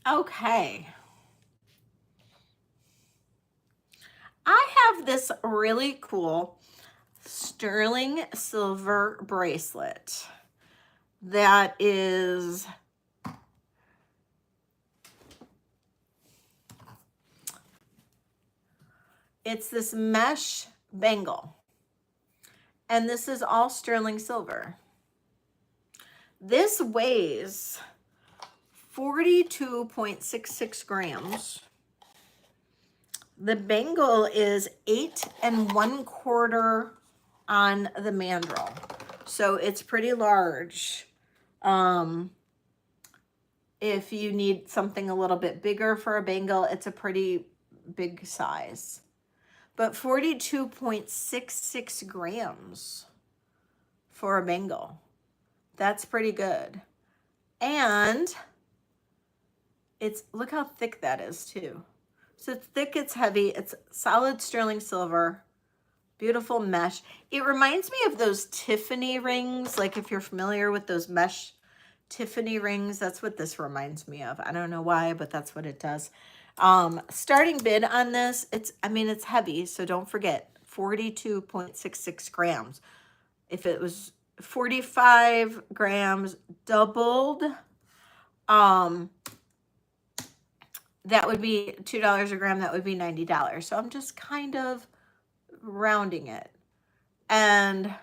Okay. I have this really cool sterling silver bracelet that is it's this mesh bangle, and this is all sterling silver. This weighs 42.66 grams. The bangle is 8 1/4 on the mandrel, so it's pretty large. If you need something a little bit bigger for a bangle, it's a pretty big size. but 42.66 grams for a bangle. That's pretty good. And it's, look how thick that is too. So it's thick, it's heavy, it's solid sterling silver, beautiful mesh. It reminds me of those Tiffany rings, like if you're familiar with those mesh Tiffany rings, that's what this reminds me of. I don't know why, but that's what it does. Starting bid on this, it's heavy, so don't forget, 42.66 grams. If it was 45 grams doubled, that would be $2 a gram. That would be $90. So I'm just kind of rounding it. And,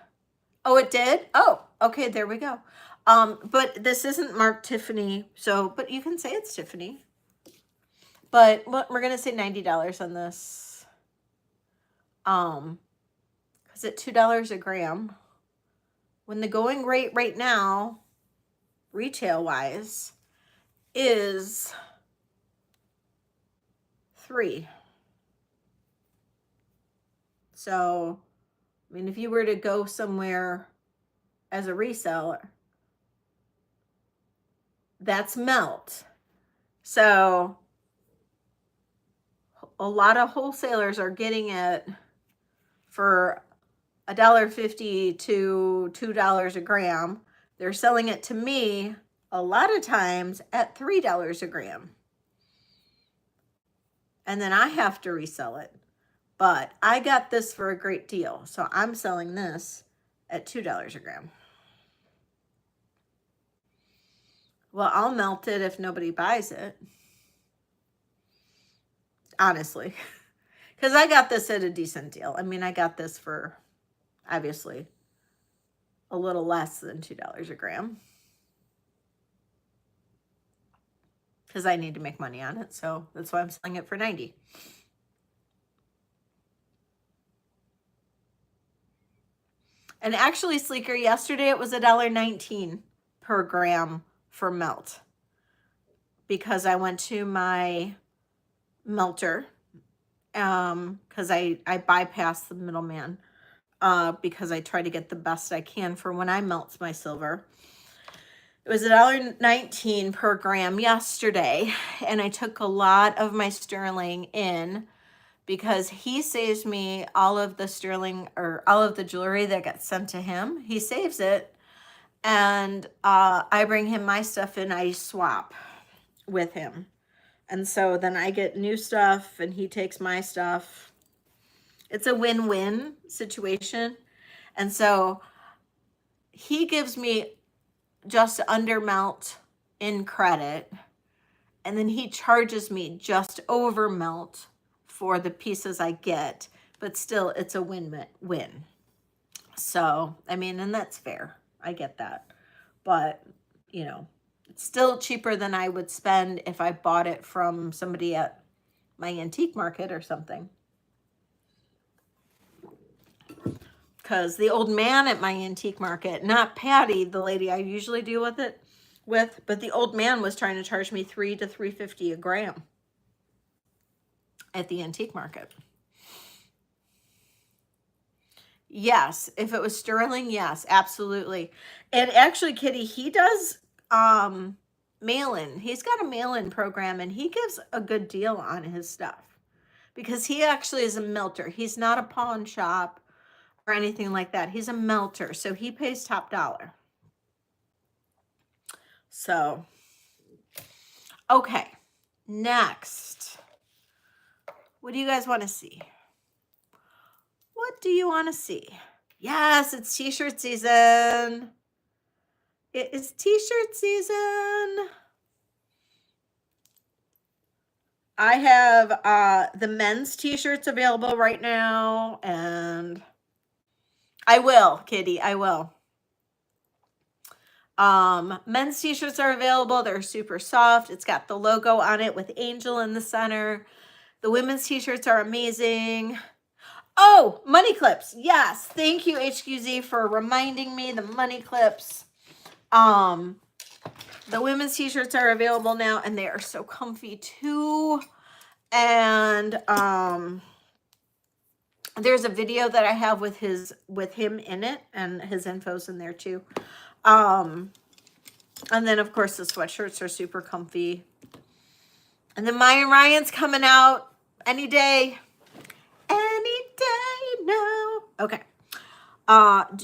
oh, it did? Oh, okay, there we go. But this isn't marked Tiffany, so, but you can say it's Tiffany. But we're going to say $90 on this. Because at $2 a gram, when the going rate right now, retail-wise, is $3. So, I mean, if you were to go somewhere as a reseller, that's melt. So, a lot of wholesalers are getting it for $1.50 to $2 a gram. They're selling it to me a lot of times at $3 a gram. And then I have to resell it. But I got this for a great deal. So I'm selling this at $2 a gram. Well, I'll melt it if nobody buys it. Honestly. Because I got this at a decent deal. I mean, I got this for, obviously, a little less than $2 a gram. Because I need to make money on it. So that's why I'm selling it for $90. And actually, Sleeker, yesterday it was $1.19 per gram for melt. Because I went to my melter. Because I bypassed the middleman. Because I try to get the best I can for when I melt my silver. It was $1.19 per gram yesterday. And I took a lot of my sterling in. Because he saves me all of the sterling or all of the jewelry that gets sent to him. He saves it. And I bring him my stuff and I swap with him. And so then I get new stuff and he takes my stuff. It's a win-win situation. And so he gives me just under melt in credit. And then he charges me just over melt for the pieces I get, but still it's a win-win. So, I mean, and that's fair. I get that. But, you know, it's still cheaper than I would spend if I bought it from somebody at my antique market or something. Because the old man at my antique market, not Patty, the lady I usually deal with it with, but the old man was trying to charge me $3 to $3.50 a gram at the antique market. Yes, if it was sterling, yes, absolutely. And actually, Kitty, he does mail-in. He's got a mail-in program, and he gives a good deal on his stuff because he actually is a melter. He's not a pawn shop or anything like that. He's a melter, so he pays top dollar. So, okay, next. What do you guys want to see? What do you want to see? Yes, it's t-shirt season. It is t-shirt season. I have the men's t-shirts available right now, and I will, Kitty, I will. Men's t-shirts are available. They're super soft. It's got the logo on it with Angel in the center. The women's t-shirts are amazing. Oh, money clips. Yes. Thank you, HQZ, for reminding me the money clips. The women's t-shirts are available now, and they are so comfy too. And There's a video that I have with him in it, and his info's in there too. And then of course the sweatshirts are super comfy. And then Maya and Ryan's coming out any day. Any day now. Okay.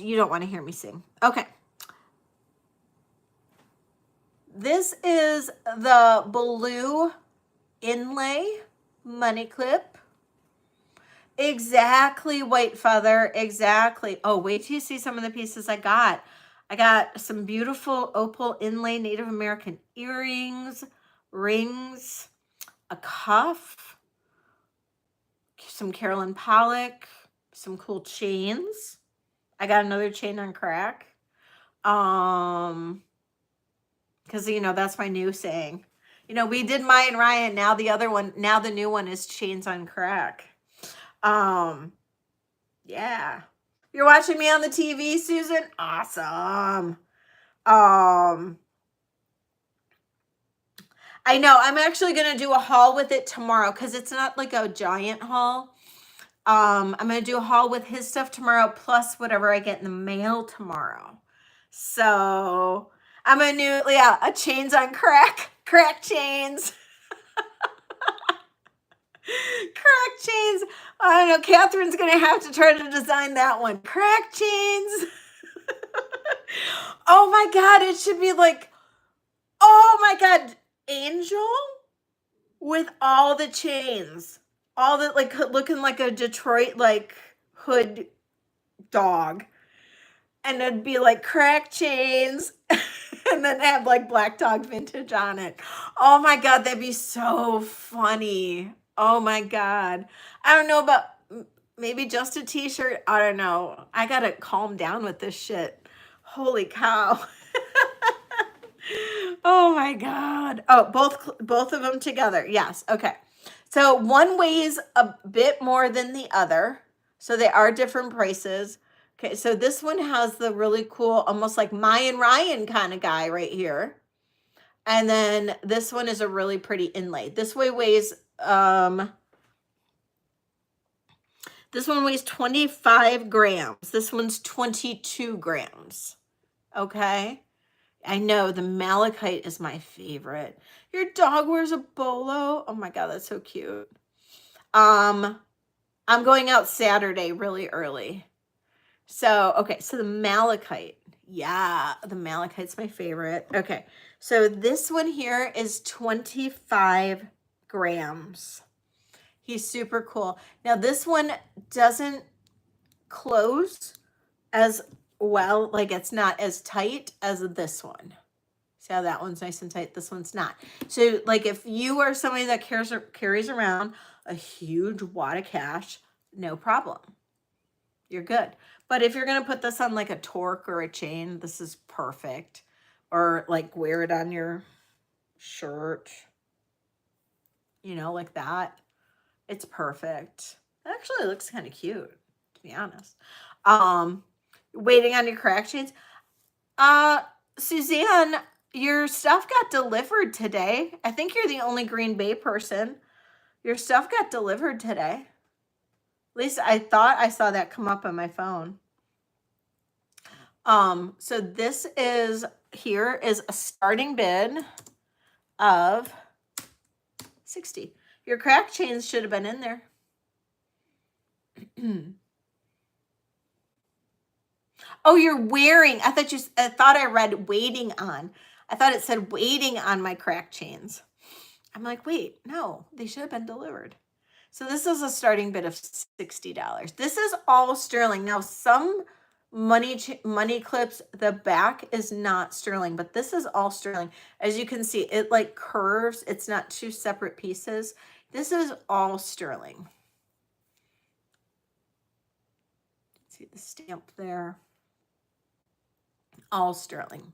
You don't want to hear me sing. Okay. This is the blue inlay money clip. Exactly, white feather. Exactly. Oh, wait till you see some of the pieces I got. I got some beautiful opal inlay Native American earrings, rings, a cuff, some Carolyn Pollock, some cool chains. I got another chain on crack. Because, you know, that's my new saying. You know, we did Maya and Ryan. Now the other one, now the new one is chains on crack. Yeah. You're watching me on the TV, Susan? Awesome. I know. I'm actually going to do a haul with it tomorrow because it's not like a giant haul. I'm going to do a haul with his stuff tomorrow plus whatever I get in the mail tomorrow. So I'm going to do, yeah, a chains on crack chains. Crack chains. I don't know. Catherine's going to have to try to design that one. Crack chains. Oh my God. It should be like, oh my God, angel with all the chains. All the, like, looking like a Detroit, like, hood dog. And it'd be like crack chains. And then have like Black Dog Vintage on it. Oh my God, that'd be so funny. Oh my God. I don't know about maybe just a t-shirt. I don't know. I gotta calm down with this shit. Holy cow. Oh my God. Oh, both of them together. Yes. Okay. So one weighs a bit more than the other. So they are different prices. Okay, so this one has the really cool, almost like Maya and Ryan kind of guy right here. And then this one is a really pretty inlay. This one weighs 25 grams. This one's 22 grams. Okay. I know the malachite is my favorite. Your dog wears a bolo. Oh my God, that's so cute. I'm going out Saturday really early. So, okay, so the malachite. Yeah, the malachite's my favorite. Okay, so this one here is 25 grams. He's super cool. Now, this one doesn't close as well, like it's not as tight as this one. See how that one's nice and tight? This one's not. So, like, if you are somebody that carries around a huge wad of cash, no problem. You're good. But if you're going to put this on like a torque or a chain, this is perfect. Or like wear it on your shirt, you know, like that. It's perfect. It actually looks kind of cute, to be honest. Waiting on your crack chains. Suzanne, your stuff got delivered today. I think you're the only Green Bay person. Your stuff got delivered today. At least I thought I saw that come up on my phone. So this is, here is a starting bid of 60. Your crack chains should have been in there. Oh, you're wearing, I thought I read waiting on. I thought it said waiting on my crack chains. I'm like, wait, no, they should have been delivered. So this is a starting bid of $60. This is all sterling. Now, some money clips, the back is not sterling, but this is all sterling. As you can see, it like curves. It's not two separate pieces. This is all sterling. See the stamp there. All sterling.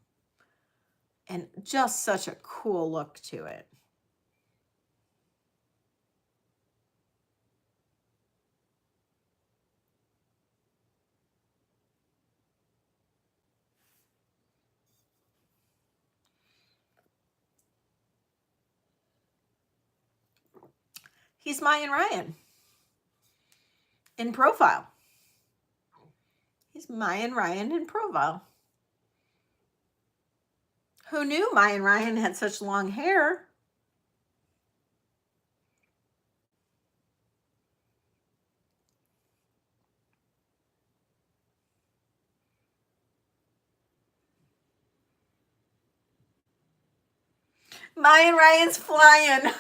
And just such a cool look to it. He's Maya and Ryan. in profile. He's Mayan Ryan in profile. Who knew Mayan Ryan had such long hair? Mayan Ryan's flying.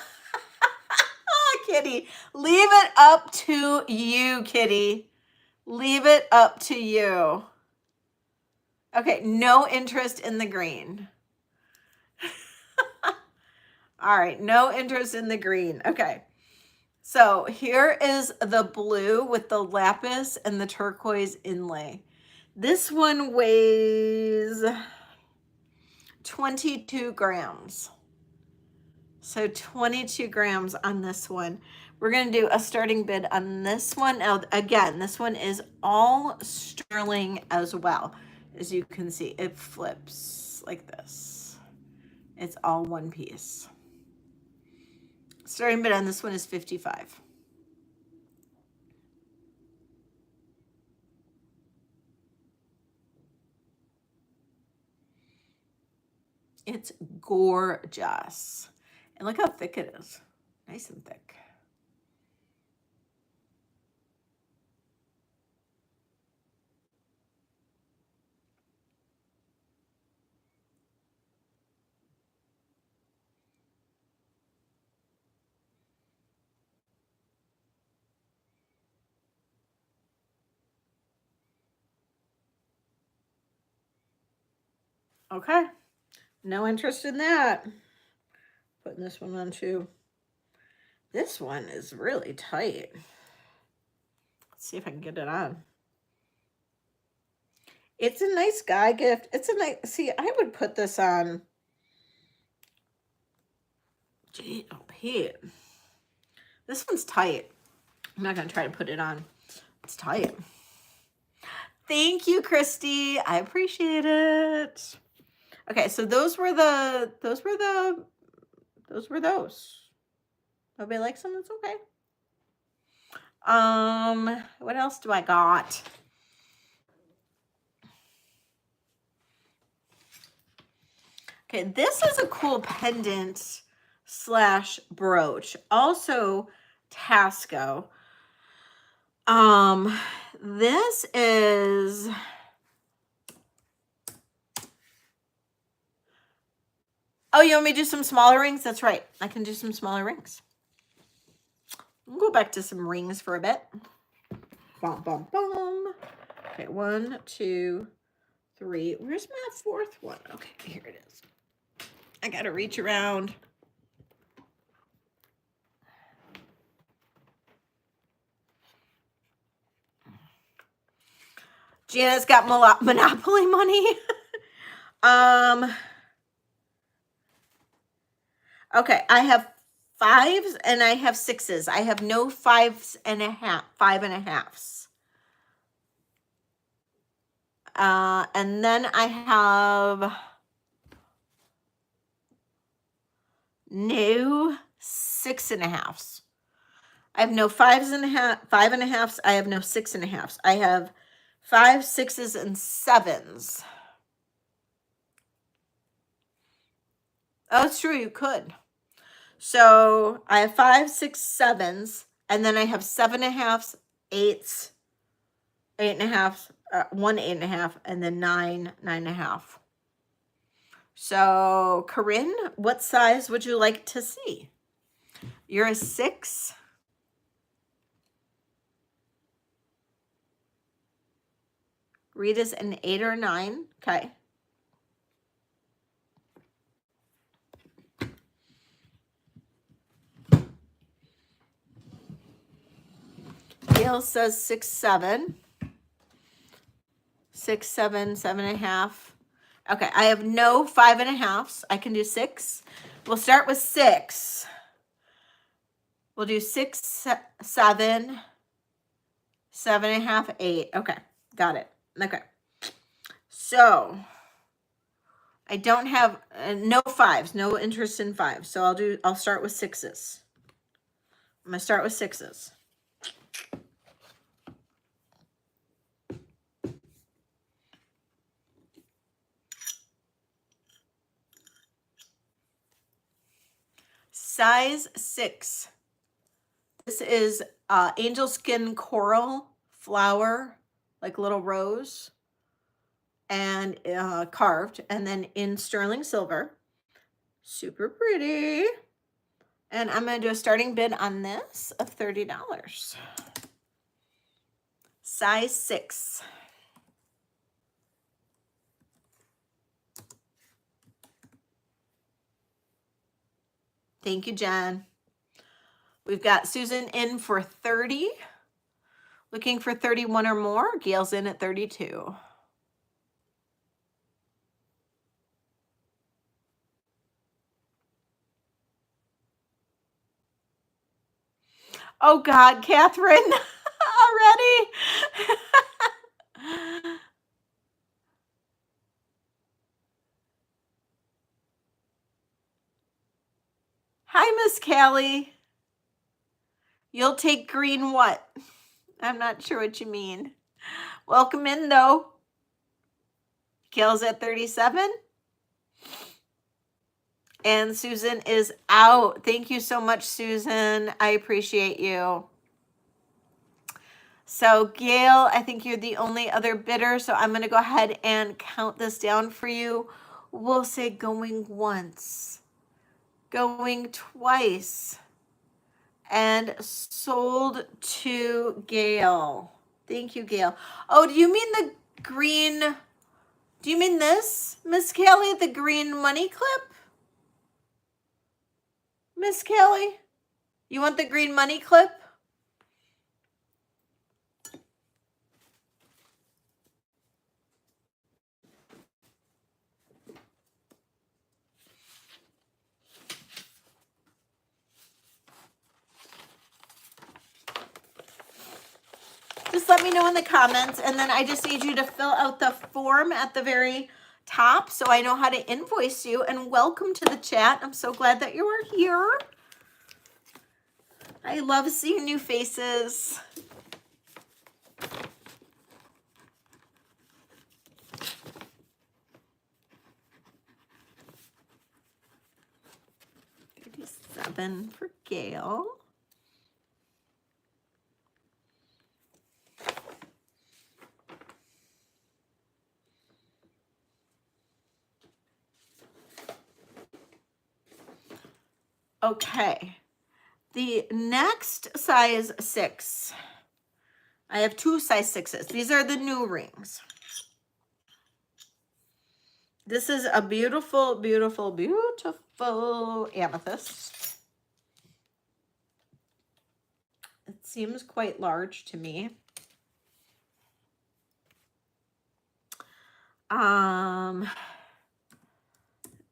Ah, Kitty. Leave it up to you, Kitty. Leave it up to you. Okay, no interest in the green. All right, no interest in the green. Okay. So here is the blue with the lapis and the turquoise inlay. This one weighs 22 grams. So 22 grams on this one. We're going to do a starting bid on this one. Now, again, this one is all sterling as well. As you can see, it flips like this. It's all one piece. Starting bid on this one is 55. It's gorgeous. And look how thick it is. Nice and thick. Okay. No interest in that. Putting this one on too. This one is really tight. Let's see if I can get it on. It's a nice guy gift. It's a nice, see, I would put this on. Gee, oh, Pete. This one's tight. I'm not going to try to put it on. It's tight. Thank you, Christy. I appreciate it. Okay, so those were those. Nobody likes them, that's okay. What else do I got? Okay, this is a cool pendant slash brooch. Also Tasco. This is oh, you want me to do some smaller rings? That's right. I can do some smaller rings. We'll go back to some rings for a bit. Bum, bum, bum. Okay, 1, 2, 3. Where's my fourth one? Okay, here it is. I gotta reach around. Jana's got Monopoly money. Okay, I have 5s and I have 6s. I have no 5s and a half, 5 and a halves. And then I have no 6 and a halves. I have no 5s and a half, 5 and a halves. I have no 6 and a halves. I have 5, 6s, and 7s. Oh, it's true. You could. So I have 5, 6, 7s, and then I have 7 and a halves, 8s, 8 and a half, 1 8 and a half, and then 9, 9 and a half. So Corinne, what size would you like to see? You're a 6. Rita's an 8 or 9. Okay. Gail says 6, 7. 6, 7, 7 and a half. Okay, I have no 5 and a halves. I can do 6. We'll start with 6. We'll do 6, 7, 7 and a half, 8. Okay, got it. Okay. So I don't have no 5s, no interest in 5s. So I'll start with 6s. I'm gonna start with 6s. Size 6. This is angel skin coral flower, like little rose, and carved, and then in sterling silver. Super pretty. And I'm going to do a starting bid on this of $30. Size 6. Thank you, Jen. We've got Susan in for 30. Looking for 31 or more. Gail's in at 32. Oh God, Catherine, already? Hi, Miss Callie. You'll take green what? I'm not sure what you mean. Welcome in, though. Gail's at 37. And Susan is out. Thank you so much, Susan. I appreciate you. So Gail, I think you're the only other bidder. So I'm going to go ahead and count this down for you. We'll say going once, going twice, and sold to Gail. Thank you, Gail. Oh, do you mean the green? Do you mean this, Miss Kelly, the green money clip? Miss Kelly, you want the green money clip? Just let me know in the comments, and then I just need you to fill out the form at the very top so I know how to invoice you. And welcome to the chat. I'm so glad that you are here. I love seeing new faces. $37 for Gail. Okay, the next size 6. I have 2 size 6s. These are the new rings. This is a beautiful, beautiful, beautiful amethyst. It seems quite large to me.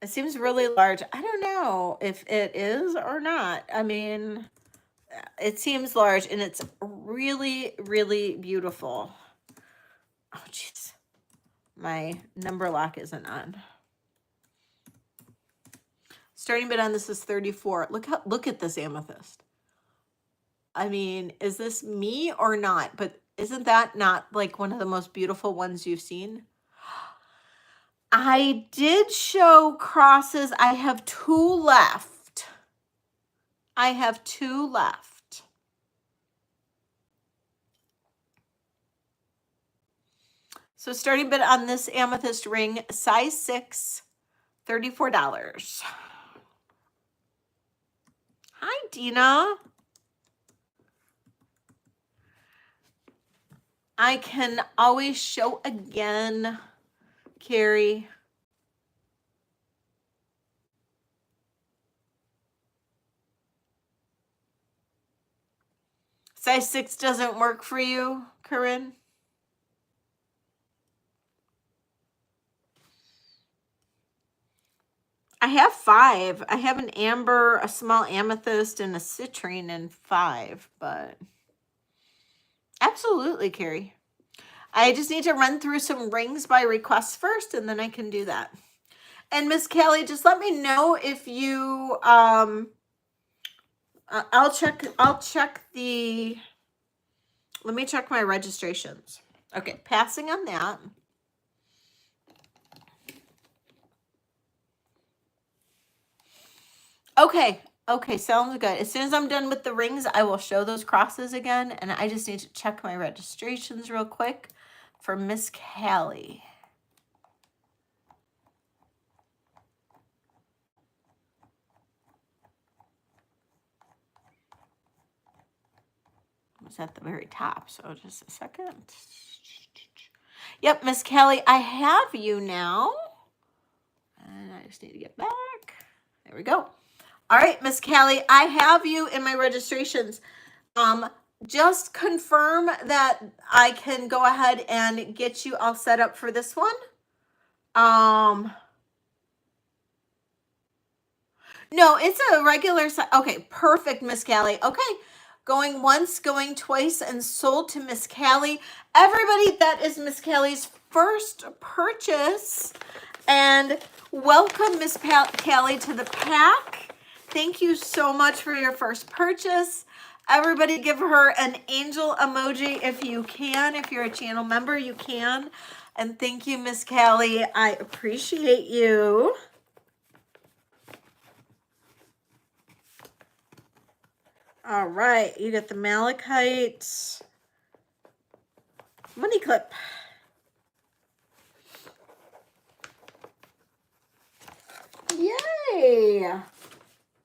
It seems really large. I don't know if it is or not. I mean, it seems large, and it's really, really beautiful. Oh, jeez. My number lock isn't on. Starting bid on this is 34. Look at this amethyst. I mean, is this me or not? But isn't that not like one of the most beautiful ones you've seen? I did show crosses. I have 2 left. I have 2 left. So starting bid on this amethyst ring, size 6, $34. Hi, Dina. I can always show again, Carrie. Size 6 doesn't work for you, Corinne? I have 5. I have an amber, a small amethyst, and a citrine in 5, but absolutely, Carrie. I just need to run through some rings by request first, and then I can do that. And Miss Kelly, just let me know if you, I'll check the, let me check my registrations. Okay, passing on that. Okay, Okay, sounds good. As soon as I'm done with the rings, I will show those crosses again, and I just need to check my registrations real quick for Miss Callie. It's at the very top, so just a second. Yep, Miss Callie, I have you now. And I just need to get back. There we go. All right, Miss Callie, I have you in my registrations. Just confirm that I can go ahead and get you all set up for this one. No, it's a regular size. Okay, perfect, Miss Callie. Okay, going once, going twice, and sold to Miss Callie. Everybody, that is Miss Callie's first purchase. And welcome, Miss Callie, to the pack. Thank you so much for your first purchase. Everybody give her an angel emoji if you can. If you're a channel member, you can. And thank you, Miss Callie. I appreciate you. All right, you get the malachite money clip. Yay!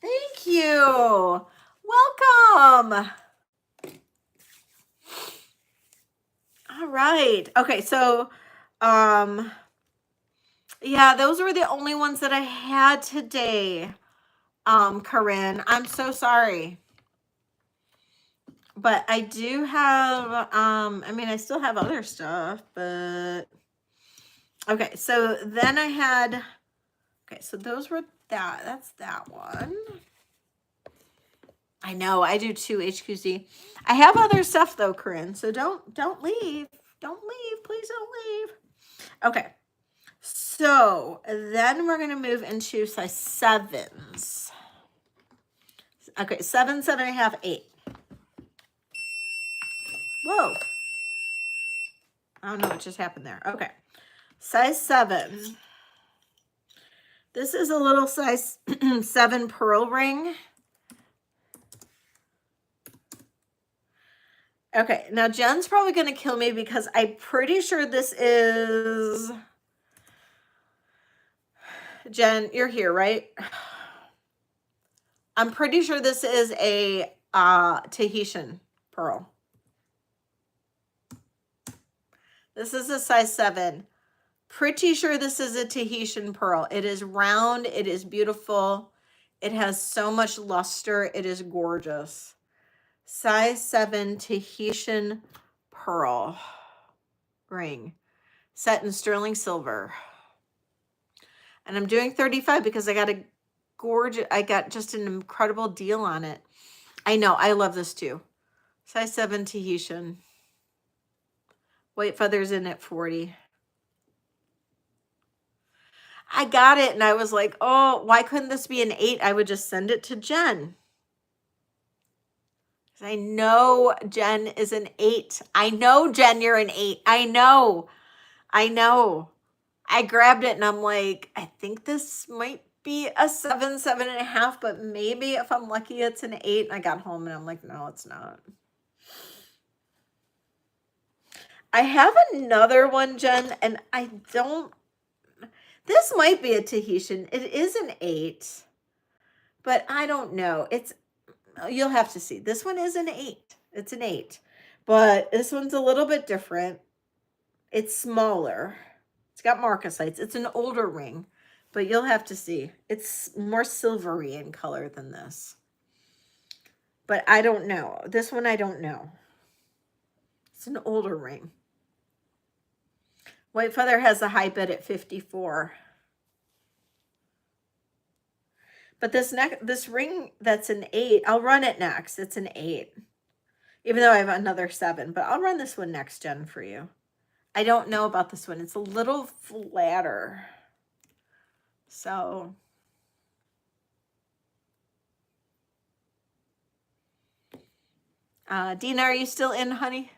Thank you. Welcome. All right. Okay, so yeah, those were the only ones that I had today. Corinne, I'm so sorry. But I do have I mean, I still have other stuff, but okay, so then I had, okay, so those were that's that one. I know, I do too, HQZ. I have other stuff though, Corinne, so don't leave. Don't leave, please don't leave. Okay, so then we're gonna move into size 7s. Okay, 7, 7.5, 8. Whoa. I don't know what just happened there. Okay, size 7. This is a little size 7 pearl ring. Okay, now Jen's probably going to kill me because I'm pretty sure this is... Jen, you're here, right? I'm pretty sure this is a Tahitian pearl. This is a size 7. Pretty sure this is a Tahitian pearl. It is round. It is beautiful. It has so much luster. It is gorgeous. Size 7 Tahitian pearl ring set in sterling silver. And I'm doing 35 because I got a gorgeous, I got just an incredible deal on it. I know, I love this too. Size 7 Tahitian. White feathers in at 40. I got it and I was like, oh, why couldn't this be an 8? I would just send it to Jen. I know Jen is an 8. I know, Jen, you're an 8. I know. I grabbed it and I'm like, I think this might be a 7, 7.5, but maybe if I'm lucky, it's an 8. And I got home and I'm like, no, it's not. I have another one, Jen, and I don't, this might be a Tahitian. It is an 8, but I don't know. It's, you'll have to see. This one is an 8. It's an 8, but this one's a little bit different. It's smaller. It's got marcasites. It's an older ring, but you'll have to see. It's more silvery in color than this. But I don't know. This one I don't know. It's an older ring. White feather has a high bid at 54. But this ring that's an 8, I'll run it next. It's an 8. Even though I have another 7, but I'll run this one next, Jen, for you. I don't know about this one. It's a little flatter. So Dina, are you still in, honey?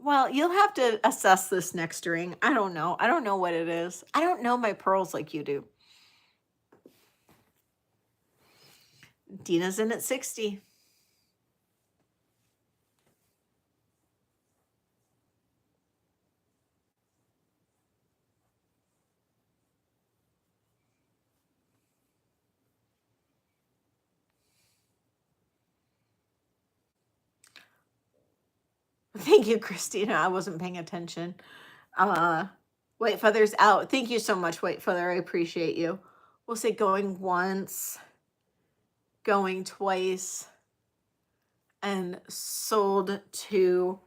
Well, you'll have to assess this next ring. I don't know. I don't know what it is. I don't know my pearls like you do. Dina's in at 60. Thank you, Christina. I wasn't paying attention. White Feather's out. Thank you so much, White Feather. I appreciate you. We'll say going once, going twice, and sold to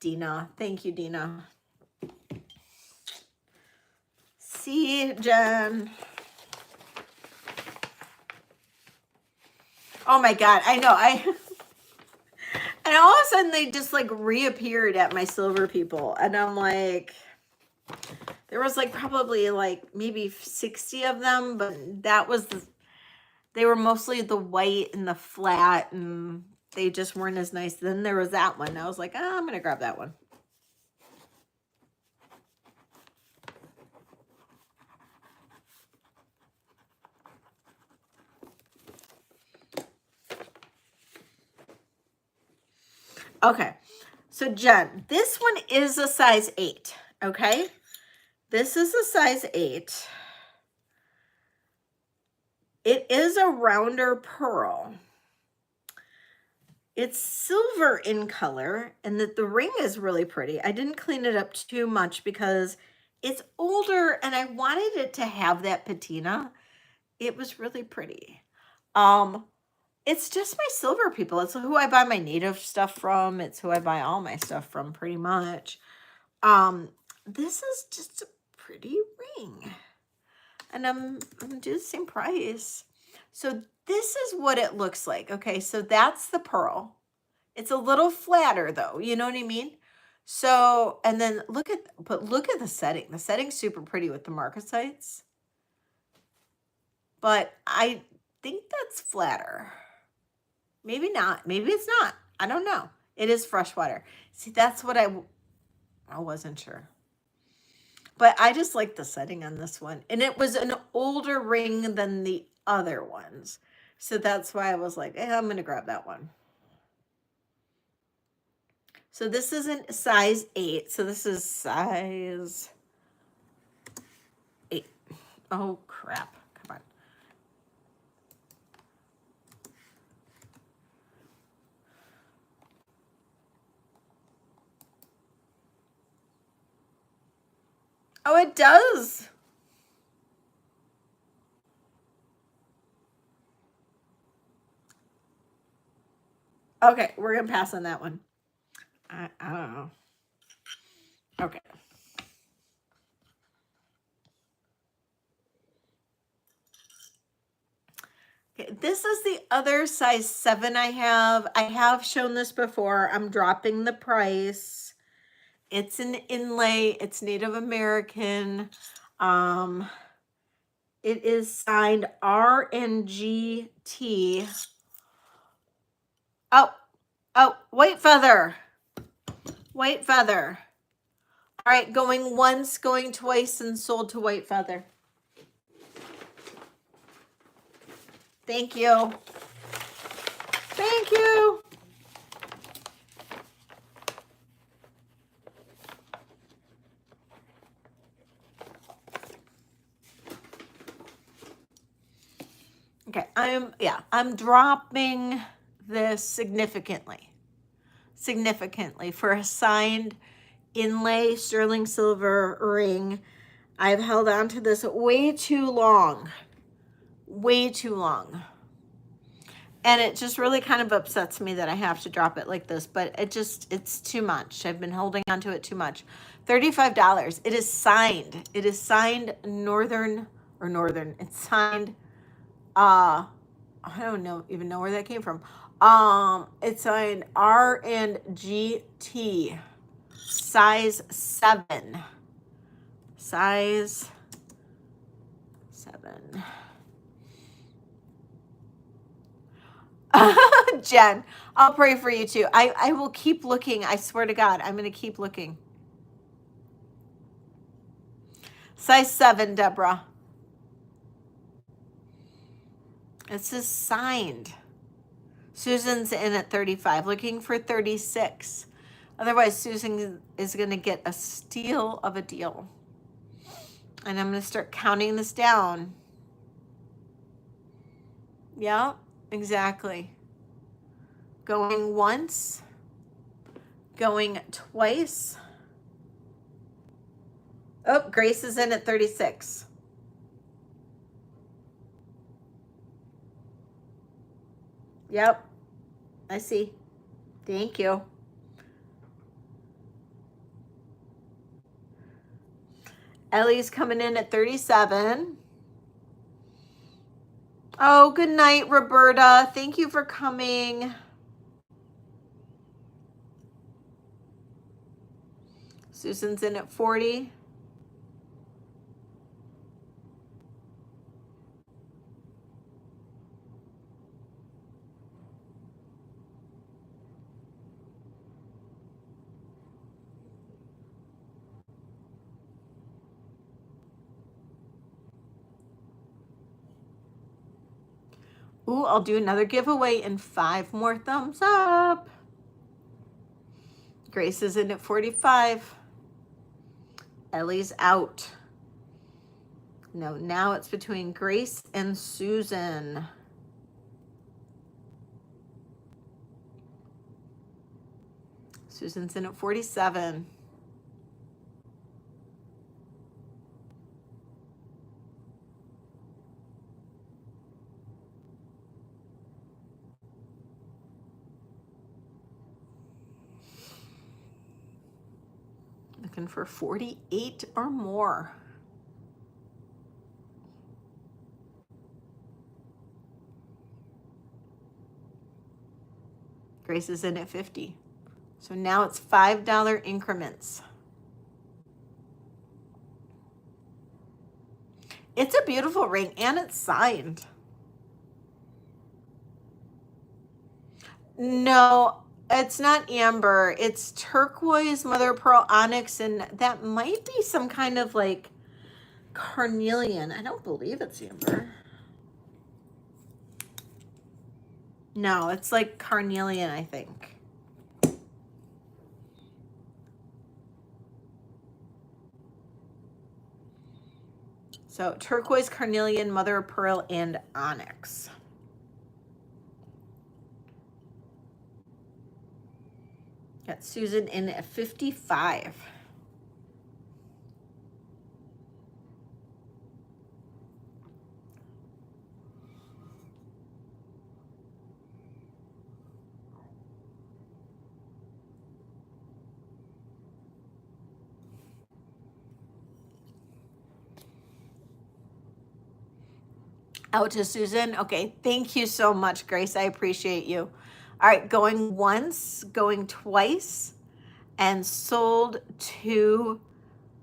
Dina. Thank you, Dina. See, Jen. Oh my God. I know. And all of a sudden they just like reappeared at my silver people. And I'm like, there was like probably like maybe 60 of them, but that was they were mostly the white and the flat, and they just weren't as nice. Then there was that one. I was like, oh, I'm going to grab that one. Okay. So Jen, this one is a size 8. Okay. This is a size 8. It is a rounder pearl. It's silver in color, and that the ring is really pretty. I didn't clean it up too much because it's older and I wanted it to have that patina. It was really pretty. It's just my silver people. It's who I buy my native stuff from. It's who I buy all my stuff from pretty much. This is just a pretty ring. And I'm gonna do the same price. So this is what it looks like. Okay, so that's the pearl. It's a little flatter though, you know what I mean? So, and then look at the setting. The setting's super pretty with the marcasites. But I think that's flatter. Maybe not. Maybe it's not. I don't know. It is freshwater. See, that's what I wasn't sure. But I just like the setting on this one. And it was an older ring than the other ones. So that's why I was like, I'm going to grab that one. So this isn't size 8. So this is size 8. Oh, crap. Come on. Oh, it does. Okay, we're going to pass on that one. I don't know. Okay. Okay, this is the other size 7 I have. I have shown this before. I'm dropping the price. It's an inlay. It's Native American. It is signed RNGT. Oh, White Feather. White Feather. All right, going once, going twice, and sold to White Feather. Thank you. Thank you. Okay, I'm dropping this significantly for a signed inlay sterling silver ring. I've held on to this way too long. And it just really kind of upsets me that I have to drop it like this, but it's too much. I've been holding on to it too much. $35. It is signed. It is signed Northern. It's signed, I don't even know where that came from. It's signed R&GT, size 7. Size 7. Jen, I'll pray for you too. I will keep looking. I swear to God, I'm going to keep looking. Size 7, Deborah. It says signed. Susan's in at 35, looking for 36. Otherwise, Susan is going to get a steal of a deal. And I'm going to start counting this down. Yeah, exactly. Going once, going twice. Oh, Grace is in at 36. Yep, I see. Thank you. Ellie's coming in at 37. Oh, good night, Roberta. Thank you for coming. Susan's in at 40. Ooh, I'll do another giveaway and 5 more thumbs up. Grace is in at 45. Ellie's out. No, now it's between Grace and Susan. Susan's in at 47. Looking for 48 or more. Grace is in at 50. So now it's $5 increments. It's a beautiful ring and it's signed. No, it's not amber. It's turquoise, mother of pearl, onyx, and that might be some kind of like carnelian. I don't believe it's amber. No, it's like carnelian, I think. So turquoise, carnelian, mother of pearl, and onyx. Got Susan in at 55. Out to Susan. Okay, thank you so much, Grace. I appreciate you. All right, going once, going twice, and sold to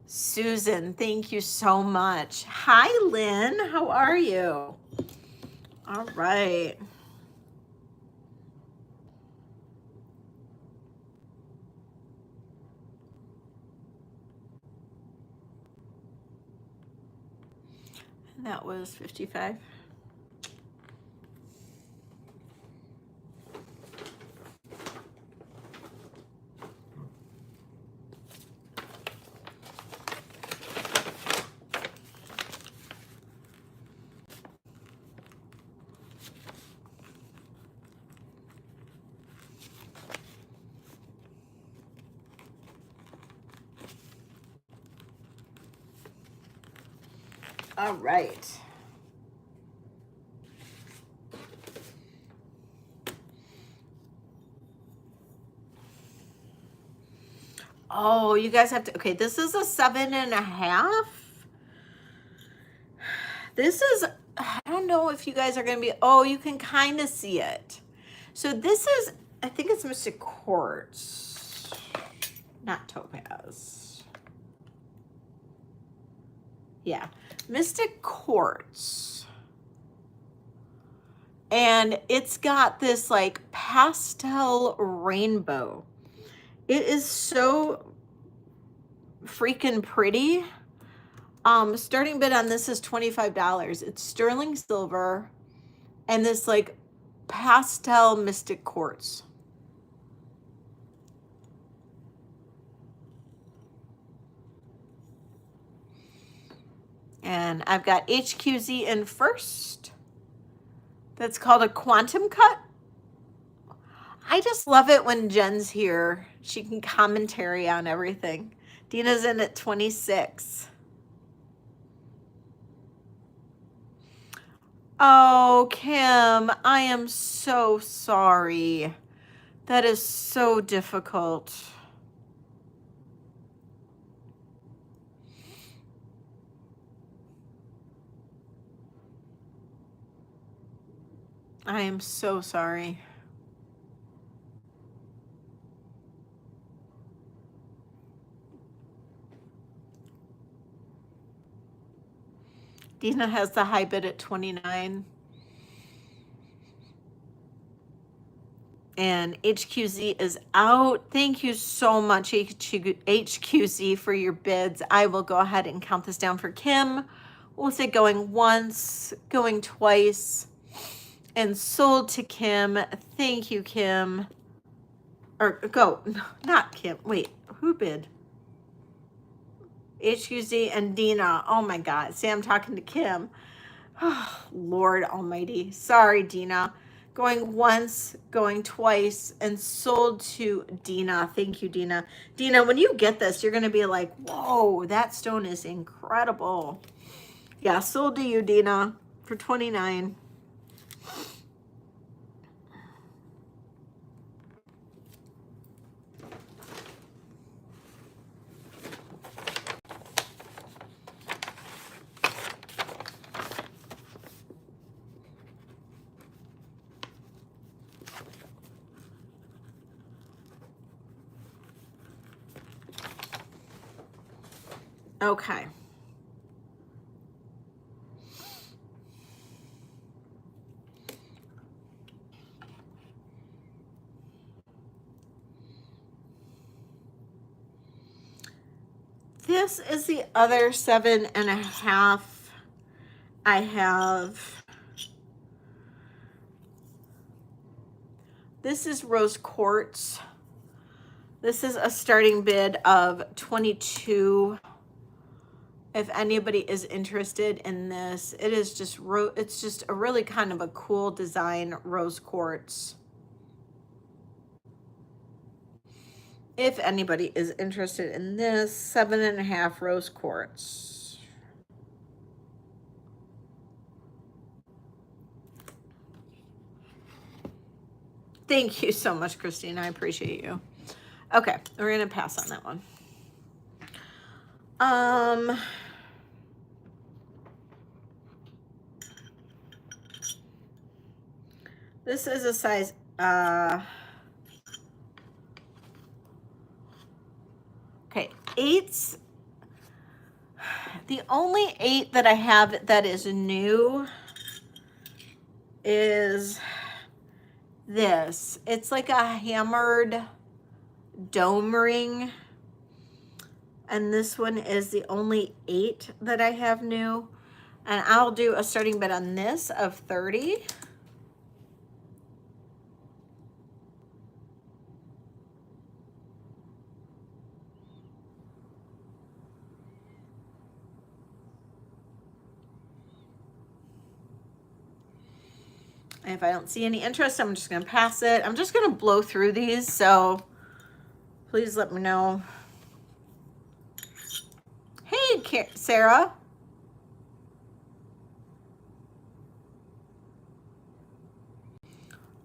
Susan. Thank you so much. Hi, Lynn. How are you? All right. And that was 55. All right. Oh, you guys have to, okay, this is a 7.5. This is, I don't know if you guys are going to be, oh, you can kind of see it. So this is, I think it's Mystic Quartz, not Topaz. Yeah, Mystic Quartz. And it's got this like pastel rainbow. It is so freaking pretty. Starting bid on this is $25. It's sterling silver and this like pastel mystic quartz. And I've got HQZ in first. That's called a quantum cut. I just love it when Jen's here. She can commentary on everything. Dina's in at 26. Oh, Kim, I am so sorry. That is so difficult. I am so sorry. Dina has the high bid at 29. And HQZ is out. Thank you so much, HQZ, for your bids. I will go ahead and count this down for Kim. We'll say going once, going twice, and sold to Kim. Thank you, Kim. Or go, not Kim. Wait, who bid? HQZ and Dina. Oh my God. See, I'm talking to Kim. Oh, Lord Almighty. Sorry, Dina. Going once, going twice, and sold to Dina. Thank you, Dina. Dina, when you get this, you're going to be like, whoa, that stone is incredible. Yeah, sold to you, Dina, for 29. Okay. This is the other 7.5 I have. This is rose quartz. This is a starting bid of 22. If anybody is interested in this, it is just it's just a really kind of a cool design rose quartz. If anybody is interested in this, 7.5 rose quartz. Thank you so much, Christine. I appreciate you. Okay, we're gonna pass on that one. This is a size, okay, 8s. The only 8 that I have that is new is this. It's like a hammered dome ring. And this one is the only 8 that I have new. And I'll do a starting bid on this of 30. And if I don't see any interest, I'm just going to pass it. I'm just going to blow through these, so please let me know. Hey, Sarah.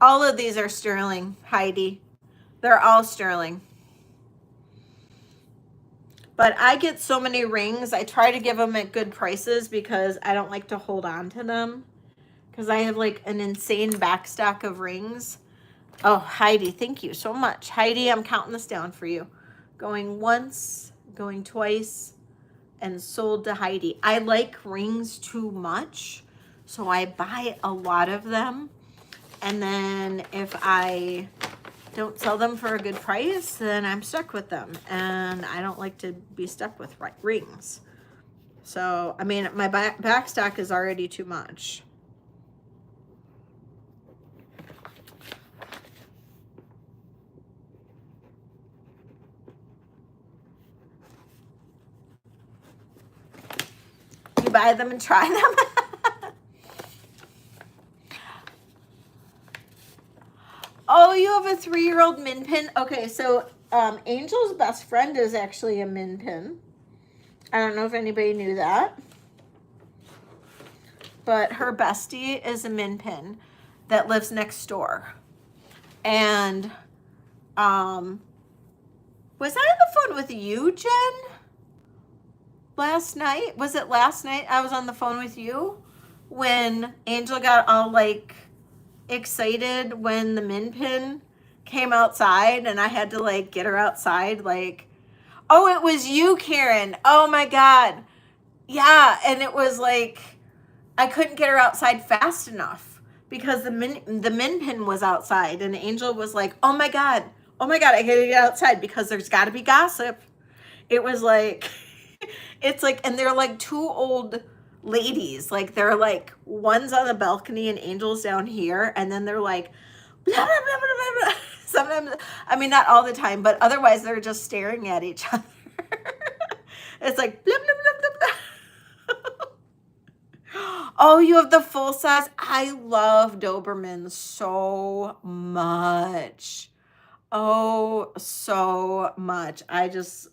All of these are sterling, Heidi. They're all sterling. But I get so many rings. I try to give them at good prices because I don't like to hold on to them. Because I have like an insane backstock of rings. Oh, Heidi, thank you so much. Heidi, I'm counting this down for you. Going once, going twice, and sold to Heidi. I like rings too much, so I buy a lot of them. And then if I don't sell them for a good price, then I'm stuck with them. And I don't like to be stuck with rings. So, I mean, my back stock is already too much. You buy them and try them. Oh, you have a 3-year-old min pin? Okay, so Angel's best friend is actually a min pin. I don't know if anybody knew that. But her bestie is a min pin that lives next door. And was I on the phone with you, Jen? Last night? Was it last night I was on the phone with you when Angel got all like excited when the min pin came outside and I had to like get her outside? Like, oh, it was you, Karen. Oh my God. Yeah. And it was like, I couldn't get her outside fast enough because the min pin was outside and Angel was like, oh my God, I gotta get outside because there's gotta be gossip. It was like, it's like, and they're like 2 old ladies. Like they're like, one's on the balcony and Angel's down here. And then they're like, blah, blah, blah, blah, blah. Sometimes, I mean, not all the time, but otherwise they're just staring at each other. It's like, blah, blah, blah, blah, blah. Oh, you have the full size. I love Dobermans so much. Oh, so much. I just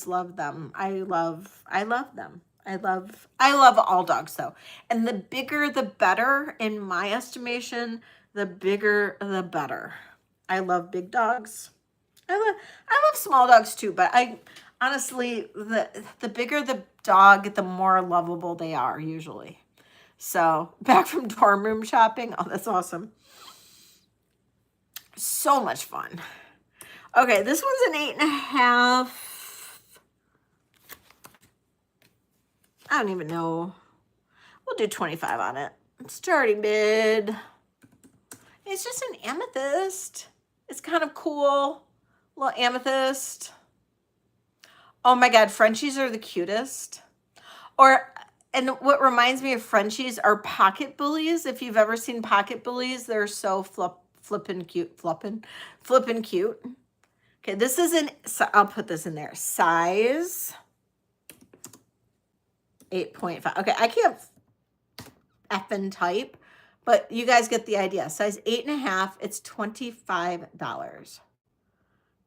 love them. I love them. I love all dogs though. And the bigger the better in my estimation, the bigger the better. I love big dogs. I love small dogs too, but I honestly, the bigger the dog, the more lovable they are usually. So back from dorm room shopping. Oh, that's awesome. So much fun. Okay, this one's an 8.5. I don't even know. We'll do 25 on it. Starting bid. It's just an amethyst. It's kind of cool. Little amethyst. Oh my God, Frenchies are the cutest. And what reminds me of Frenchies are pocket bullies. If you've ever seen pocket bullies, they're so flippin' cute. Okay, this is I'll put this in there. Size 8.5. Okay, I can't effing type, but you guys get the idea. Size 8.5, it's $25.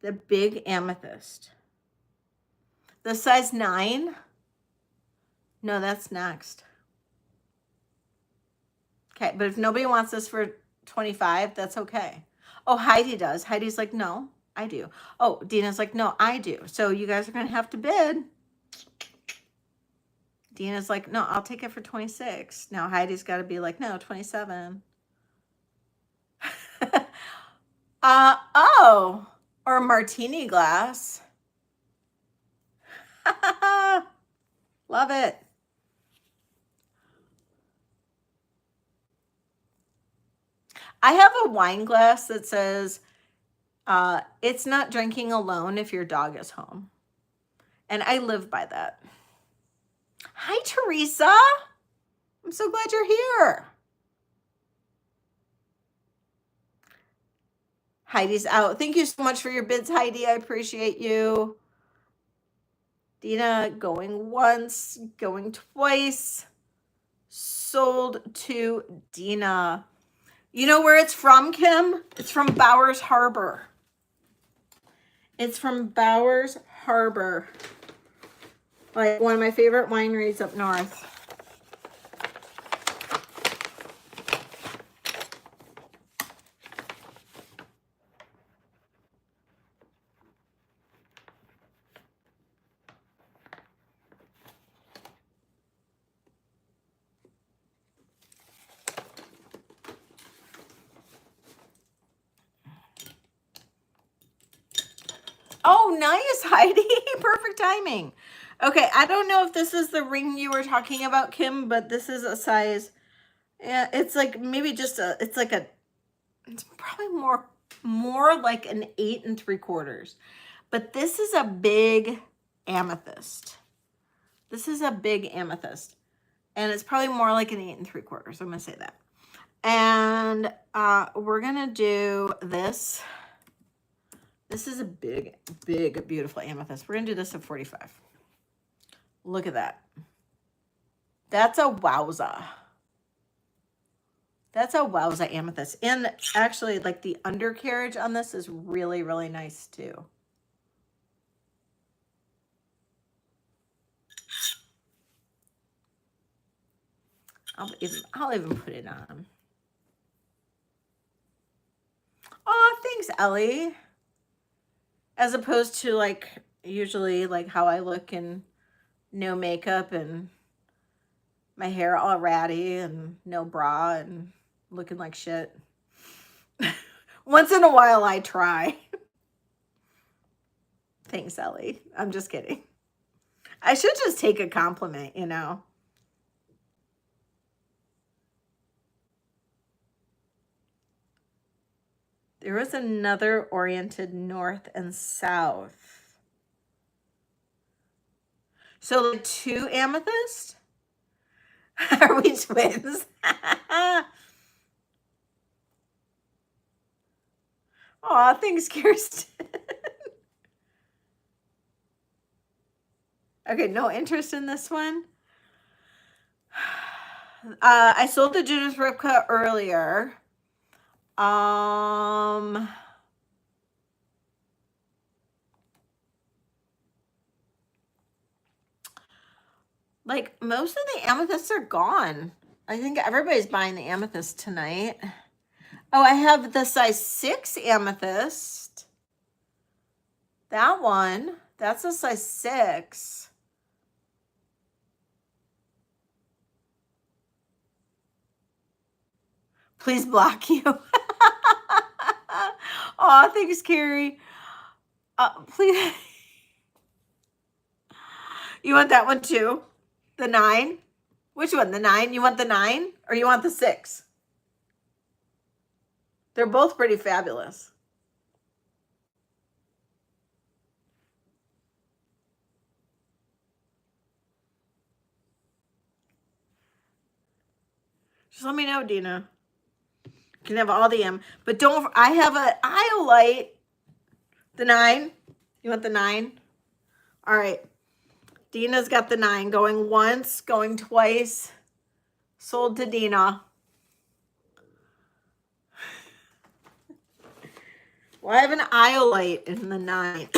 The big amethyst. The size 9, no, that's next. Okay, but if nobody wants this for 25, that's okay. Oh, Heidi does. Heidi's like, no, I do. Oh, Dina's like, no, I do. So you guys are going to have to bid. Dina's like, no, I'll take it for 26. Now Heidi's got to be like, no, 27. Oh, or a martini glass. Love it. I have a wine glass that says, it's not drinking alone if your dog is home. And I live by that. Hi, Teresa. I'm so glad you're here. Heidi's out. Thank you so much for your bids, Heidi. I appreciate you. Dina going once, going twice. Sold to Dina. You know where it's from, Kim? It's from Bowers Harbor. It's from Bowers Harbor. Like one of my favorite wineries up north. Oh, nice, Heidi. Perfect timing. Okay, I don't know if this is the ring you were talking about, Kim, but this is a size, yeah, it's like maybe just it's like a It's probably more like an 8 3/4. But this is a big amethyst. This is a big amethyst. And it's probably more like an 8 3/4. I'm going to say that. And we're going to do this. This is a big, big, beautiful amethyst. We're going to do this at 45. Look at that. That's a wowza. That's a wowza amethyst. And actually, like, the undercarriage on this is really, really nice too. I'll even put it on. Oh, thanks, Ellie. As opposed to, like, usually, like, how I look in no makeup and my hair all ratty and no bra and looking like shit. Once in a while, I try. Thanks, Ellie. I'm just kidding. I should just take a compliment, you know. There was another oriented north and south. So, like, 2 amethyst? Are we twins? Aw, thanks, Kirsten. Okay, no interest in this one. I sold the Judith Ripka earlier. Like, most of the amethysts are gone. I think everybody's buying the amethyst tonight. Oh, I have the size 6 amethyst. That one. That's a size 6. Please block you. Oh, thanks, Carrie. Please. You want that one too? The 9? Which one? The 9? You want the 9 or you want the 6? They're both pretty fabulous. Just let me know, Dina. You can have all the but don't. I have an iolite. The 9. You want the 9? All right. Dina's got the 9 going once, going twice. Sold to Dina. Well, I have an iolite in the 9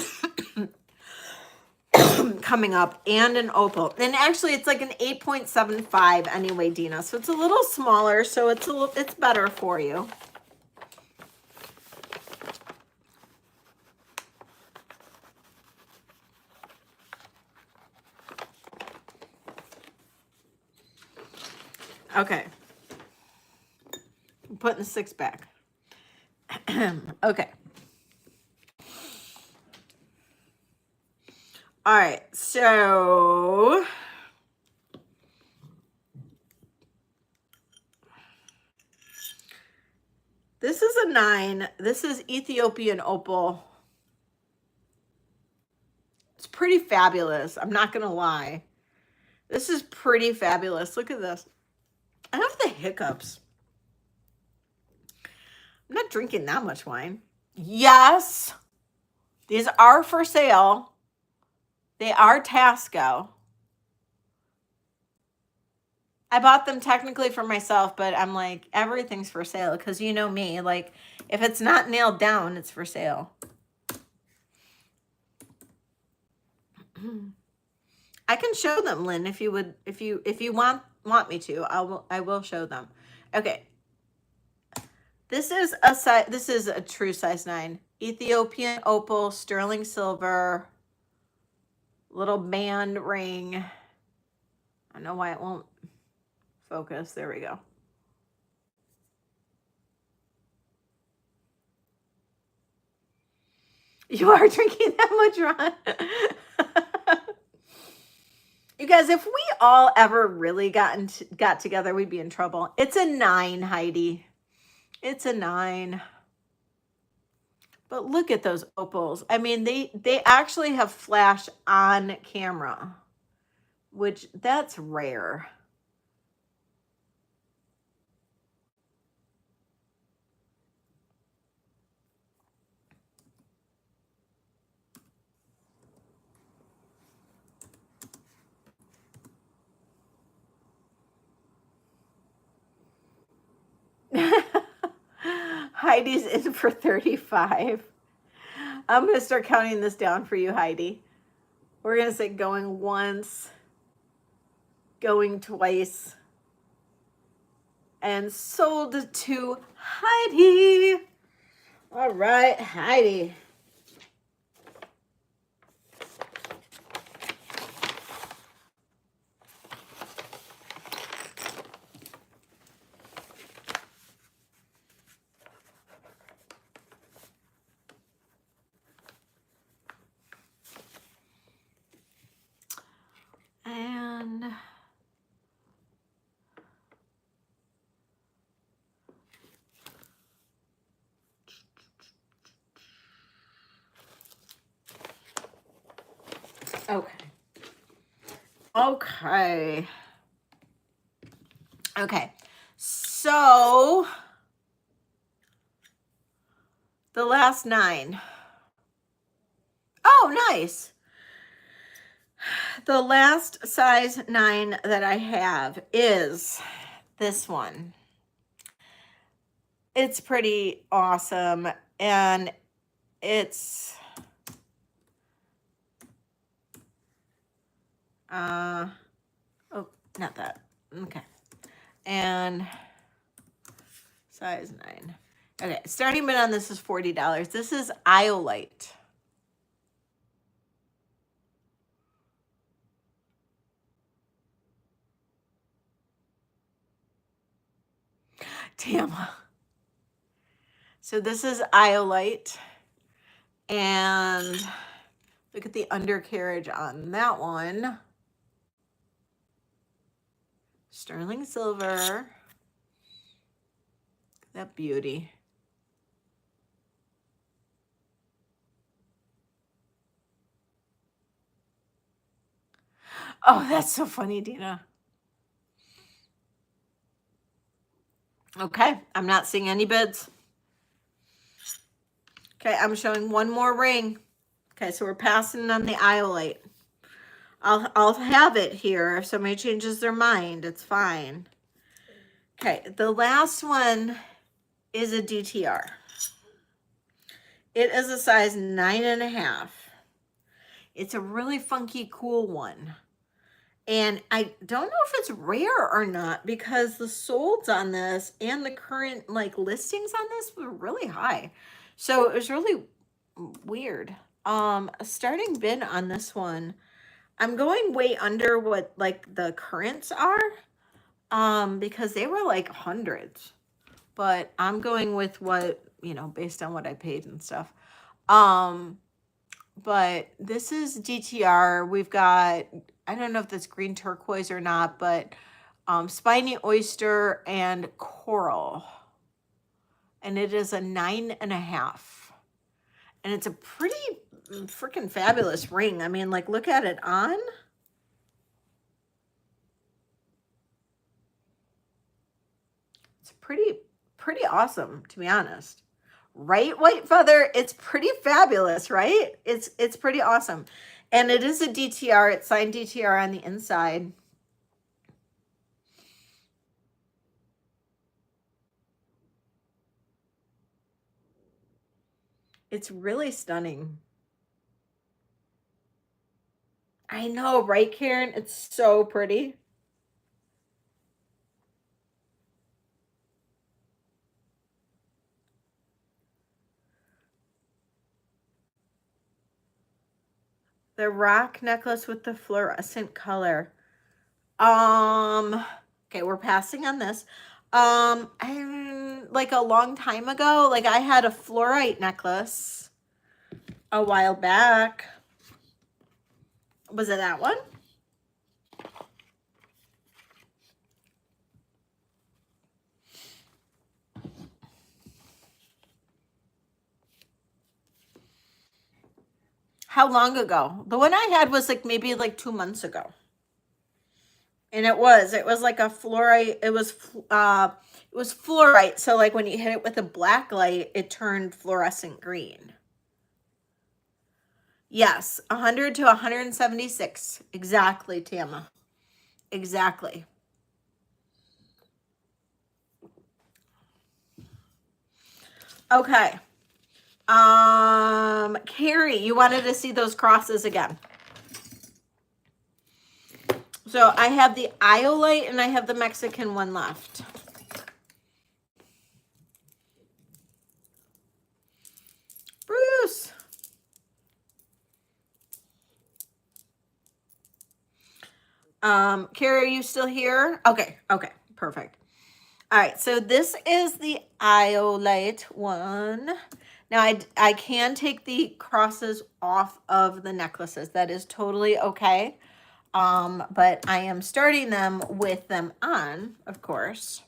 coming up and an opal. And actually, it's like an 8.75 anyway, Dina. So it's a little smaller, so it's better for you. Okay. I'm putting the 6 back. Okay. All right. So this is a 9. This is Ethiopian opal. It's pretty fabulous. I'm not going to lie. This is pretty fabulous. Look at this. I have the hiccups. I'm not drinking that much wine. Yes, these are for sale. They are Tasco. I bought them technically for myself, but I'm like, everything's for sale because you know me. Like, if it's not nailed down, it's for sale. I can show them, Lynn, if you would, if you want me to. I will show them. Okay. This is a true size 9. Ethiopian opal, sterling silver, little band ring. I don't know why it won't focus. There we go. You are drinking that much, Ron. You guys, if we all ever really got together, we'd be in trouble. It's a 9, Heidi. It's a 9. But look at those opals. I mean, they actually have flash on camera, which that's rare. Heidi's in for 35. I'm going to start counting this down for you, Heidi. We're going to say going once, going twice, and sold to Heidi. All right, Heidi. And okay. So the last 9. Oh, nice. The last size 9 that I have is this one. It's pretty awesome, and it's oh, not that. Okay. And size 9. Okay, starting bid on this is $40. This is Iolite. Damn. So this is Iolite, and look at the undercarriage on that one. Sterling silver. That beauty. Oh, that's so funny, Dina. Okay, I'm not seeing any bids. Okay, I'm showing one more ring. Okay, so we're passing on the Iolite. I'll have it here if somebody changes their mind. It's fine. Okay, the last one is a DTR. It is a size 9.5. It's a really funky, cool one. And I don't know if it's rare or not, because the solds on this and the current like listings on this were really high. So it was really weird. Starting bid on this one, I'm going way under what like the currents are, because they were like hundreds, but I'm going with what, you know, based on what I paid and stuff. But this is DTR. We've got, I don't know if that's green turquoise or not, but spiny oyster and coral. And it is a 9.5. And it's a pretty freaking fabulous ring. I mean, like, look at it on. It's pretty awesome, to be honest. Right, White Feather? It's pretty fabulous, right? It's pretty awesome. And it is a DTR. It's signed DTR on the inside. It's really stunning. I know, right, Karen? It's so pretty. The rock necklace with the fluorescent color. Okay, we're passing on this. I'm like a long time ago, like I had a fluorite necklace a while back. Was it that one? How long ago? The one I had was like maybe like 2 months ago. And it was like a fluorite. It was fluorite. So like when you hit it with a black light, it turned fluorescent green. Yes, 100 to 176. Exactly, Tama. Exactly. Okay. Carrie, you wanted to see those crosses again. So I have the Iolite and I have the Mexican one left. Bruce. Carrie, are you still here? Okay, perfect. All right, so this is the Iolite one. Now I can take the crosses off of the necklaces. That is totally okay. But I am starting them with them on, of course.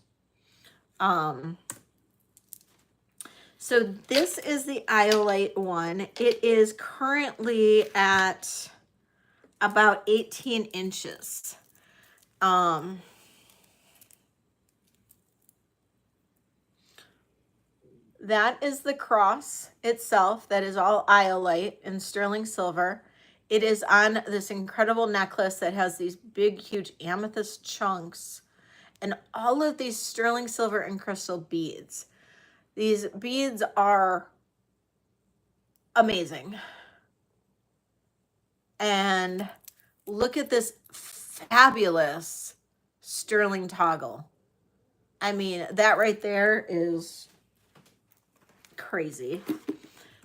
So this is the Iolite one. It is currently at about 18 inches. That is the cross itself. That is all Iolite and sterling silver. It is on this incredible necklace that has these big, huge amethyst chunks and all of these sterling silver and crystal beads. These beads are amazing. And look at this fabulous sterling toggle. I mean, that right there is crazy.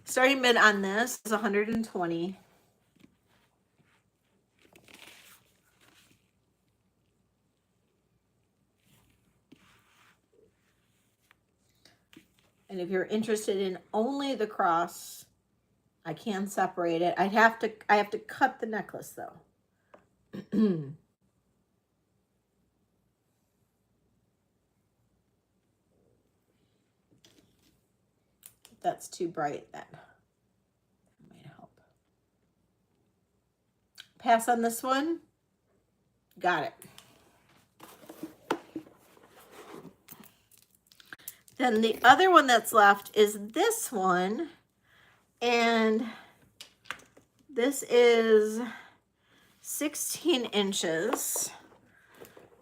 Starting bid on this is 120. And if you're interested in only the cross, I can separate it. I have to cut the necklace though. That's too bright then. That might help. Pass on this one. Got it. Then the other one that's left is this one. And this is 16 inches.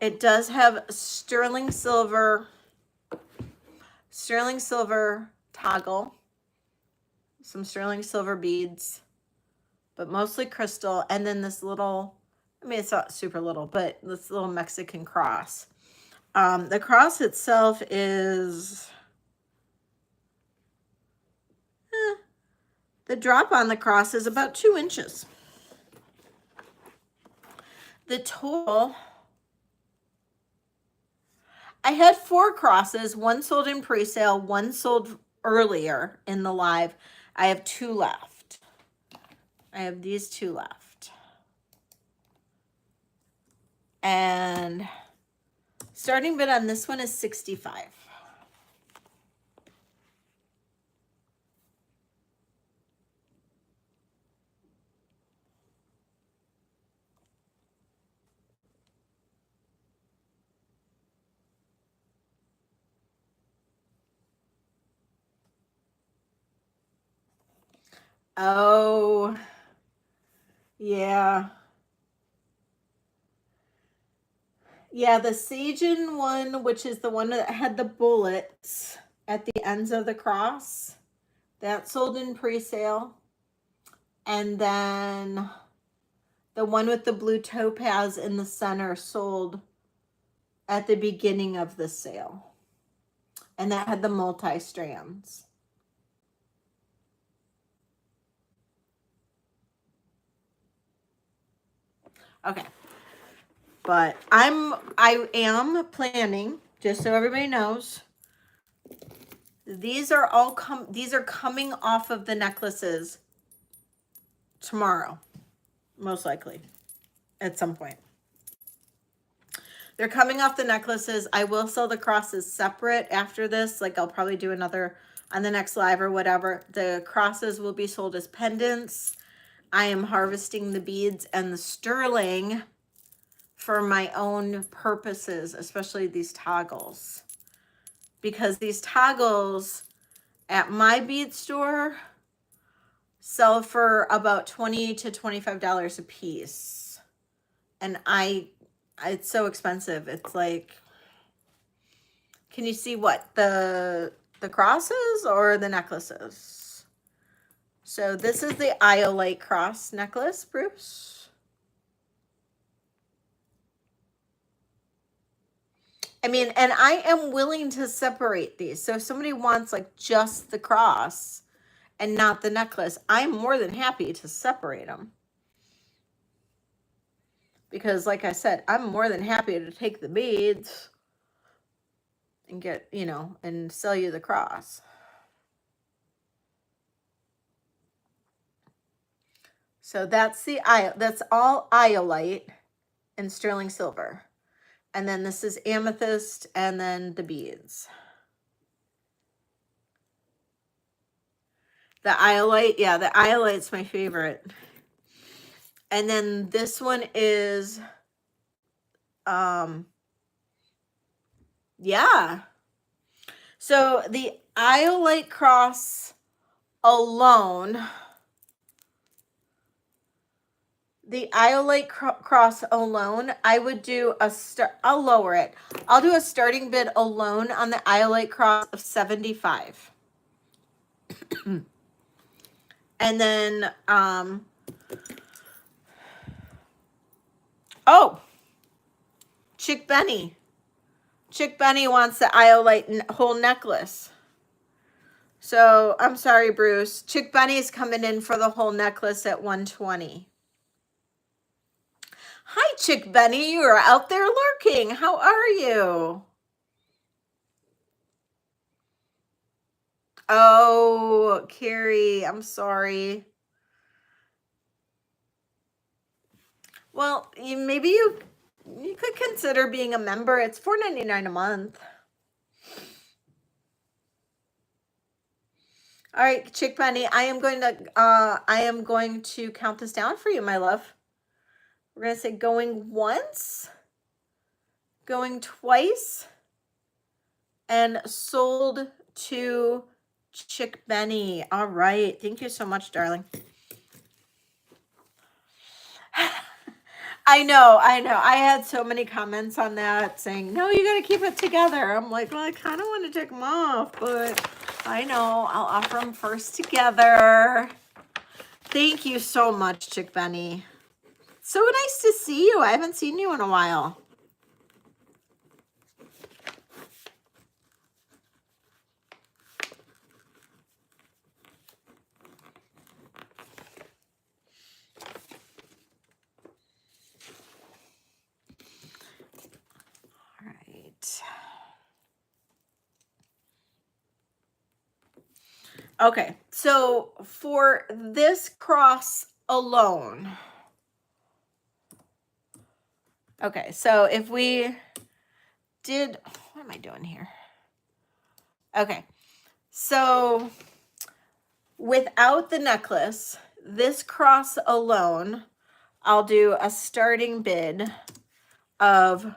It does have sterling silver toggle, some sterling silver beads, but mostly crystal. And then this little, I mean, it's not super little, but this little Mexican cross. The cross itself is, the drop on the cross is about 2 inches. The total, I had 4 crosses, one sold in pre-sale, one sold earlier in the live. I have 2 left. I have these 2 left. And starting bid on this one is 65. Oh, yeah. Yeah, the Sajin one, which is the one that had the bullets at the ends of the cross, that sold in pre-sale. And then the one with the blue topaz in the center sold at the beginning of the sale. And that had the multi-strands. Okay. But I am planning, just so everybody knows, these are coming off of the necklaces tomorrow, most likely, at some point. They're coming off the necklaces. I will sell the crosses separate after this. Like I'll probably do another on the next live or whatever. The crosses will be sold as pendants. I am harvesting the beads and the sterling for my own purposes, especially these toggles. Because these toggles at my bead store sell for about $20 to $25 a piece. And it's so expensive. It's like, can you see what? The crosses or the necklaces? So this is the Iolite cross necklace, Bruce. I mean, and I am willing to separate these. So if somebody wants like just the cross and not the necklace, I'm more than happy to separate them. Because like I said, I'm more than happy to take the beads and get, you know, and sell you the cross. So that's all Iolite and sterling silver. And then this is amethyst and then the beads. The Iolite, yeah, the Iolite's my favorite. And then this one is, yeah. So the Iolite cross alone, I would do I'll lower it. I'll do a starting bid alone on the Iolite cross of $75. And then, oh, Chick Benny. Chick Benny wants the Iolite whole necklace. So I'm sorry, Bruce. Chick Benny's coming in for the whole necklace at $120. Hi, Chick Benny. You are out there lurking. How are you? Oh, Carrie, I'm sorry. Well, maybe you could consider being a member. It's $4.99 a month. All right, Chick Benny, I am going to count this down for you, my love. We're going to say going once, going twice, and sold to Chick Benny. All right. Thank you so much, darling. I know. I had so many comments on that saying, no, you got to keep it together. I'm like, well, I kind of want to take them off, but I know I'll offer them first together. Thank you so much, Chick Benny. So nice to see you. I haven't seen you in a while. All right. Okay, so for this cross alone, okay, so if we did, what am I doing here? Okay, so without the necklace, this cross alone, I'll do a starting bid of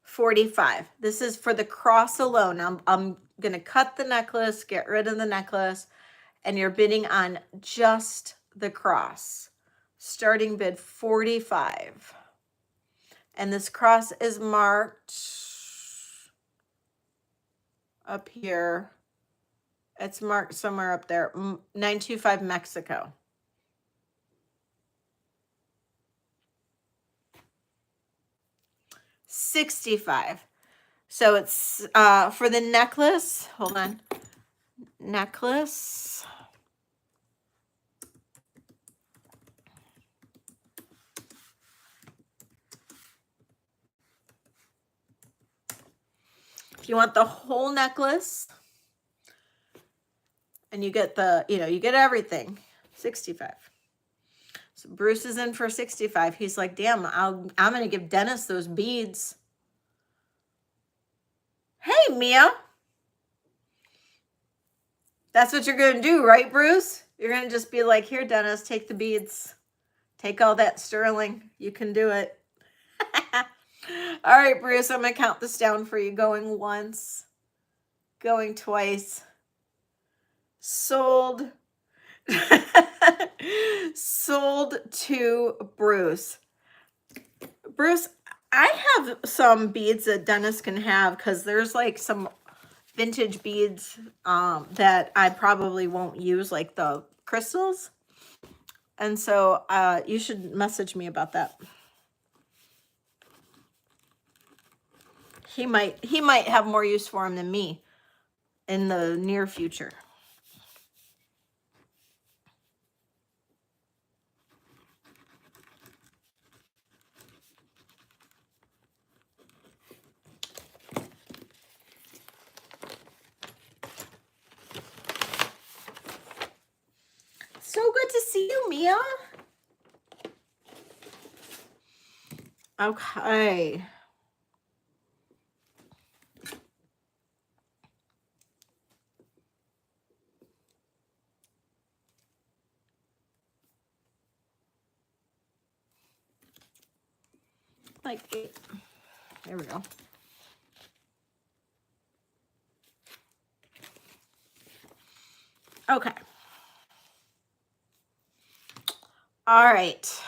$45. This is for the cross alone. I'm going to cut the necklace, get rid of the necklace, and you're bidding on just the cross. Starting bid $45. And this cross is marked up here. It's marked somewhere up there, 925 Mexico. $65. So it's for the necklace. Hold on. Necklace. If you want the whole necklace and you get the, you get everything, $65. So Bruce is in for $65. He's like, damn, I'm going to give Dennis those beads. Hey, Mia. That's what you're going to do, right, Bruce? You're going to just be like, here, Dennis, take the beads. Take all that sterling. You can do it. All right, Bruce, I'm going to count this down for you. Going once, going twice, sold, sold to Bruce. Bruce, I have some beads that Dennis can have because there's like some vintage beads that I probably won't use, like the crystals. And so you should message me about that. He might have more use for him than me in the near future. So good to see you, Mia. Okay. Like 8. There we go. Okay. All right.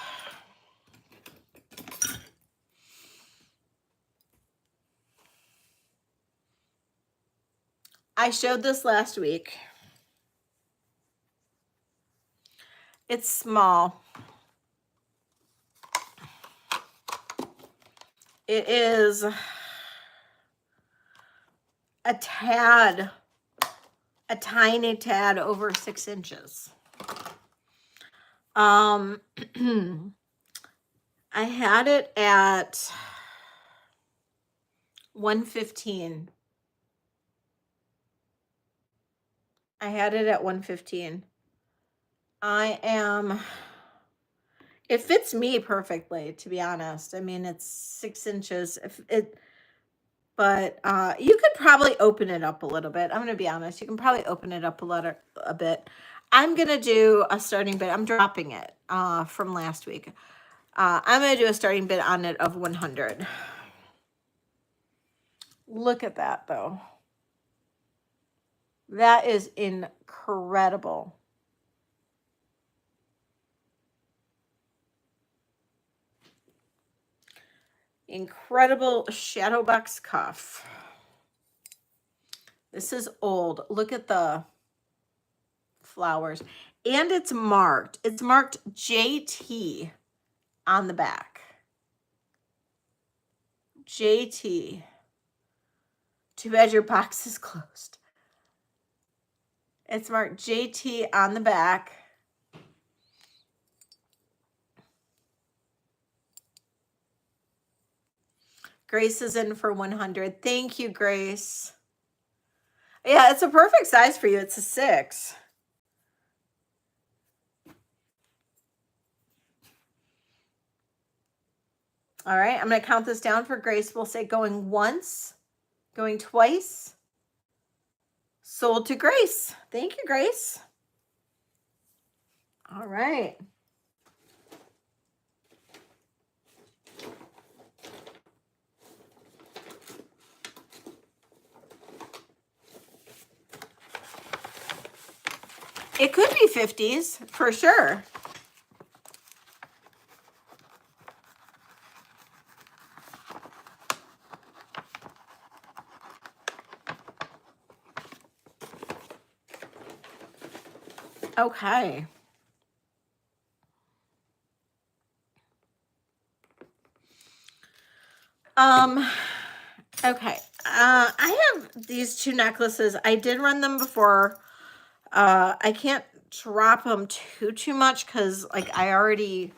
I showed this last week. It's small. It is a tiny tad over 6 inches. I had it at $115. I had it at $115. It fits me perfectly, to be honest. I mean, it's 6 inches. But you could probably open it up a little bit. I'm going to be honest. You can probably open it up a bit. I'm going to do a starting bid. I'm dropping it from last week. I'm going to do a starting bid on it of 100. Look at that, though. That is incredible. Incredible shadow box cuff. This is old. Look at the flowers. And it's marked. It's marked JT on the back. JT. Too bad your box is closed. It's marked JT on the back. Grace is in for 100. Thank you, Grace. Yeah, it's a perfect size for you. It's a 6. All right, I'm going to count this down for Grace. We'll say going once, going twice. Sold to Grace. Thank you, Grace. All right. It could be 50s for sure. Okay. Okay. I have these 2 necklaces. I did run them before. I can't drop them too much because like I already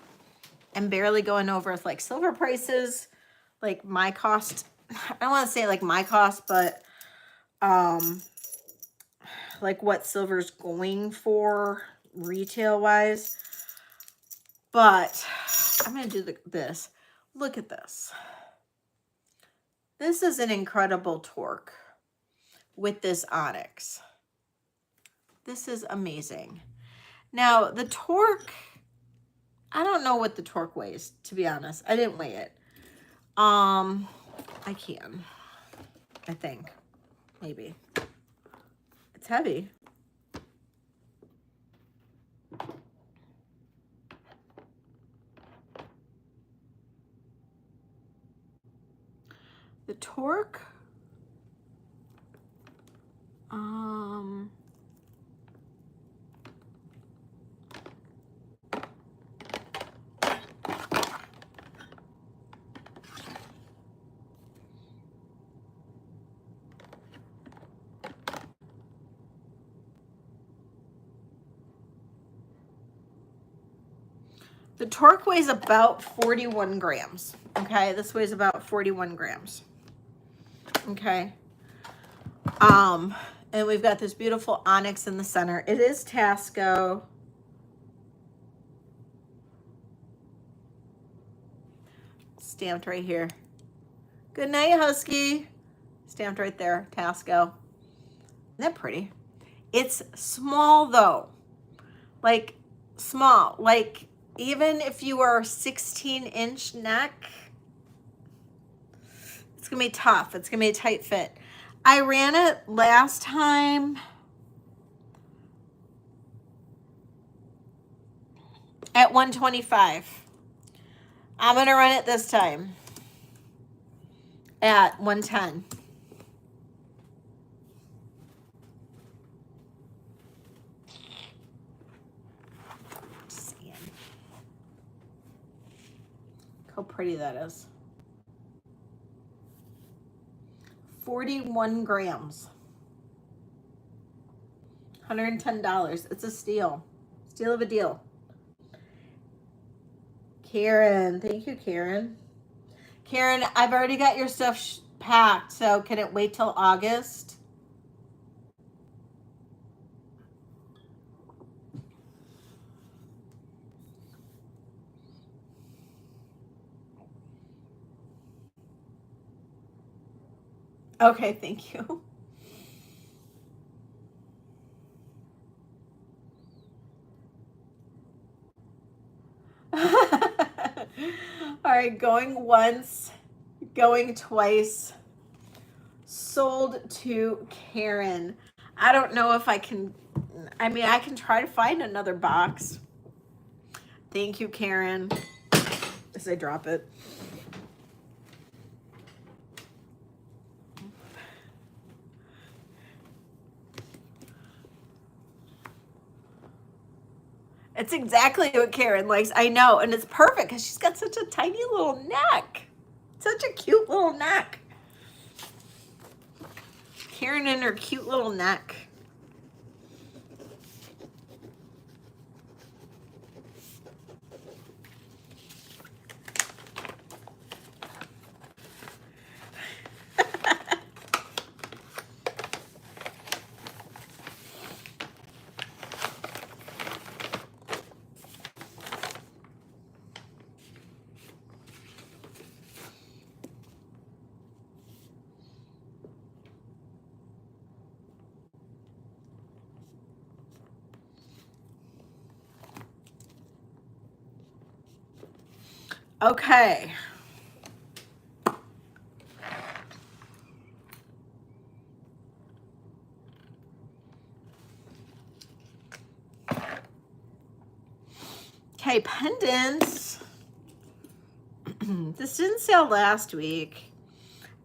am barely going over with like silver prices, like my cost. I don't want to say like my cost, but like what silver's going for retail wise. But I'm gonna do this. Look at this. This is an incredible torque with this onyx. This is amazing. Now the torque, I don't know what the torque weighs, to be honest. I didn't weigh it. I can, I think, maybe. It's heavy. The torque, the torque weighs about 41 grams. Okay, this weighs about 41 grams. Okay. And we've got this beautiful onyx in the center. It is Tasco. Stamped right here. Good night, Husky. Stamped right there, Tasco. Isn't that pretty? It's small though. Like small. Like even if you are 16-inch neck, it's gonna be tough. It's gonna be a tight fit. I ran it last time at 125. I'm gonna run it this time at 110. How pretty that is. 41 grams. $110. It's a steal. Steal of a deal. Karen. Thank you, Karen. Karen, I've already got your stuff packed, so can it wait till August? Okay, thank you. All right, going once, going twice. Sold to Karen. I don't know if I can, I mean, I can try to find another box. Thank you, Karen. As I drop it. It's exactly what Karen likes. I know. And it's perfect because she's got such a tiny little neck. Such a cute little neck. Karen and her cute little neck. Okay. Okay, pendants. This didn't sell last week.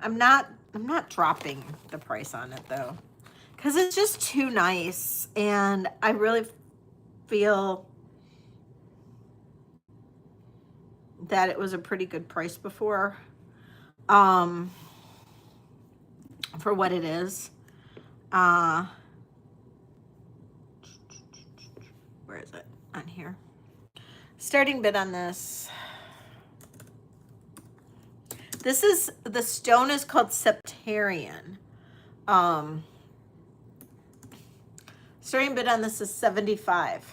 I'm not dropping the price on it though, because it's just too nice, and I really feel that it was a pretty good price before, for what it is. Where is it? On here. Starting bid on this. This is, the stone is called Septarian. Starting bid on this is $75.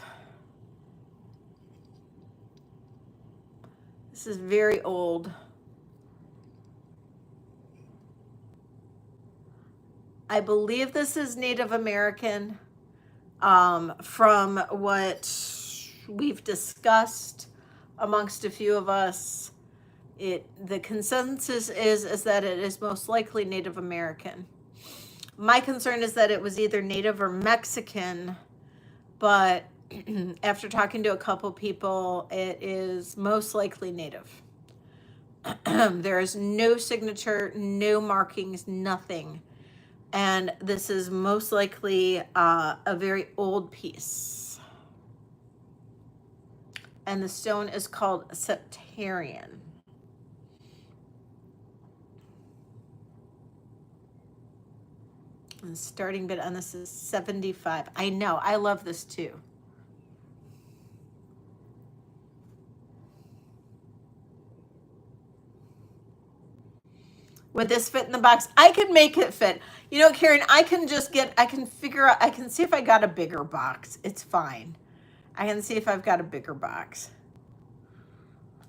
This is very old. I believe this is Native American. From what we've discussed amongst a few of us, the consensus is that it is most likely Native American. My concern is that it was either Native or Mexican, but after talking to a couple people, it is most likely Native. There is no signature, no markings, nothing. And this is most likely a very old piece. And the stone is called septarian. And the starting bid on this is 75. I know, I love this too. Would this fit in the box? I can make it fit. You know, Karen, I can figure out, I can see if I got a bigger box. It's fine. I can see if I've got a bigger box.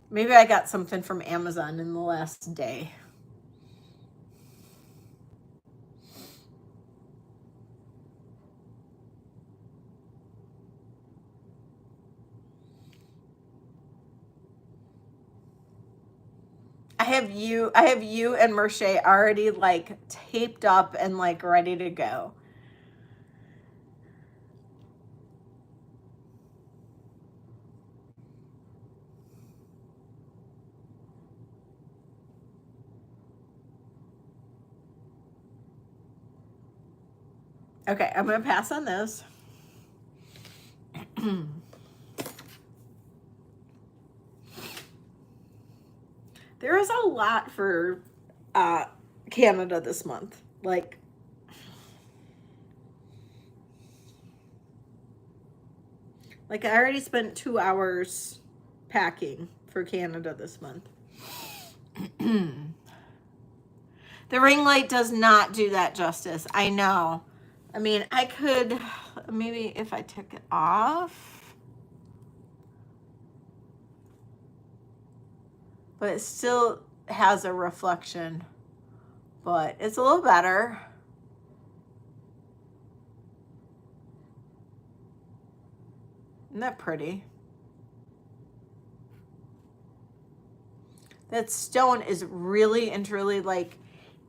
Maybe I got something from Amazon in the last day. I have you and Merche already like taped up and like ready to go. Okay, I'm gonna pass on this. There is a lot for Canada this month. Like, I already spent 2 hours packing for Canada this month. The ring light does not do that justice. I know. I mean, I could, maybe if I took it off, but it still has a reflection, but it's a little better. Isn't that pretty? That stone is really and truly like,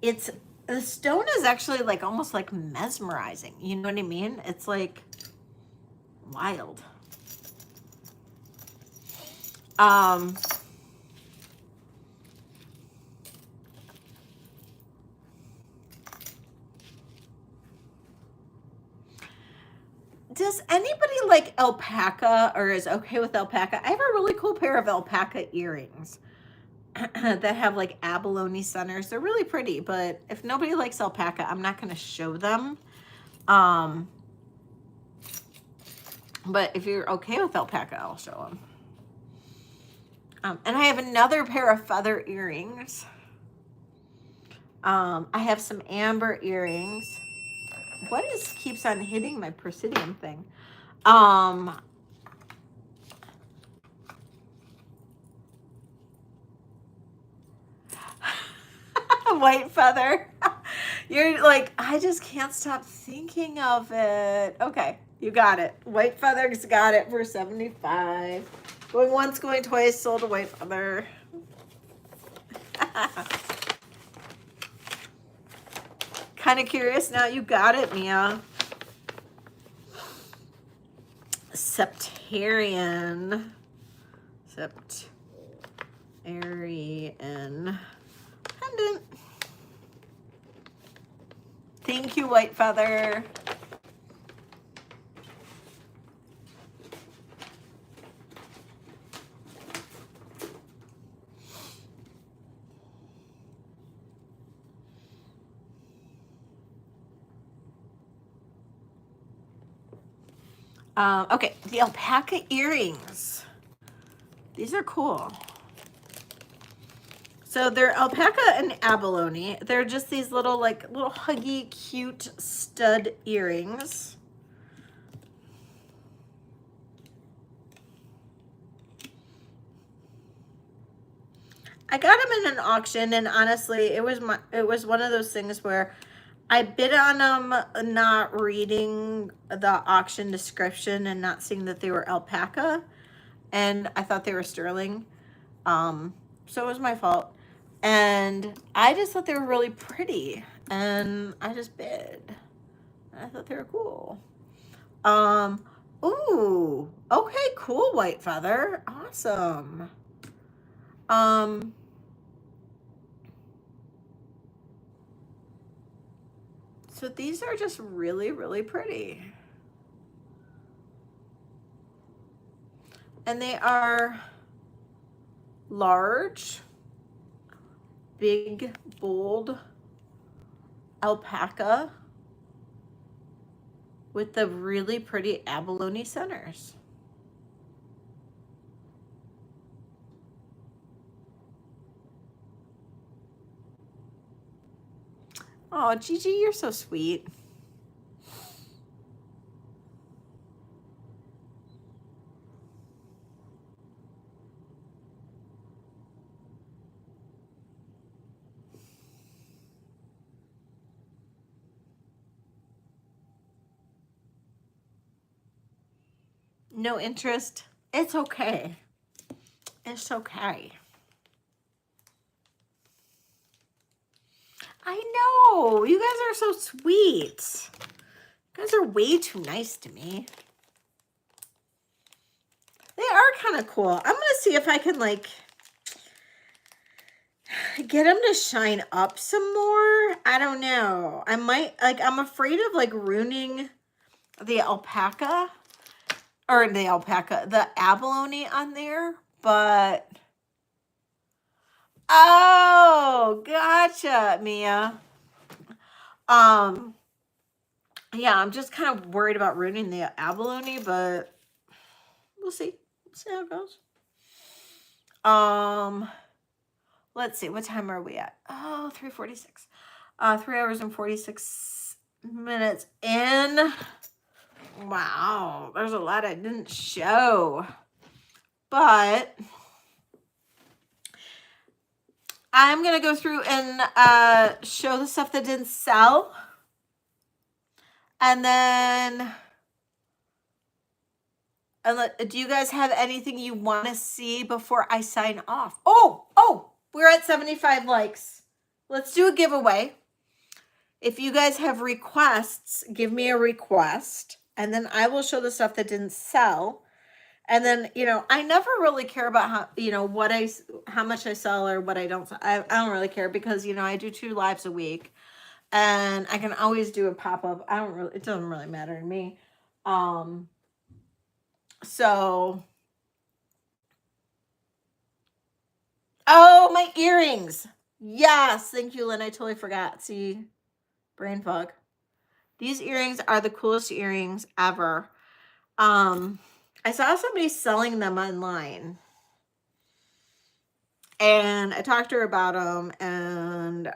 the stone is actually like almost like mesmerizing. You know what I mean? It's like wild. Does anybody like alpaca or is okay with alpaca? I have a really cool pair of alpaca earrings that have like abalone centers. They're really pretty, but if nobody likes alpaca, I'm not going to show them. But if you're okay with alpaca, I'll show them. And I have another pair of feather earrings. I have some amber earrings. What keeps on hitting my Presidium thing? White feather. You're like, I just can't stop thinking of it. Okay, you got it. White feather's got it for 75. Going once, going twice, sold a white feather. Kind of curious now. You got it, Mia. Septarian. Septarian pendant. Thank you, white feather. Okay, the alpaca earrings. These are cool. So they're alpaca and abalone. They're just these little huggy, cute stud earrings. I got them in an auction, and honestly, it was one of those things where I bid on them not reading the auction description and not seeing that they were alpaca, and I thought they were sterling. So it was my fault. And I just thought they were really pretty, and I just bid. I thought they were cool. Ooh, okay, cool, white feather. Awesome. So these are just really, really pretty. And they are large, big, bold alpaca with the really pretty abalone centers. Oh, Gigi, you're so sweet. No interest. It's okay. It's okay. I know. You guys are so sweet. You guys are way too nice to me. They are kind of cool. I'm going to see if I can, like, get them to shine up some more. I don't know. I might, like, I'm afraid of, like, ruining the alpaca. Or the abalone on there. But, oh, gotcha, Mia. Yeah, I'm just kind of worried about ruining the abalone, but we'll see. We'll see how it goes. Let's see. What time are we at? Oh, 3:46. 3 hours and 46 minutes in. Wow, there's a lot I didn't show. But I'm going to go through and show the stuff that didn't sell. And then, do you guys have anything you want to see before I sign off? Oh, we're at 75 likes. Let's do a giveaway. If you guys have requests, give me a request. And then I will show the stuff that didn't sell. And then, you know, I never really care about how, you know, how much I sell or what I don't sell. I don't really care because, you know, I do 2 lives a week. And I can always do a pop-up. It doesn't really matter to me. So, oh, my earrings. Yes, thank you, Lynn. I totally forgot. See, brain fog. These earrings are the coolest earrings ever. I saw somebody selling them online. And I talked to her about them. And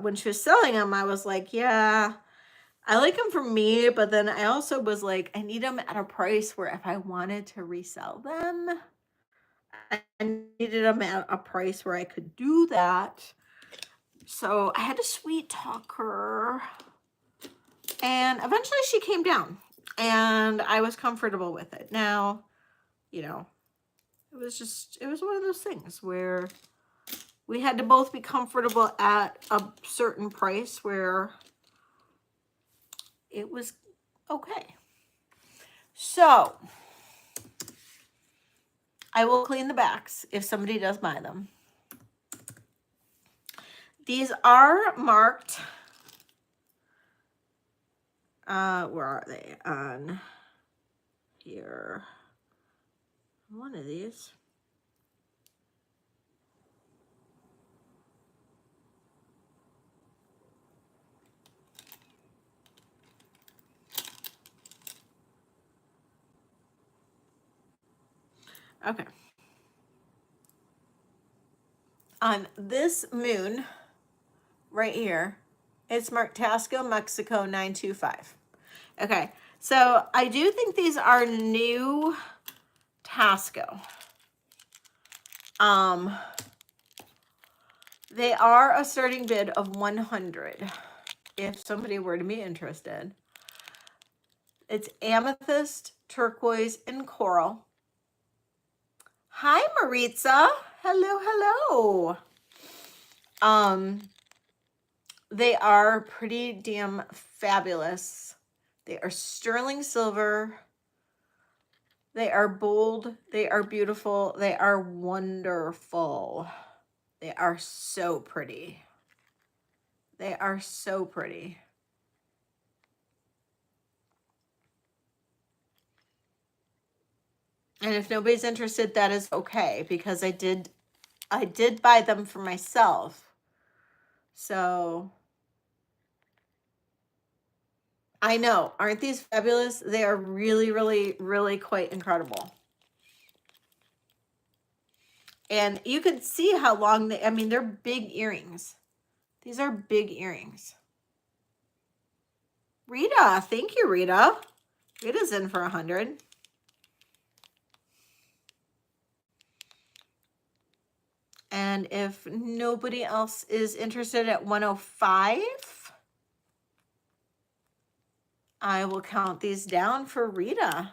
when she was selling them, I was like, yeah, I like them for me. But then I also was like, I need them at a price where if I wanted to resell them, I needed them at a price where I could do that. So I had to sweet talk her. And eventually she came down. And I was comfortable with it. Now, you know, it was one of those things where we had to both be comfortable at a certain price where it was okay. So, I will clean the backs if somebody does buy them. These are marked. Where are they? On here. One of these. Okay. On this moon right here, it's marked Tasco, Mexico 925. Okay, so I do think these are new Tasco. They are a starting bid of 100. if somebody were to be interested. It's amethyst, turquoise, and coral. Hi, Maritza. Hello, hello. They are pretty damn fabulous. They are sterling silver. They are bold. They are beautiful. They are wonderful. They are so pretty. They are so pretty. And if nobody's interested, that is okay, because I did buy them for myself. So I know, aren't these fabulous? They are really, really, really quite incredible. And you can see how long I mean, they're big earrings. These are big earrings. Rita, thank you, Rita. Rita's in for 100. And if nobody else is interested at 105, I will count these down for Rita.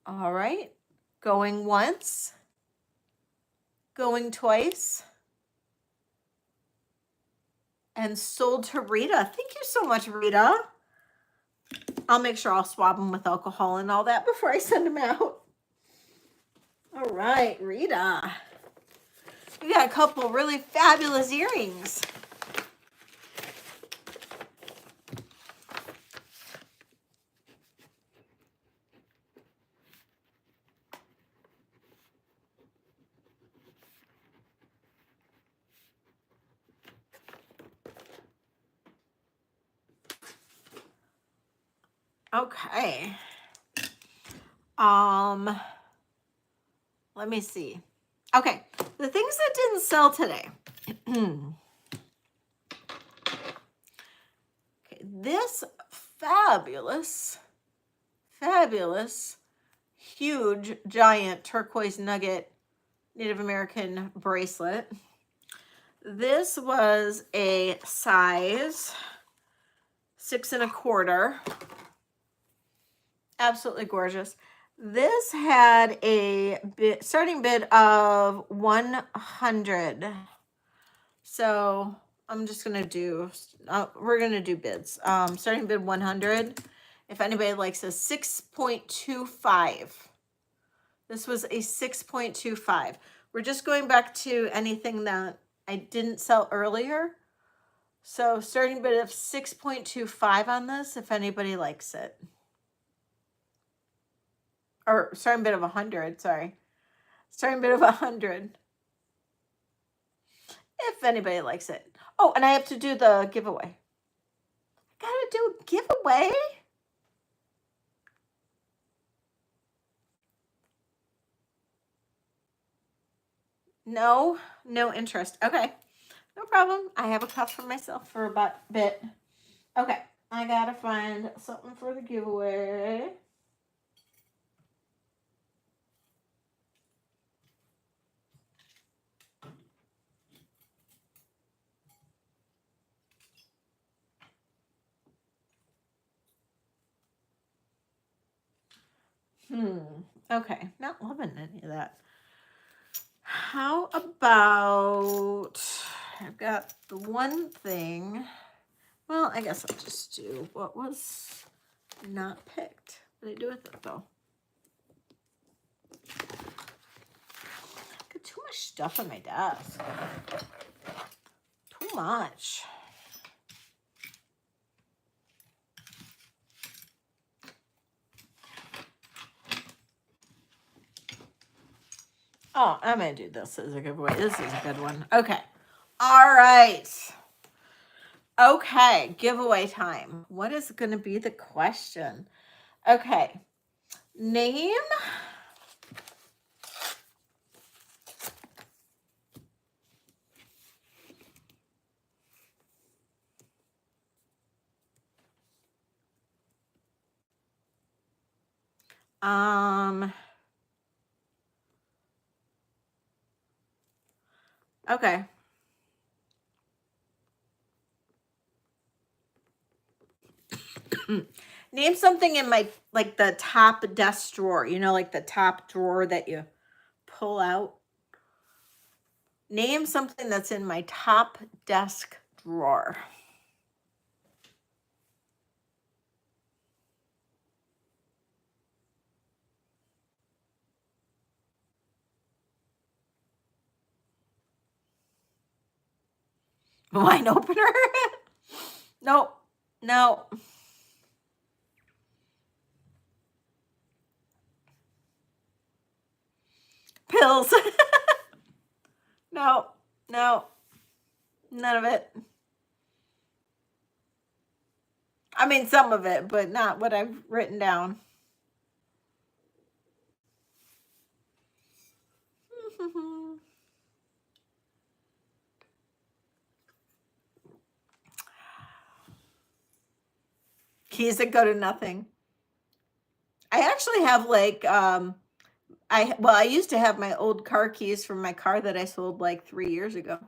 All right, going once, going twice, and sold to Rita. Thank you so much, Rita. I'll make sure I'll swab them with alcohol and all that before I send them out. All right, Rita. We got a couple really fabulous earrings. Okay. Let me see. Okay, the things that didn't sell today. Okay, this fabulous, huge, giant turquoise nugget Native American bracelet. This was a size 6 1/4. Absolutely gorgeous. This had a starting bid of 100. So I'm just going to do, we're going to do bids. Starting bid 100. If anybody likes a 6.25. This was a 6.25. We're just going back to anything that I didn't sell earlier. So starting bid of 6.25 on this, if anybody likes it. Or starting bid of 100, sorry. Starting bid of 100. If anybody likes it. Oh, and I have to do the giveaway. I gotta do a giveaway? No interest. Okay, no problem. I have a cuff for myself for a bit. Okay, I gotta find something for the giveaway. Okay, not loving any of that. How about, I've got the one thing. Well, I guess I'll just do what was not picked. What did I do with it though? Got too much stuff on my desk. Too much. Oh, I'm going to do this as a giveaway. This is a good one. Okay. All right. Okay. Giveaway time. What is going to be the question? Okay. Name. Okay. Name something in my, like the top desk drawer, you know, like the top drawer that you pull out. Name something that's in my top desk drawer. Wine opener? Nope. No. Pills. No. No. None of it. I mean, some of it, but not what I've written down. Keys that go to nothing. I actually have like I used to have my old car keys from my car that I sold like 3 years ago.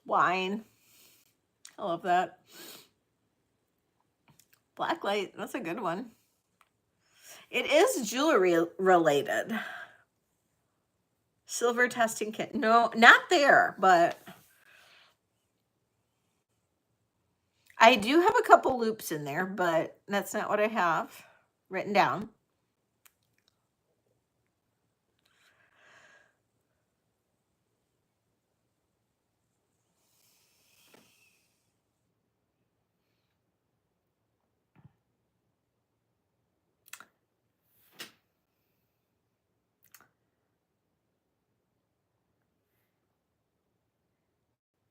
Wine. I love that. Blacklight, that's a good one. It is jewelry related. Silver testing kit. No, not there, but I do have a couple loops in there, but that's not what I have written down.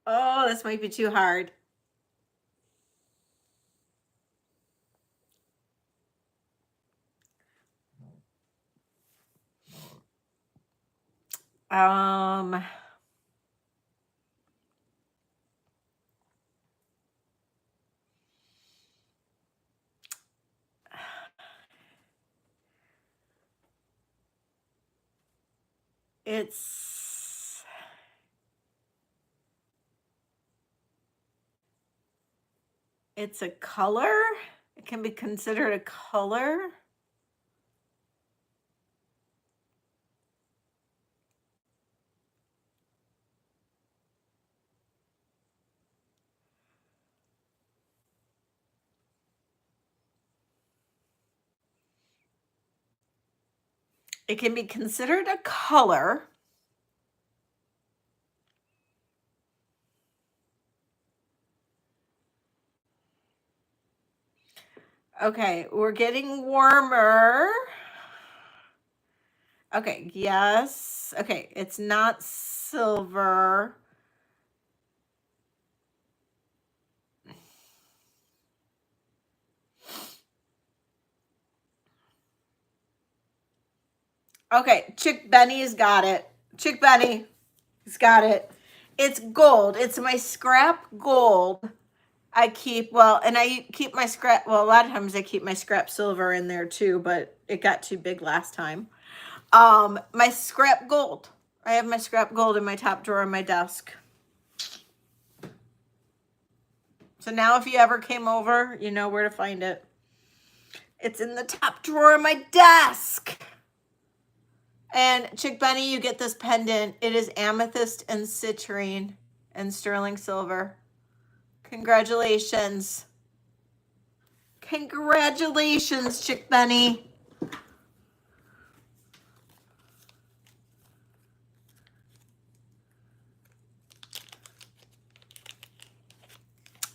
Oh, this might be too hard. Um, it's a color. It can be considered a color. It can be considered a color. Okay, we're getting warmer. Okay, yes. Okay, it's not silver. Okay, Chick Benny's got it. Chick Benny's got it. It's gold. It's my scrap gold. I keep, well, and I keep my scrap, well, a lot of times I keep my scrap silver in there too, but it got too big last time. My scrap gold. I have my scrap gold in my top drawer of my desk. So now if you ever came over, you know where to find it. It's in the top drawer of my desk. And Chick Benny, you get this pendant. It is amethyst and citrine and sterling silver. Congratulations. Congratulations, Chick Benny.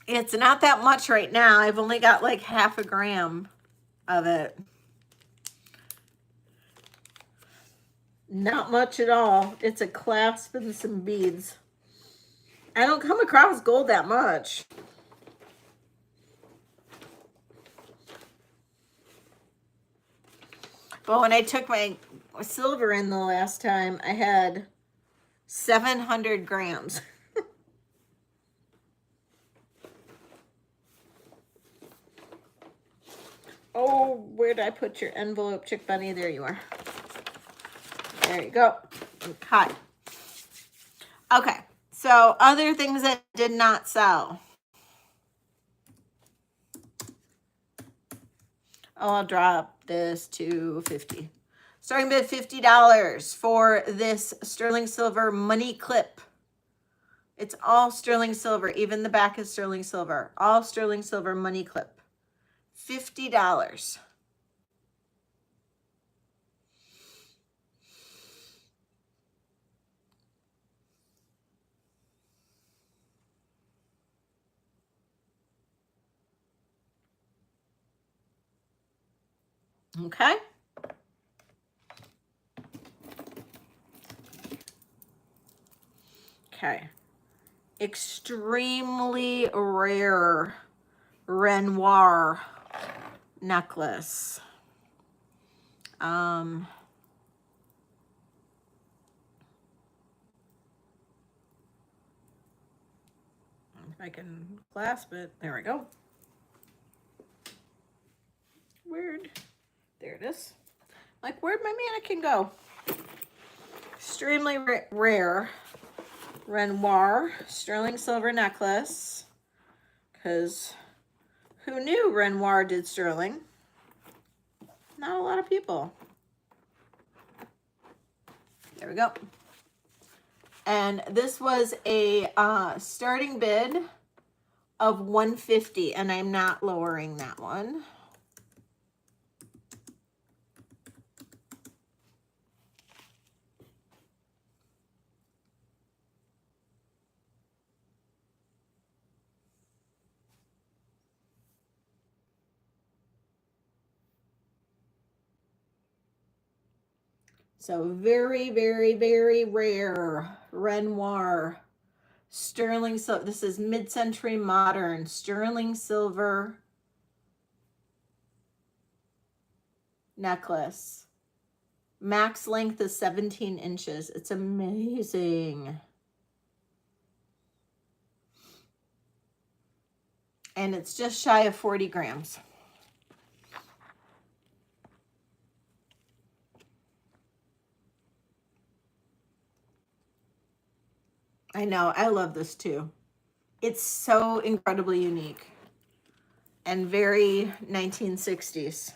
It's not that much right now. I've only got like half a gram of it. Not much at all. It's a clasp and some beads. I don't come across gold that much. But when I took my silver in the last time, I had 700 grams. Oh, where did I put your envelope, Chick Bunny? There you are. There you go. cut. Okay, so other things that did not sell. Oh, I'll drop this to 50. Starting bid $50 for this sterling silver money clip. It's all sterling silver. Even the back is sterling silver. All sterling silver money clip. $50. Okay. Okay. Extremely rare Renoir necklace. If I can clasp it, there we go. Weird. There it is. Like, where'd my mannequin go? Extremely rare Renoir sterling silver necklace. Because who knew Renoir did sterling? Not a lot of people. There we go. And this was a starting bid of $150, and I'm not lowering that one. So very, very, very rare Renoir sterling silver. This is mid-century modern sterling silver necklace. Max length is 17 inches. It's amazing. And it's just shy of 40 grams. I know, I love this too. It's so incredibly unique and very 1960s.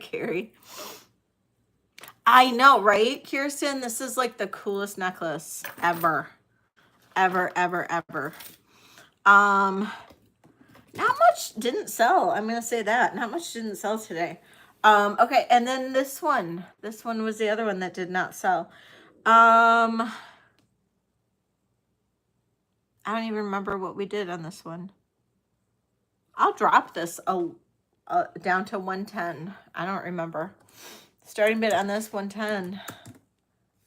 Carrie. I know, right, Kirsten? This is like the coolest necklace ever. Ever, ever, ever. Not much didn't sell. I'm going to say that. Not much didn't sell today. Okay, and then this one. This one was the other one that did not sell. I don't even remember what we did on this one. I'll drop this down to 110. I don't remember. Starting bid on this 110.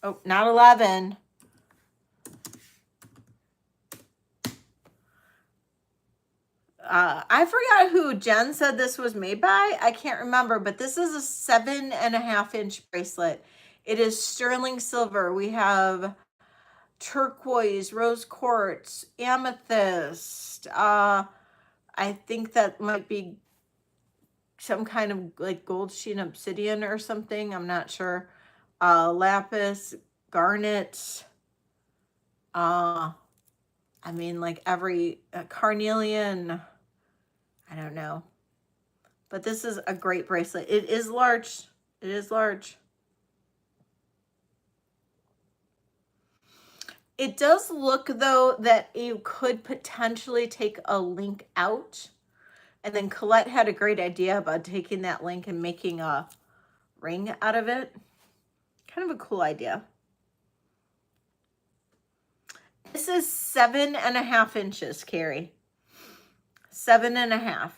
Oh, not 11. I forgot who Jen said this was made by. I can't remember, but this is a 7.5-inch bracelet. It is sterling silver. We have turquoise, rose quartz, amethyst. I think that might be some kind of like gold sheen obsidian or something. I'm not sure. Lapis, garnet. I mean, like every carnelian. I don't know. But this is a great bracelet. It is large. It is large. It does look, though, that you could potentially take a link out. And then Colette had a great idea about taking that link and making a ring out of it. Kind of a cool idea. This is 7.5 inches, Carrie. 7.5.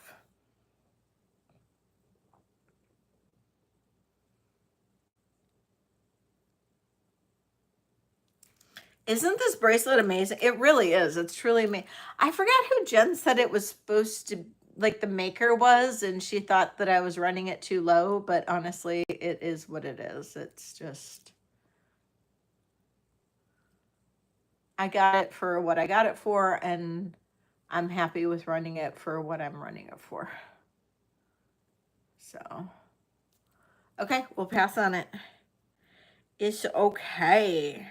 Isn't this bracelet amazing? It really is. It's truly amazing. I forgot who Jen said it was supposed to, like the maker was, and she thought that I was running it too low, but honestly, it is what it is. It's just, I got it for what I got it for, and I'm happy with running it for what I'm running it for. So, okay, we'll pass on it. It's okay.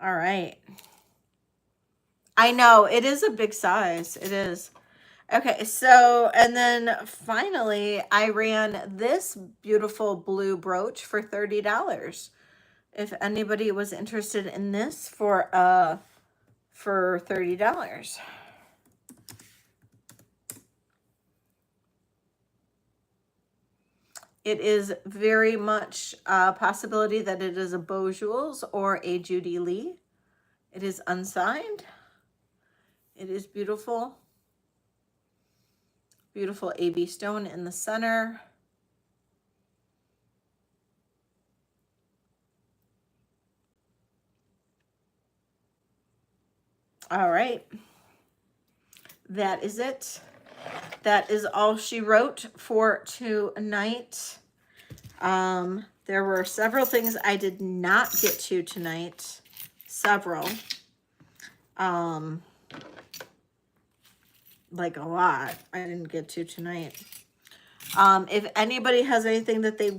All right. I know, it is a big size. It is. Okay, so, and then finally, I ran this beautiful blue brooch for $30. If anybody was interested in this for $30. It is very much a possibility that it is a Beau Jules or a Judy Lee. It is unsigned. It is beautiful. Beautiful AB stone in the center. All right. That is it. That is all she wrote for tonight. There were several things I did not get to tonight. Several. Like a lot I didn't get to tonight. If anybody has anything that they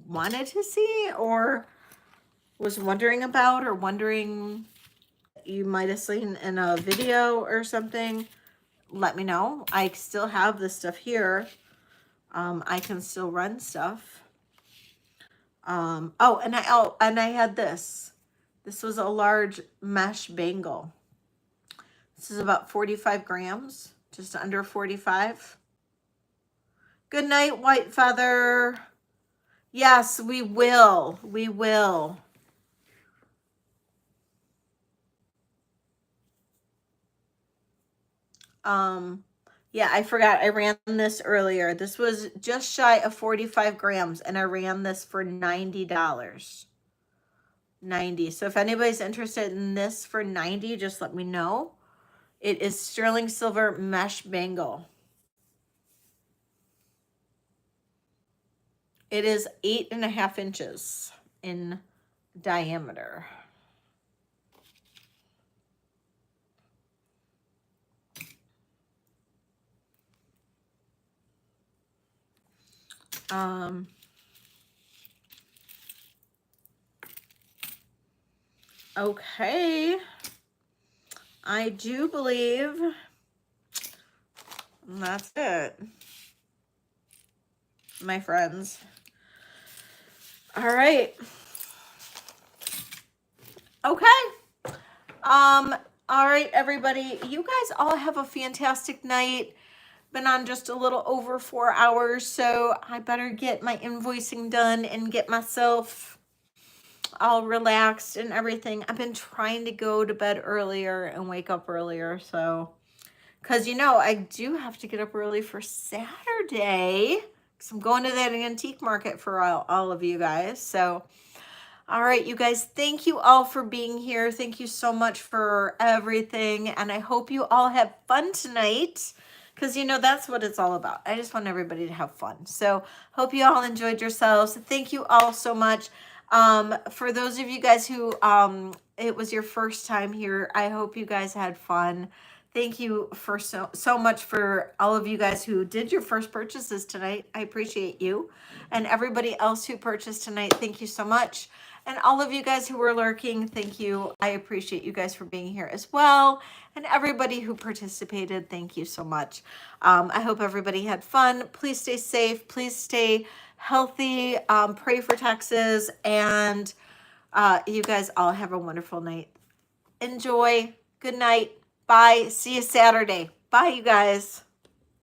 wanted to see or was wondering about or wondering you might have seen in a video or something, let me know. I still have this stuff here. I can still run stuff. Oh, and I had this. This was a large mesh bangle. This is about 45 grams, just under 45. Good night, White Feather. Yes, we will. We will. Yeah, I forgot. I ran this earlier. This was just shy of 45 grams, and I ran this for $90. 90. So if anybody's interested in this for 90, just let me know. It is sterling silver mesh bangle. It is 8.5 inches in diameter. Okay. I do believe that's it, my friends. All right. Okay. All right, everybody. You guys all have a fantastic night. Been on just a little over 4 hours, so I better get my invoicing done and get myself all relaxed and everything. I've been trying to go to bed earlier and wake up earlier, so because you know I do have to get up early for Saturday because I'm going to that antique market for all of you guys. So all right, you guys, thank you all for being here. Thank you so much for everything, and I hope you all have fun tonight. Because, you know, that's what it's all about. I just want everybody to have fun. So, hope you all enjoyed yourselves. Thank you all so much. For those of you guys who it was your first time here, I hope you guys had fun. Thank you for so much for all of you guys who did your first purchases tonight. I appreciate you. And everybody else who purchased tonight, thank you so much. And all of you guys who were lurking, thank you. I appreciate you guys for being here as well. And everybody who participated, thank you so much. I hope everybody had fun. Please stay safe. Please stay healthy. Pray for Texas. And you guys all have a wonderful night. Enjoy. Good night. Bye. See you Saturday. Bye, you guys.